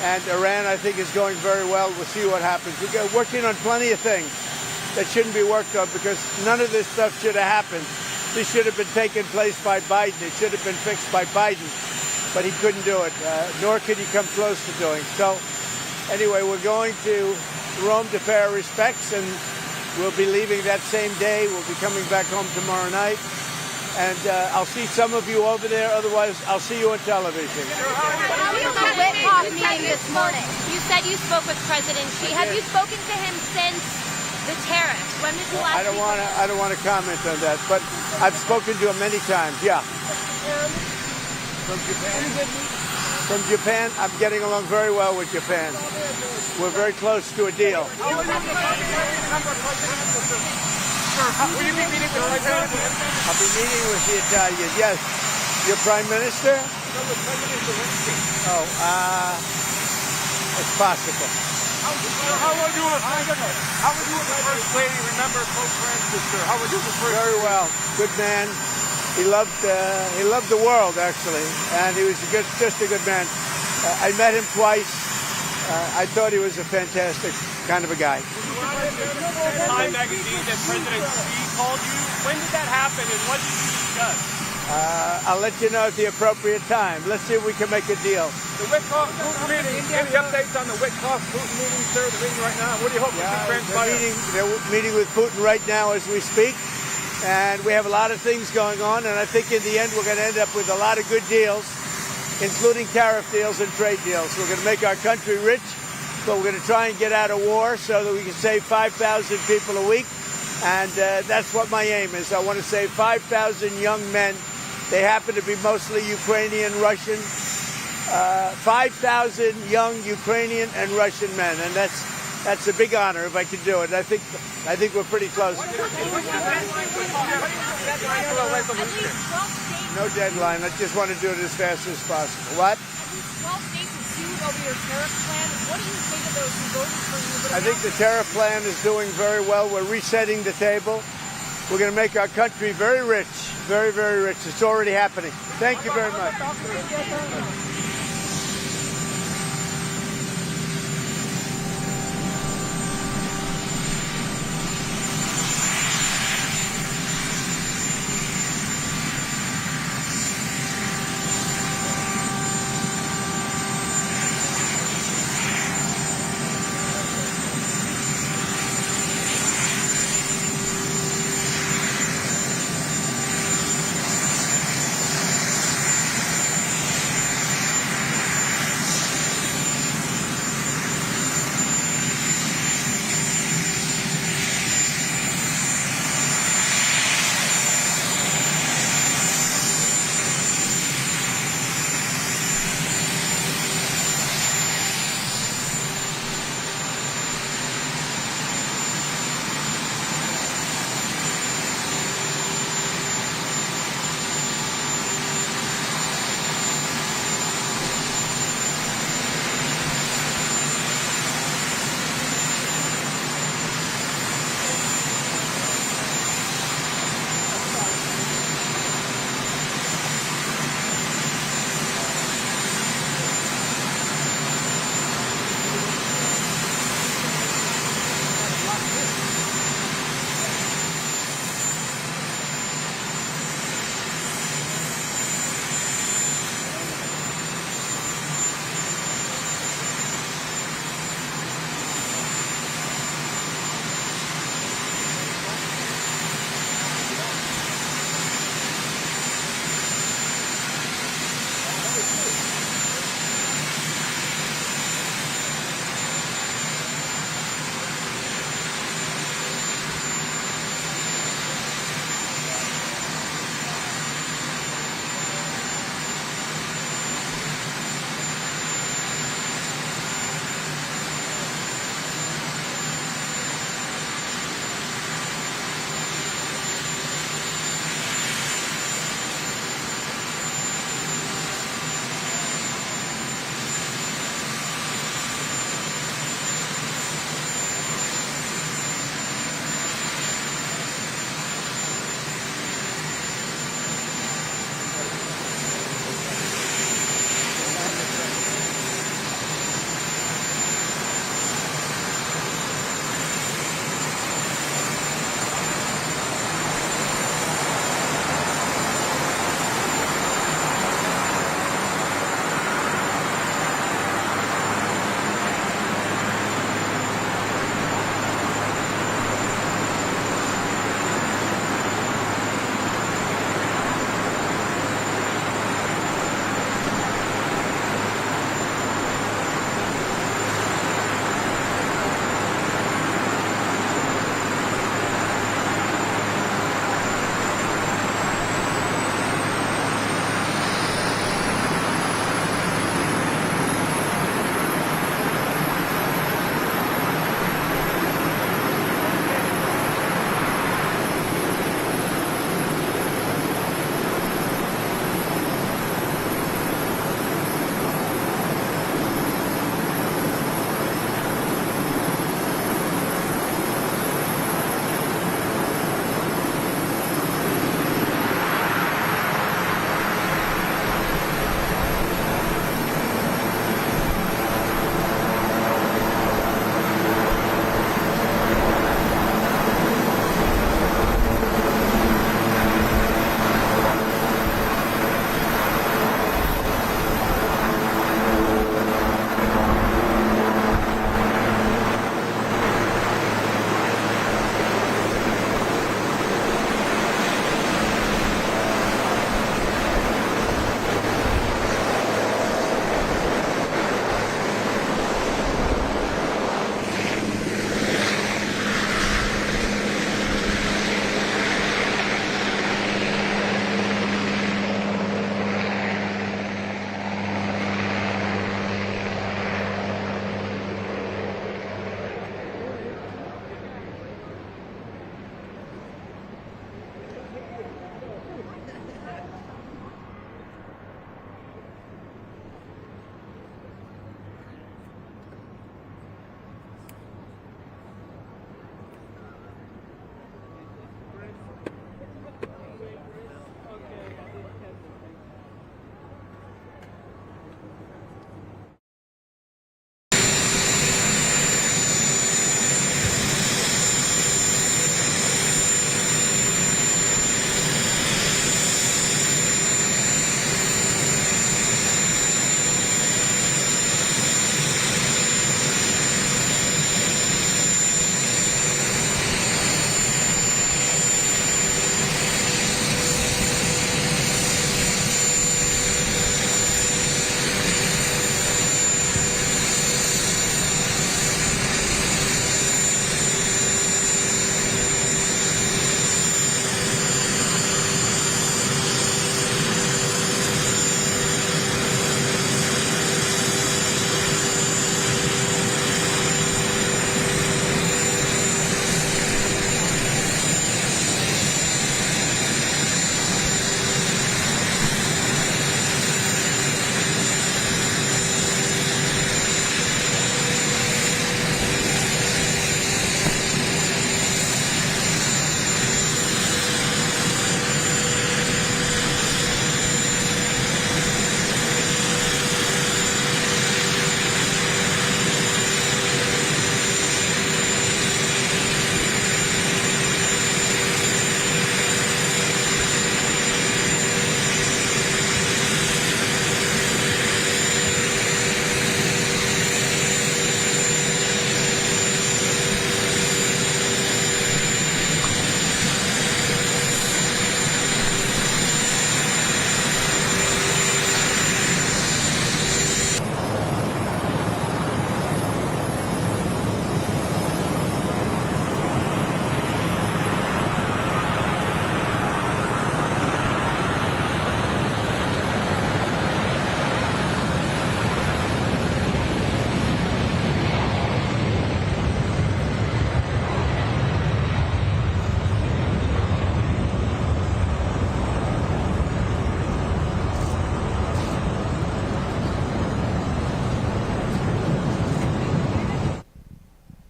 And Iran, I think, is going very well. We'll see what happens. We're working on plenty of things that shouldn't be worked on, because none of this stuff should have happened. This should have been taken place by Biden. It should have been fixed by Biden. But he couldn't do it, nor could he come close to doing. So anyway, we're going to Rome to pay our respects, and we'll be leaving that same day. We'll be coming back home tomorrow night. And I'll see some of you over there. Otherwise, I'll see you on television. The Witkoff meeting this morning. You said you spoke with President Xi. Have you spoken to him since the tariffs? When did you last speak? I don't want to comment on that, but I've spoken to him many times. Yeah. From Japan. From Japan, I'm getting along very well with Japan. We're very close to a deal. Will you be meeting with the President? I'll be meeting with the Italians. Yes. Your Prime Minister? Oh, it's possible. How would you as the First Lady remember Pope Francis, sir? How would you as the First Lady? Very well. Good man. He loved the world, actually, and he was just a good man. I met him twice. I thought he was a fantastic kind of a guy. Time magazine that President Xi called you. When did that happen, and what did you discuss? I'll let you know at the appropriate time. Let's see if we can make a deal. The Witkoff-Putin meeting. Any updates on the Witkoff-Putin meeting, sir? The meeting right now. What do you hope to transpire? They're meeting with Putin right now as we speak, And we have a lot of things going on, and I think in the end we're going to end up with a lot of good deals, including tariff deals and trade deals. We're going to make our country rich, but we're going to try and get out of war so that we can save 5,000 people a week. And that's what my aim is. I want to save 5,000 young men. They happen to be mostly Ukrainian, Russian. 5,000 young Ukrainian and Russian men, and that's a big honor if I can do it. I think we're pretty close. No deadline. I just want to do it as fast as possible. What? 12 states have sued over your tariff plan. What do you think of those who voted for you? I think the tariff plan is doing very well. We're resetting the table. We're going to make our country very rich, very, very rich. It's already happening. Thank you very much.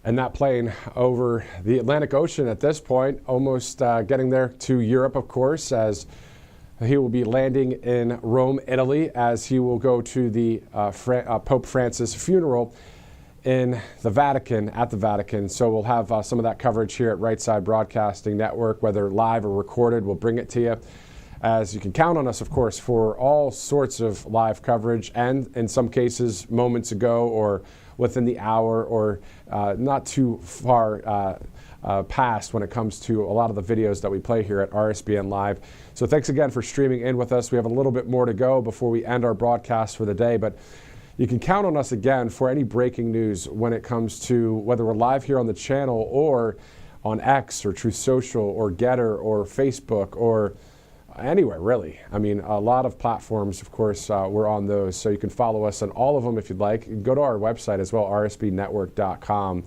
And that plane over the Atlantic Ocean at this point, almost getting there to Europe, of course, as he will be landing in Rome, Italy, as he will go to the Pope Francis funeral in the Vatican, at the Vatican. So we'll have some of that coverage here at Right Side Broadcasting Network, whether live or recorded. We'll bring it to you. As you can count on us, of course, for all sorts of live coverage, and in some cases moments ago or within the hour, or not too far past when it comes to a lot of the videos that we play here at RSBN Live. So thanks again for streaming in with us. We have a little bit more to go before we end our broadcast for the day, but you can count on us again for any breaking news when it comes to whether we're live here on the channel or on X or Truth Social or Getter or Facebook or anywhere, really. I mean, a lot of platforms, of course, we're on those. So you can follow us on all of them if you'd like. You can go to our website as well, rsbnetwork.com.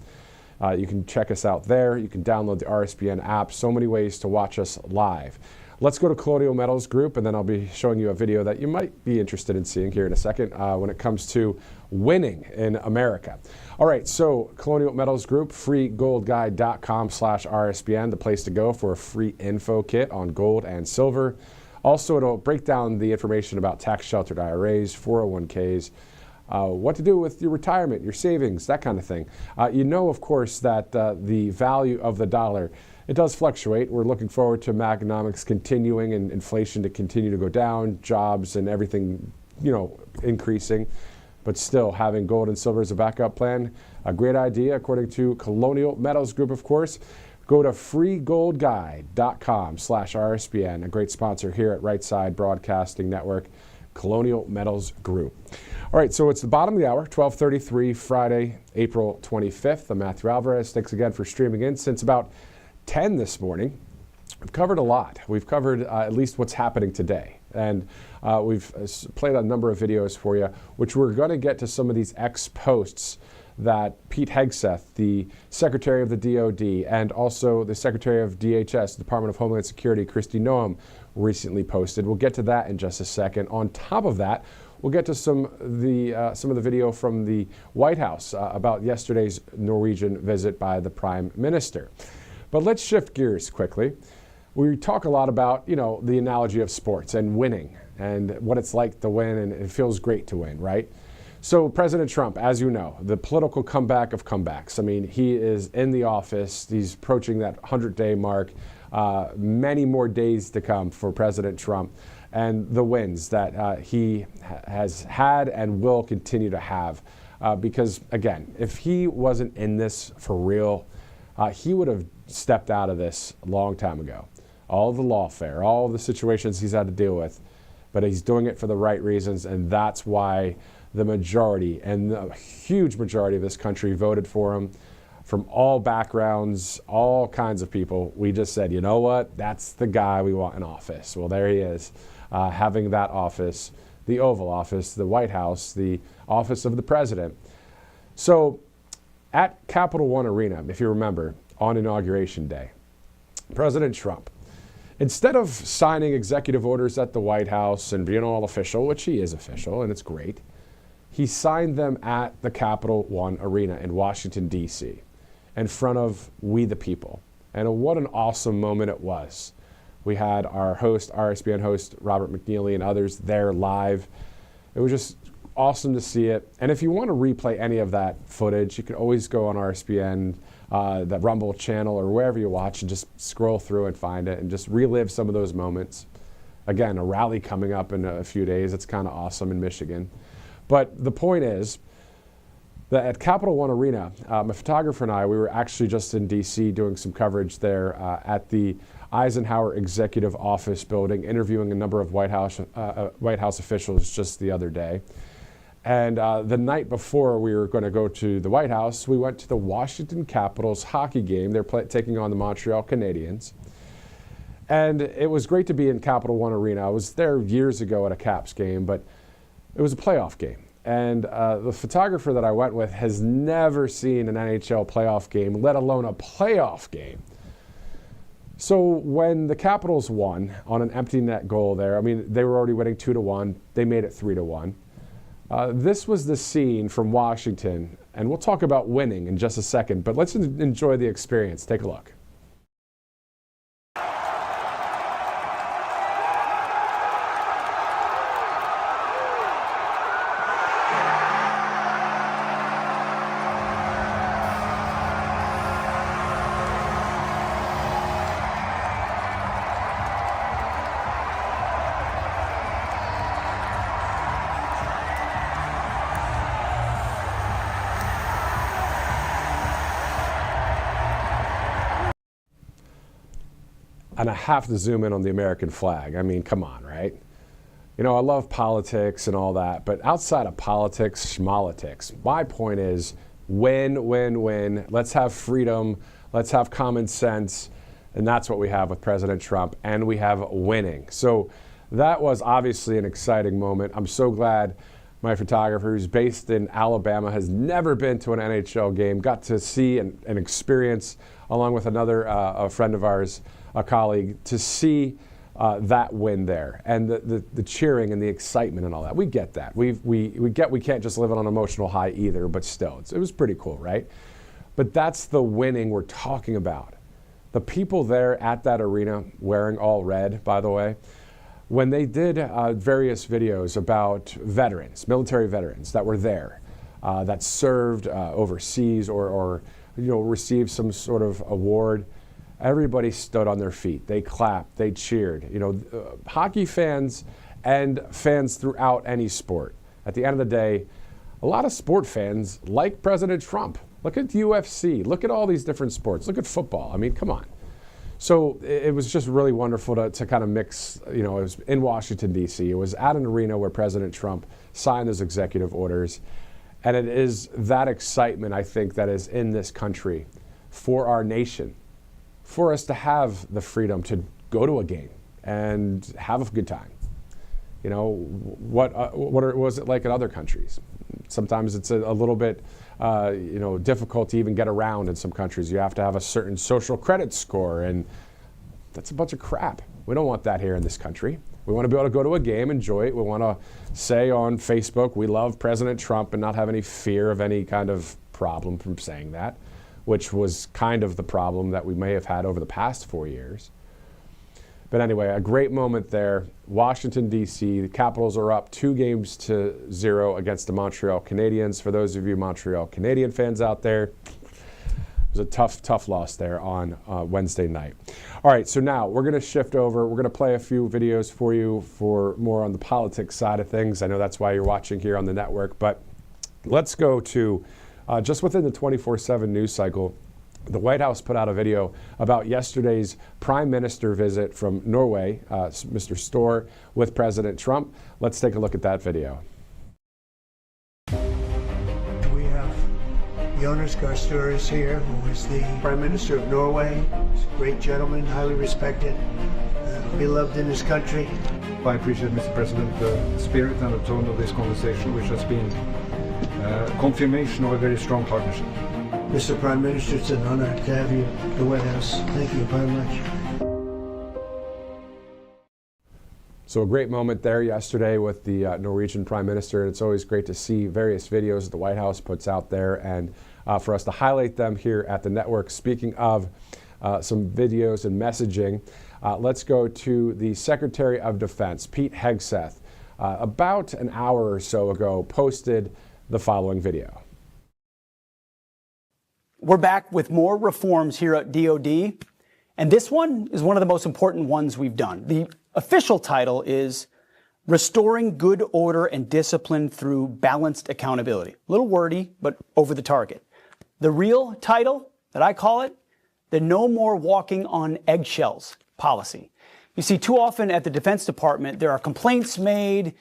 You can check us out there. You can download the RSBN app. So many ways to watch us live. Let's go to Colonial Metals Group, and then I'll be showing you a video that you might be interested in seeing here in a second when it comes to winning in America. All right, so Colonial Metals Group, freegoldguide.com/RSBN, the place to go for a free info kit on gold and silver. Also, it'll break down the information about tax-sheltered IRAs, 401ks, what to do with your retirement, your savings, that kind of thing. You know, of course, that the value of the dollar, it does fluctuate. We're looking forward to economics continuing and inflation to continue to go down, jobs and everything, you know, increasing. But still, having gold and silver as a backup plan, a great idea, according to Colonial Metals Group, of course. Go to freegoldguide.com/RSBN, a great sponsor here at Right Side Broadcasting Network, Colonial Metals Group. All right, so it's the bottom of the hour, 12:33, Friday, April 25th. I'm Matthew Alvarez. Thanks again for streaming in since about 10 this morning. We've covered a lot. We've covered at least what's happening today. And we've played a number of videos for you, which we're going to get to some of these posts that Pete Hegseth, the Secretary of the DOD, and also the Secretary of DHS, Department of Homeland Security, Kristi Noem, recently posted. We'll get to that in just a second. On top of that, we'll get to some of the video from the White House about yesterday's Norwegian visit by the Prime Minister. But let's shift gears quickly. We talk a lot about, you know, the analogy of sports and winning and what it's like to win, and it feels great to win, right? So President Trump, as you know, the political comeback of comebacks. I mean, he is in the office. He's approaching that 100-day mark. Many more days to come for President Trump, and the wins that he has had and will continue to have. Because, again, if he wasn't in this for real, he would have stepped out of this a long time ago. All the lawfare, all the situations he's had to deal with, but he's doing it for the right reasons, and that's why the majority, and the huge majority of this country, voted for him from all backgrounds, all kinds of people. We just said, you know what, that's the guy we want in office. Well, there he is, having that office, the Oval Office, the White House, the office of the president. So at Capital One Arena, if you remember, on Inauguration Day, President Trump, instead of signing executive orders at the White House and being all official, which he is official and it's great, he signed them at the Capital One Arena in Washington, D.C., in front of we the people. And what an awesome moment it was. We had our host, RSBN host, Robert McNeely, and others there live. It was just awesome to see it. And if you want to replay any of that footage, you can always go on RSBN, the Rumble channel, or wherever you watch, and just scroll through and find it and just relive some of those moments. Again, a rally coming up in a few days. It's kind of awesome in Michigan. But the point is that at Capital One Arena, my photographer and I, we were actually just in D.C. doing some coverage there at the Eisenhower Executive Office building, interviewing a number of White House officials just the other day. And the night before we were going to go to the White House, we went to the Washington Capitals hockey game. They're taking on the Montreal Canadiens. And it was great to be in Capital One Arena. I was there years ago at a Caps game, but it was a playoff game. And the photographer that I went with has never seen an NHL playoff game, let alone a playoff game. So when the Capitals won on an empty net goal there, I mean, they were already winning 2-1. They made it 3-1. This was the scene from Washington And we'll talk about winning in just a second, but let's enjoy the experience. Take a look. And I have to zoom in on the American flag. I mean, come on, right? You know, I love politics and all that, but outside of politics, schmolitics, my point is win, win, win. Let's have freedom. Let's have common sense. And that's what we have with President Trump, and we have winning. So that was obviously an exciting moment. I'm so glad my photographer, who's based in Alabama, has never been to an NHL game, got to see and experience, along with another a friend of ours, a colleague, to see that win there, and the cheering and the excitement and all that. We get that. We can't just live on an emotional high either, but still, it was pretty cool, right? But that's the winning we're talking about. The people there at that arena, wearing all red, by the way, when they did various videos about veterans, military veterans that were there, that served overseas or received some sort of award, everybody stood on their feet. They clapped, they cheered. Hockey fans and fans throughout any sport. At the end of the day, a lot of sport fans like President Trump. Look at UFC. Look at all these different sports. Look at football. I mean, come on. So it was just really wonderful to kind of mix. It was in Washington, D.C. It was at an arena where President Trump signed those executive orders. And it is that excitement, I think, that is in this country for our nation, for us to have the freedom to go to a game and have a good time. What was it like in other countries? Sometimes it's a little bit difficult to even get around in some countries. You have to have a certain social credit score, and that's a bunch of crap. We don't want that here in this country. We want to be able to go to a game, enjoy it. We want to say on Facebook, we love President Trump, and not have any fear of any kind of problem from saying that, which was kind of the problem that we may have had over the past 4 years. But anyway, a great moment there. Washington, D.C., the Capitals are up 2-0 against the Montreal Canadiens. For those of you Montreal Canadian fans out there, it was a tough loss there on Wednesday night. All right, so now we're going to shift over. We're going to play a few videos for you for more on the politics side of things. I know that's why you're watching here on the network, but let's go to just within the 24/7 news cycle. The White House put out a video about yesterday's Prime Minister visit from Norway, Mr. Støre, with President Trump. Let's take a look at that video. We have Jonas Gahr Støre is here, who is the Prime Minister of Norway. He's a great gentleman, highly respected, beloved in his country. I appreciate, Mr. President, the spirit and the tone of this conversation, which has been confirmation of a very strong partnership. Mr. Prime Minister, it's an honor to have you at the White House. Thank you very much. So a great moment there yesterday with the Norwegian Prime Minister. It's always great to see various videos that the White House puts out there, and for us to highlight them here at the network. Speaking of some videos and messaging, let's go to the Secretary of Defense, Pete Hegseth, about an hour or so ago, posted the following video. We're back with more reforms here at DoD, and this one is one of the most important ones we've done. The official title is Restoring Good Order and Discipline Through Balanced Accountability. A little wordy, but over the target. The real title that I call it, the No More Walking on Eggshells policy. You see, too often at the Defense Department, there are complaints made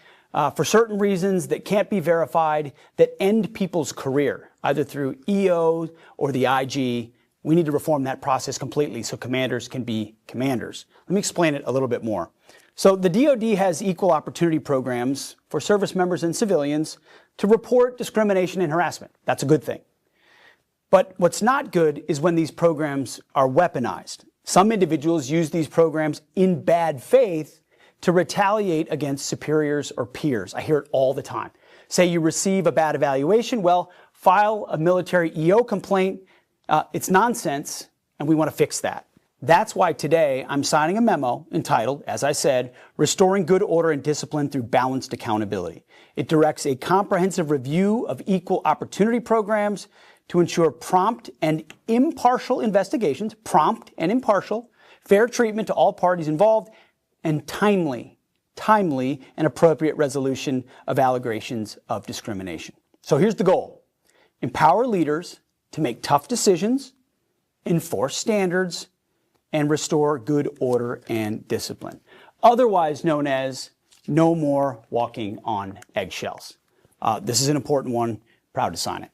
for certain reasons that can't be verified that end people's career, either through EO or the IG. We need to reform that process completely so commanders can be commanders. Let me explain it a little bit more. So the DoD has equal opportunity programs for service members and civilians to report discrimination and harassment. That's a good thing. But what's not good is when these programs are weaponized. Some individuals use these programs in bad faith to retaliate against superiors or peers. I hear it all the time. Say you receive a bad evaluation, well, file a military EO complaint. It's nonsense, and we want to fix that. That's why today I'm signing a memo entitled, as I said, Restoring Good Order and Discipline Through Balanced Accountability. It directs a comprehensive review of equal opportunity programs to ensure prompt and impartial investigations, fair treatment to all parties involved, and timely and appropriate resolution of allegations of discrimination. So here's the goal. Empower leaders to make tough decisions, enforce standards, and restore good order and discipline, otherwise known as no more walking on eggshells. This is an important one. Proud to sign it.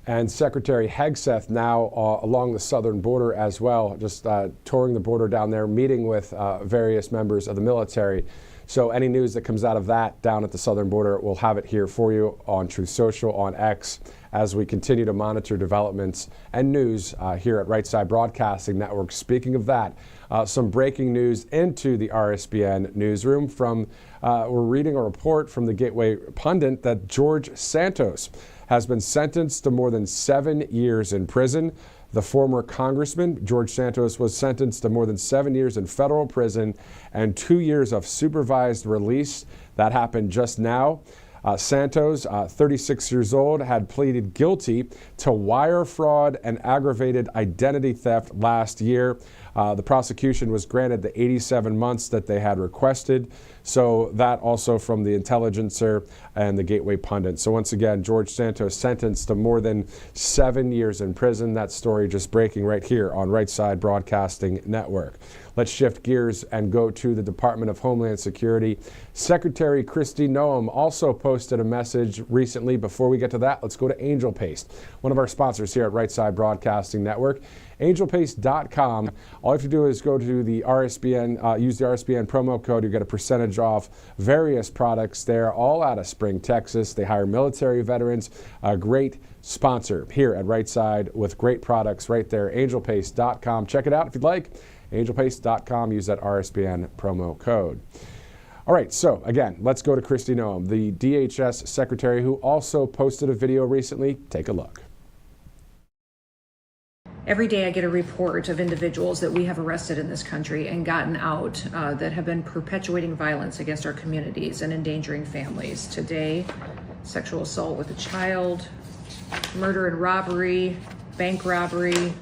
And Secretary Hegseth now along the southern border as well, just touring the border down there, meeting with various members of the military. So any news that comes out of that down at the southern border, we'll have it here for you on Truth Social, on X, as we continue to monitor developments and news here at Right Side Broadcasting Network. Speaking of that, some breaking news into the RSBN newsroom from, we're reading a report from the Gateway Pundit that George Santos has been sentenced to more than 7 years in prison. The former congressman, George Santos, was sentenced to more than 7 years in federal prison and 2 years of supervised release. That happened just now. Santos, 36 years old, had pleaded guilty to wire fraud and aggravated identity theft last year. The prosecution was granted the 87 months that they had requested. So that also from the Intelligencer and the Gateway Pundit. So once again, George Santos sentenced to more than 7 years in prison. That story just breaking right here on Right Side Broadcasting Network. Let's shift gears and go to the Department of Homeland Security. Secretary Kristi Noem also posted a message recently. Before we get to that, let's go to Angel Paste, one of our sponsors here at Right Side Broadcasting Network. AngelPaste.com. All you have to do is go to the RSBN, use the RSBN promo code. You get a percentage off various products there, all out of Spring, Texas. They hire military veterans. A great sponsor here at Right Side with great products right there. AngelPaste.com. Check it out if you'd like. AngelPaste.com. Use that RSBN promo code. All right, so again, let's go to Kristi Noem, the DHS secretary, who also posted a video recently. Take a look. Every day I get a report of individuals that we have arrested in this country and gotten out that have been perpetuating violence against our communities and endangering families. Today, sexual assault with a child, murder and robbery, bank robbery.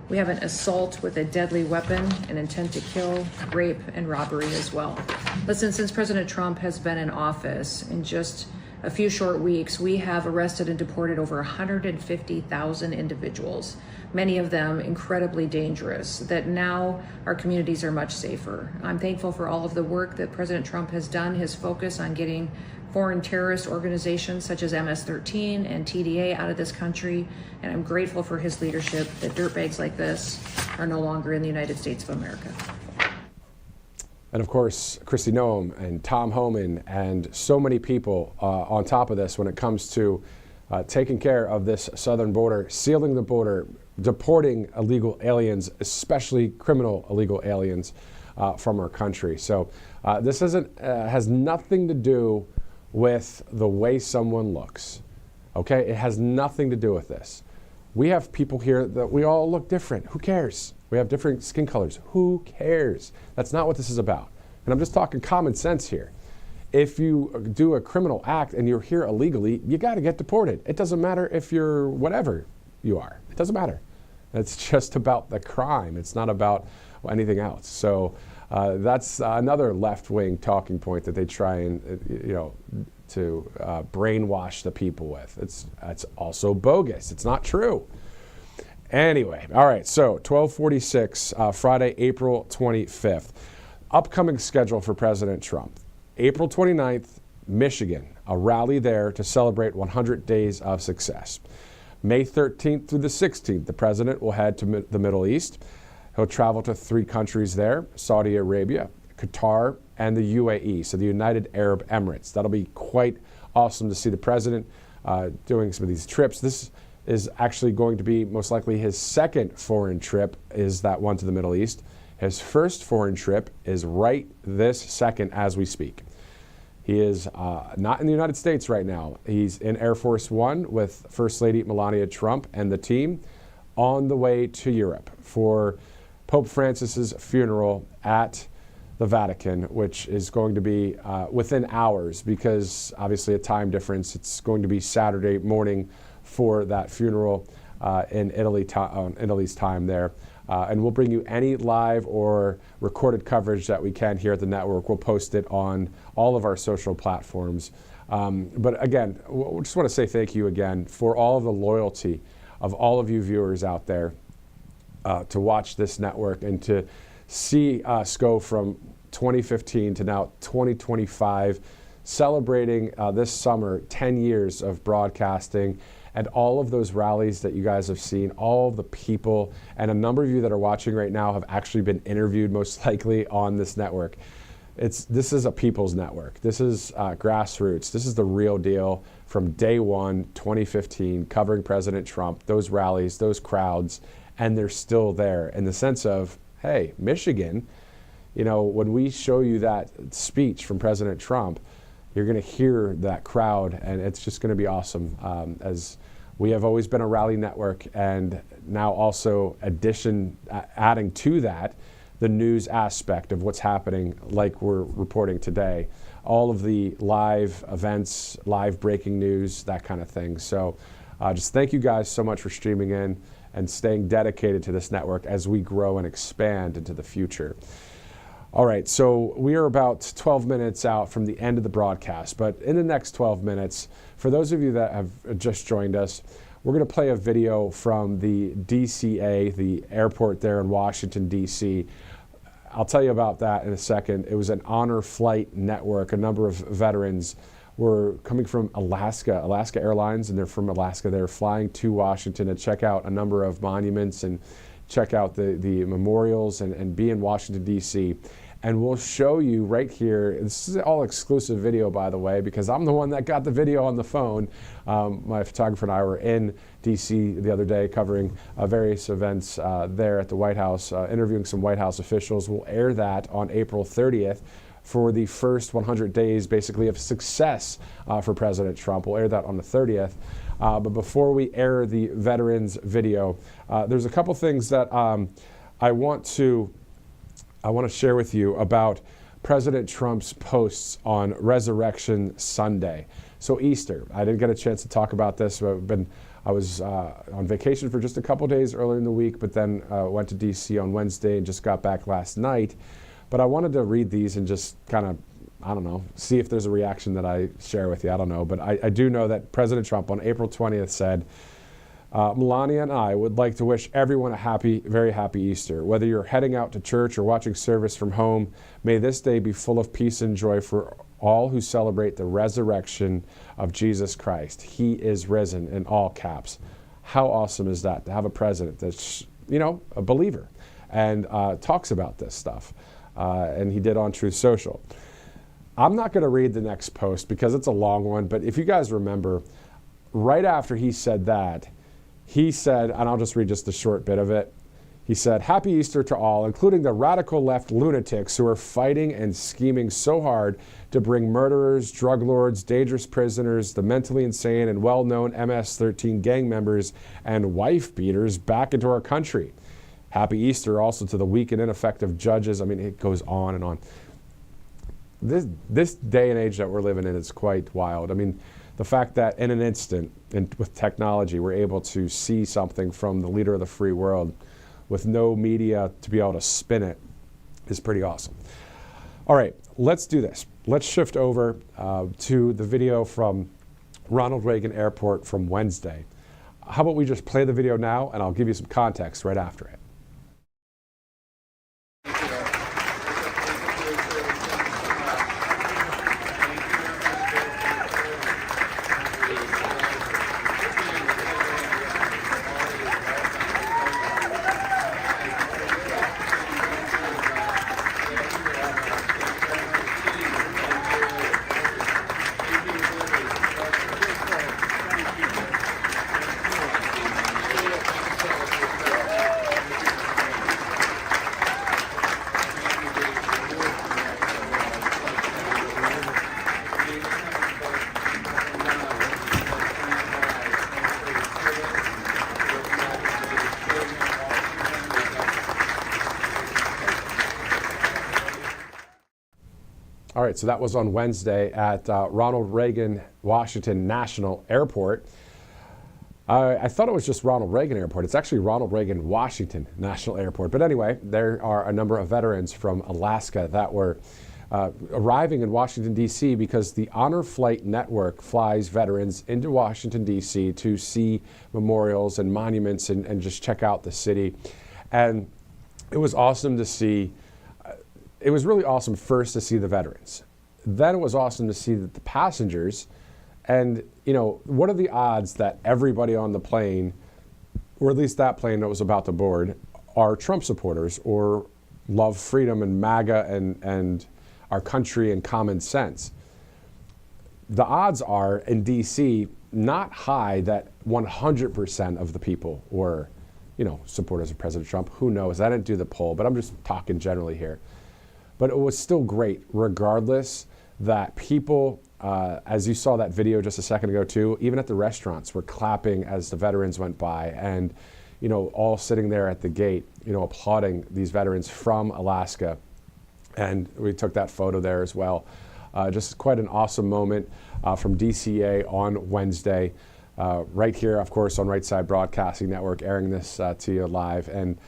We have an assault with a deadly weapon, an intent to kill, rape, and robbery as well. Listen, since President Trump has been in office, in just a few short weeks, we have arrested and deported over 150,000 individuals, many of them incredibly dangerous, that now our communities are much safer. I'm thankful for all of the work that President Trump has done, his focus on getting foreign terrorist organizations such as MS-13 and TDA out of this country, and I'm grateful for his leadership that dirtbags like this are no longer in the United States of America. And of course, Kristi Noem and Tom Homan and so many people on top of this when it comes to taking care of this southern border, sealing the border, deporting illegal aliens, especially criminal illegal aliens from our country. So this has nothing to do with the way someone looks. Okay, it has nothing to do with this. We have people here that we all look different. Who cares? We have different skin colors. Who cares? That's not what this is about. And I'm just talking common sense here. If you do a criminal act and you're here illegally, you got to get deported. It doesn't matter if you're whatever you are. It doesn't matter. It's just about the crime. It's not about anything else. So that's another left-wing talking point that they try and, to brainwash the people with. It's also bogus. It's not true. Anyway, all right, so 1246, Friday, April 25th. Upcoming schedule for President Trump. April 29th, Michigan, a rally there to celebrate 100 days of success. May 13th through the 16th, the president will head to the Middle East. He'll travel to 3 countries there, Saudi Arabia, Qatar, and the UAE, so the United Arab Emirates. That'll be quite awesome to see the president doing some of these trips. This is actually going to be most likely his second foreign trip, is that one to the Middle East. His first foreign trip is right this second as we speak. He is not in the United States right now. He's in Air Force One with First Lady Melania Trump and the team on the way to Europe for Pope Francis's funeral at the Vatican, which is going to be within hours because obviously a time difference. It's going to be Saturday morning for that funeral in Italy, Italy's time there. And we'll bring you any live or recorded coverage that we can here at the network. We'll post it on all of our social platforms. But again, we just want to say thank you again for all of the loyalty of all of you viewers out there to watch this network and to see us go from 2015 to now 2025, celebrating this summer 10 years of broadcasting. And all of those rallies that you guys have seen, all of the people, and a number of you that are watching right now have actually been interviewed most likely on this network. This is a people's network. This is grassroots. This is the real deal from day one, 2015, covering President Trump, those rallies, those crowds, and they're still there in the sense of, hey, Michigan, you know, when we show you that speech from President Trump, you're going to hear that crowd, and it's just going to be awesome. As we have always been a rally network, and now also adding to that the news aspect of what's happening, like we're reporting today. All of the live events, live breaking news, that kind of thing. So just thank you guys so much for streaming in and staying dedicated to this network as we grow and expand into the future. All right, so we are about 12 minutes out from the end of the broadcast, but in the next 12 minutes, for those of you that have just joined us, we're going to play a video from the DCA, the airport there in Washington, D.C. I'll tell you about that in a second. It was an honor flight network. A number of veterans were coming from Alaska Airlines, and they're from Alaska. They're flying to Washington to check out a number of monuments and check out the memorials and be in Washington, D.C. And we'll show you right here. This is all exclusive video, by the way, because I'm the one that got the video on the phone. My photographer and I were in D.C. the other day covering various events there at the White House, interviewing some White House officials. We'll air that on April 30th for the first 100 days, basically, of success for President Trump. We'll air that on the 30th. But before we air the veterans video, there's a couple things that I want to share with you about President Trump's posts on Resurrection Sunday. So Easter, I didn't get a chance to talk about this. I was on vacation for just a couple days earlier in the week, but then went to D.C. on Wednesday and just got back last night. But I wanted to read these and just kind of, I don't know, see if there's a reaction that I share with you. I don't know. But I do know that President Trump on April 20th said, Melania and I would like to wish everyone a very happy Easter. Whether you're heading out to church or watching service from home, may this day be full of peace and joy for all who celebrate the resurrection of Jesus Christ. He is risen, in all caps. How awesome is that, to have a president that's, you know, a believer and talks about this stuff. And he did on Truth Social. I'm not going to read the next post because it's a long one, but if you guys remember, right after he said that, he said, and I'll just read just a short bit of it. He said, "Happy Easter to all, including the radical left lunatics who are fighting and scheming so hard to bring murderers, drug lords, dangerous prisoners, the mentally insane and well-known MS-13 gang members and wife beaters back into our country. Happy Easter also to the weak and ineffective judges." I mean, it goes on and on. This day and age that we're living in is quite wild. I mean, the fact that in an instant, and with technology, we're able to see something from the leader of the free world with no media to be able to spin it is pretty awesome. All right, let's do this. Let's shift over to the video from Ronald Reagan Airport from Wednesday. How about we just play the video now, and I'll give you some context right after it. All right, so that was on Wednesday at Ronald Reagan Washington National Airport. I thought it was just Ronald Reagan Airport. It's actually Ronald Reagan Washington National Airport. But anyway, there are a number of veterans from Alaska that were arriving in Washington, D.C. because the Honor Flight Network flies veterans into Washington, D.C. to see memorials and monuments and just check out the city. And it was awesome to see. It was really awesome first to see the veterans. Then it was awesome to see that the passengers. And, you know, what are the odds that everybody on the plane, or at least that plane that was about to board, are Trump supporters or love freedom and MAGA and our country and common sense? The odds are in D.C. not high that 100% of the people were, you know, supporters of President Trump. Who knows? I didn't do the poll, but I'm just talking generally here. But it was still great, regardless, that people, as you saw that video just a second ago too, even at the restaurants were clapping as the veterans went by and, you know, all sitting there at the gate, you know, applauding these veterans from Alaska. And we took that photo there as well. Just quite an awesome moment from DCA on Wednesday. Right here, of course, on Right Side Broadcasting Network, airing this to you live. And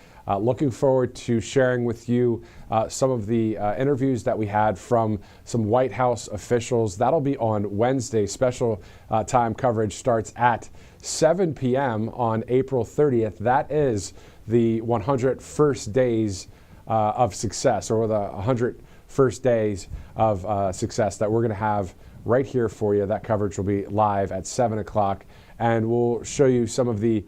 looking forward to sharing with you some of the interviews that we had from some White House officials. That'll be on Wednesday. Special time coverage starts at 7 p.m. on April 30th. That is the 100 first days of success, or the 100 first days of success that we're going to have right here for you. That coverage will be live at 7 o'clock. And we'll show you some of the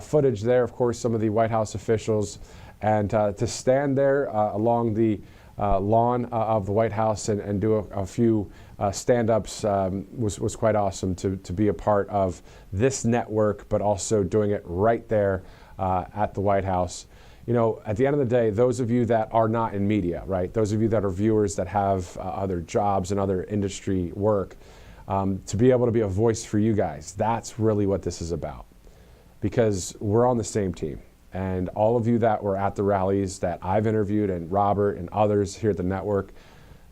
footage there, of course, some of the White House officials. And to stand there along the lawn of the White House and do a few stand-ups was quite awesome to be a part of this network, but also doing it right there at the White House. You know, at the end of the day, those of you that are not in media, right, those of you that are viewers that have other jobs and other industry work, to be able to be a voice for you guys, that's really what this is about. Because we're on the same team. And all of you that were at the rallies that I've interviewed, and Robert and others here at the network,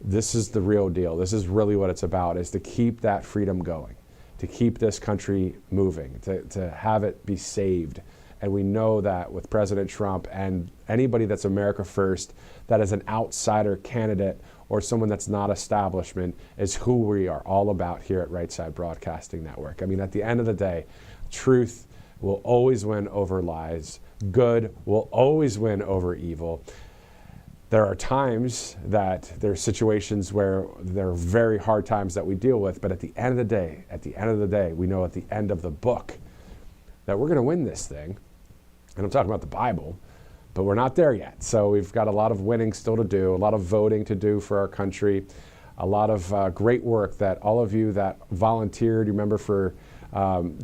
this is the real deal. This is really what it's about, is to keep that freedom going, to keep this country moving, to have it be saved. And we know that with President Trump and anybody that's America First, that is an outsider candidate or someone that's not establishment, is who we are all about here at Right Side Broadcasting Network. I mean, at the end of the day, truth will always win over lies. Good will always win over evil. There are times that there are situations where there are very hard times that we deal with, but at the end of the day, we know at the end of the book that we're going to win this thing. And I'm talking about the Bible, but we're not there yet. So we've got a lot of winning still to do, a lot of voting to do for our country, a lot of great work that all of you that volunteered, you remember for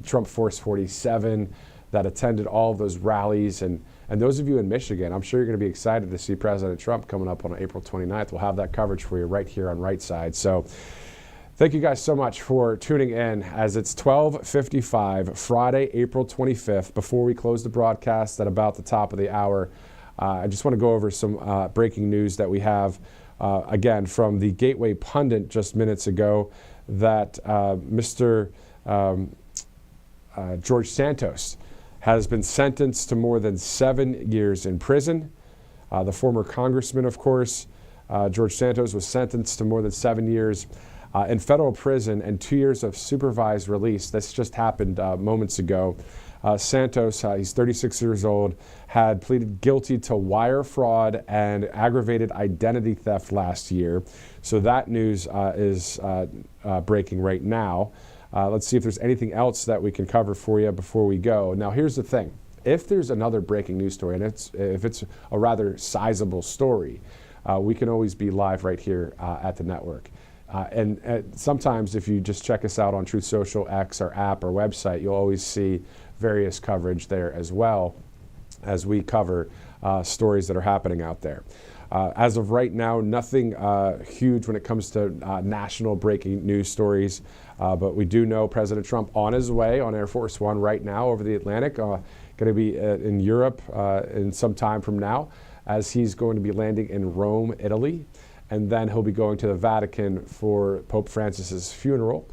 Trump Force 47, that attended all of those rallies, and those of you in Michigan, I'm sure you're going to be excited to see President Trump coming up on April 29th. We'll have that coverage for you right here on Right Side. So thank you guys so much for tuning in as it's 12:55, Friday, April 25th. Before we close the broadcast at about the top of the hour, I just want to go over some breaking news that we have, again, from the Gateway Pundit just minutes ago, that Mr. George Santos has been sentenced to more than 7 years in prison. The former congressman, of course, George Santos, was sentenced to more than 7 years in federal prison and 2 years of supervised release. This just happened moments ago. Santos, he's 36 years old, had pleaded guilty to wire fraud and aggravated identity theft last year. So that news is breaking right now. Let's see if there's anything else that we can cover for you before we go. Now, here's the thing. If there's another breaking news story, and if it's a rather sizable story, we can always be live right here at the network. And sometimes if you just check us out on Truth Social, X, our app, or website, you'll always see various coverage there as well as we cover stories that are happening out there. As of right now, nothing huge when it comes to national breaking news stories, but we do know President Trump on his way on Air Force One right now over the Atlantic, going to be in Europe in some time from now, as he's going to be landing in Rome, Italy. and then he'll be going to the Vatican for Pope Francis's funeral,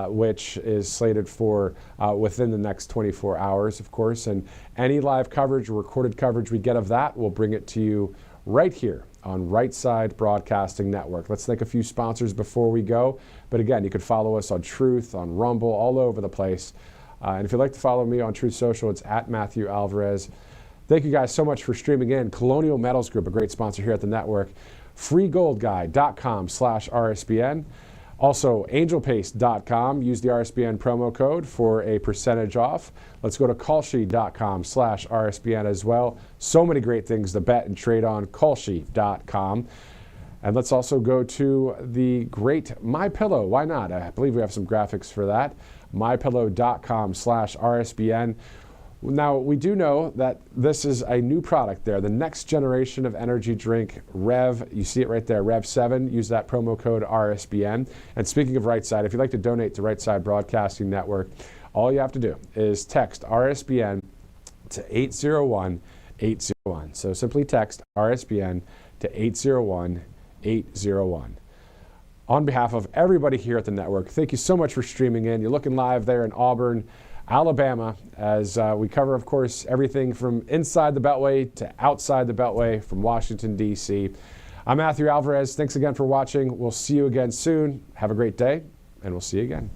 which is slated for within the next 24 hours, of course. And any live coverage or recorded coverage we get of that, we'll bring it to you right here on Right Side Broadcasting Network. Let's thank a few sponsors before we go. But again, you can follow us on Truth, on Rumble, all over the place. And if you'd like to follow me on Truth Social, it's at Matthew Alvarez. Thank you guys so much for streaming in. Colonial Metals Group, a great sponsor here at the network. freegoldguy.com/RSBN. Also, angelpaste.com. Use the RSBN promo code for a percentage off. Let's go to kalshi.com/RSBN as well. So many great things to bet and trade on. kalshi.com. And let's also go to the great MyPillow. Why not? I believe we have some graphics for that. mypillow.com/RSBN. Now, we do know that this is a new product there, the next generation of energy drink, Rev. You see it right there, Rev 7. Use that promo code RSBN. And speaking of Right Side, if you'd like to donate to Right Side Broadcasting Network, all you have to do is text RSBN to 801-801. So simply text RSBN to 801-801. On behalf of everybody here at the network, thank you so much for streaming in. You're looking live there in Auburn, Alabama, as we cover, of course, everything from inside the Beltway to outside the Beltway from Washington, D.C. I'm Matthew Alvarez. Thanks again for watching. We'll see you again soon. Have a great day, and we'll see you again.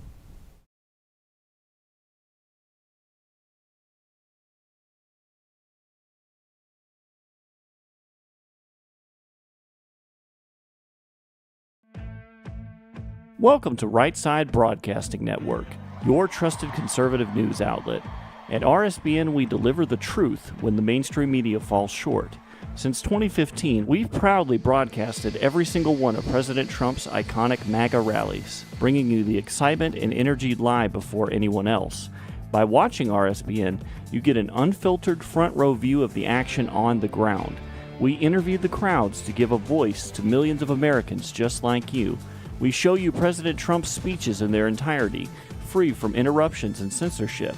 Welcome to Right Side Broadcasting Network, your trusted conservative news outlet. At RSBN, we deliver the truth when the mainstream media falls short. Since 2015, we've proudly broadcasted every single one of President Trump's iconic MAGA rallies, bringing you the excitement and energy live before anyone else. By watching RSBN, you get an unfiltered front row view of the action on the ground. We interview the crowds to give a voice to millions of Americans just like you. We show you President Trump's speeches in their entirety, free from interruptions and censorship.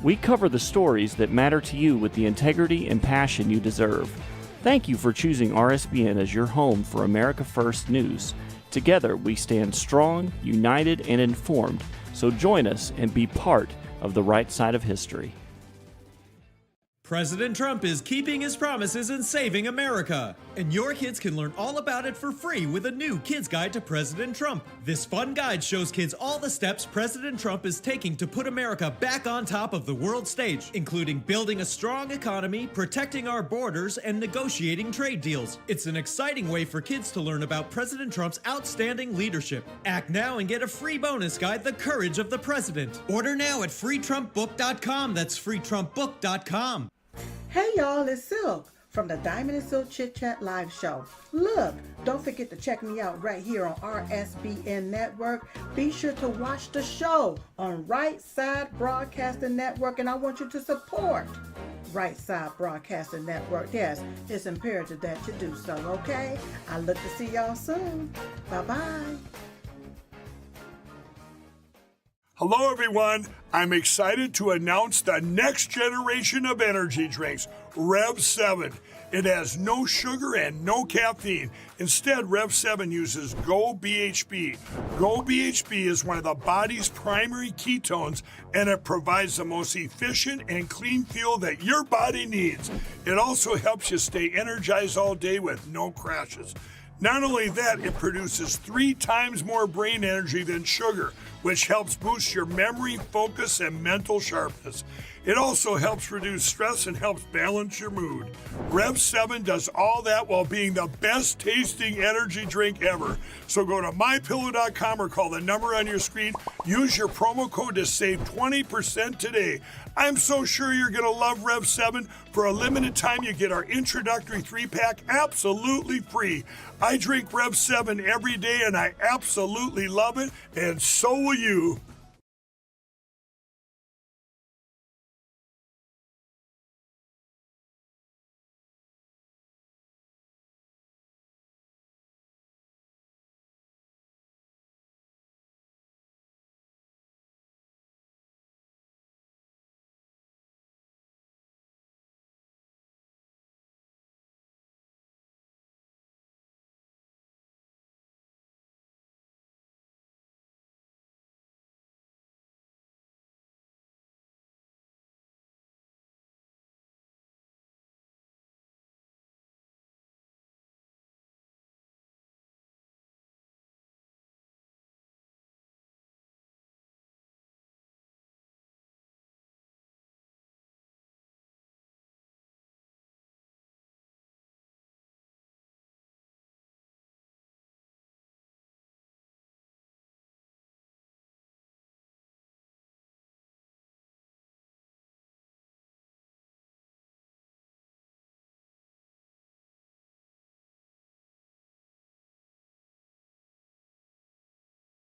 We cover the stories that matter to you with the integrity and passion you deserve. Thank you for choosing RSBN as your home for America First News. Together, we stand strong, united, and informed. So join us and be part of the right side of history. President Trump is keeping his promises and saving America. And your kids can learn all about it for free with a new Kids Guide to President Trump. This fun guide shows kids all the steps President Trump is taking to put America back on top of the world stage, including building a strong economy, protecting our borders, and negotiating trade deals. It's an exciting way for kids to learn about President Trump's outstanding leadership. Act now and get a free bonus guide, The Courage of the President. Order now at freetrumpbook.com. That's freetrumpbook.com. Hey y'all, it's Silk from the Diamond and Silk Chit Chat live show. Look, don't forget to check me out right here on RSBN Network. Be sure to watch the show on Right Side Broadcasting Network, and I want you to support Right Side Broadcasting Network. Yes, it's imperative that you do so, okay? I look to see y'all soon. Bye-bye. Hello, everyone. I'm excited to announce the next generation of energy drinks, Rev 7. It has no sugar and no caffeine. Instead, Rev 7 uses Go BHB. Go BHB is one of the body's primary ketones, and it provides the most efficient and clean fuel that your body needs. It also helps you stay energized all day with no crashes. Not only that, it produces 3 times more brain energy than sugar, which helps boost your memory, focus, and mental sharpness. It also helps reduce stress and helps balance your mood. Rev 7 does all that while being the best tasting energy drink ever. So go to mypillow.com or call the number on your screen. Use your promo code to save 20% today. I'm so sure you're going to love Rev 7. For a limited time, you get our introductory 3-pack absolutely free. I drink Rev 7 every day, and I absolutely love it, and so will you.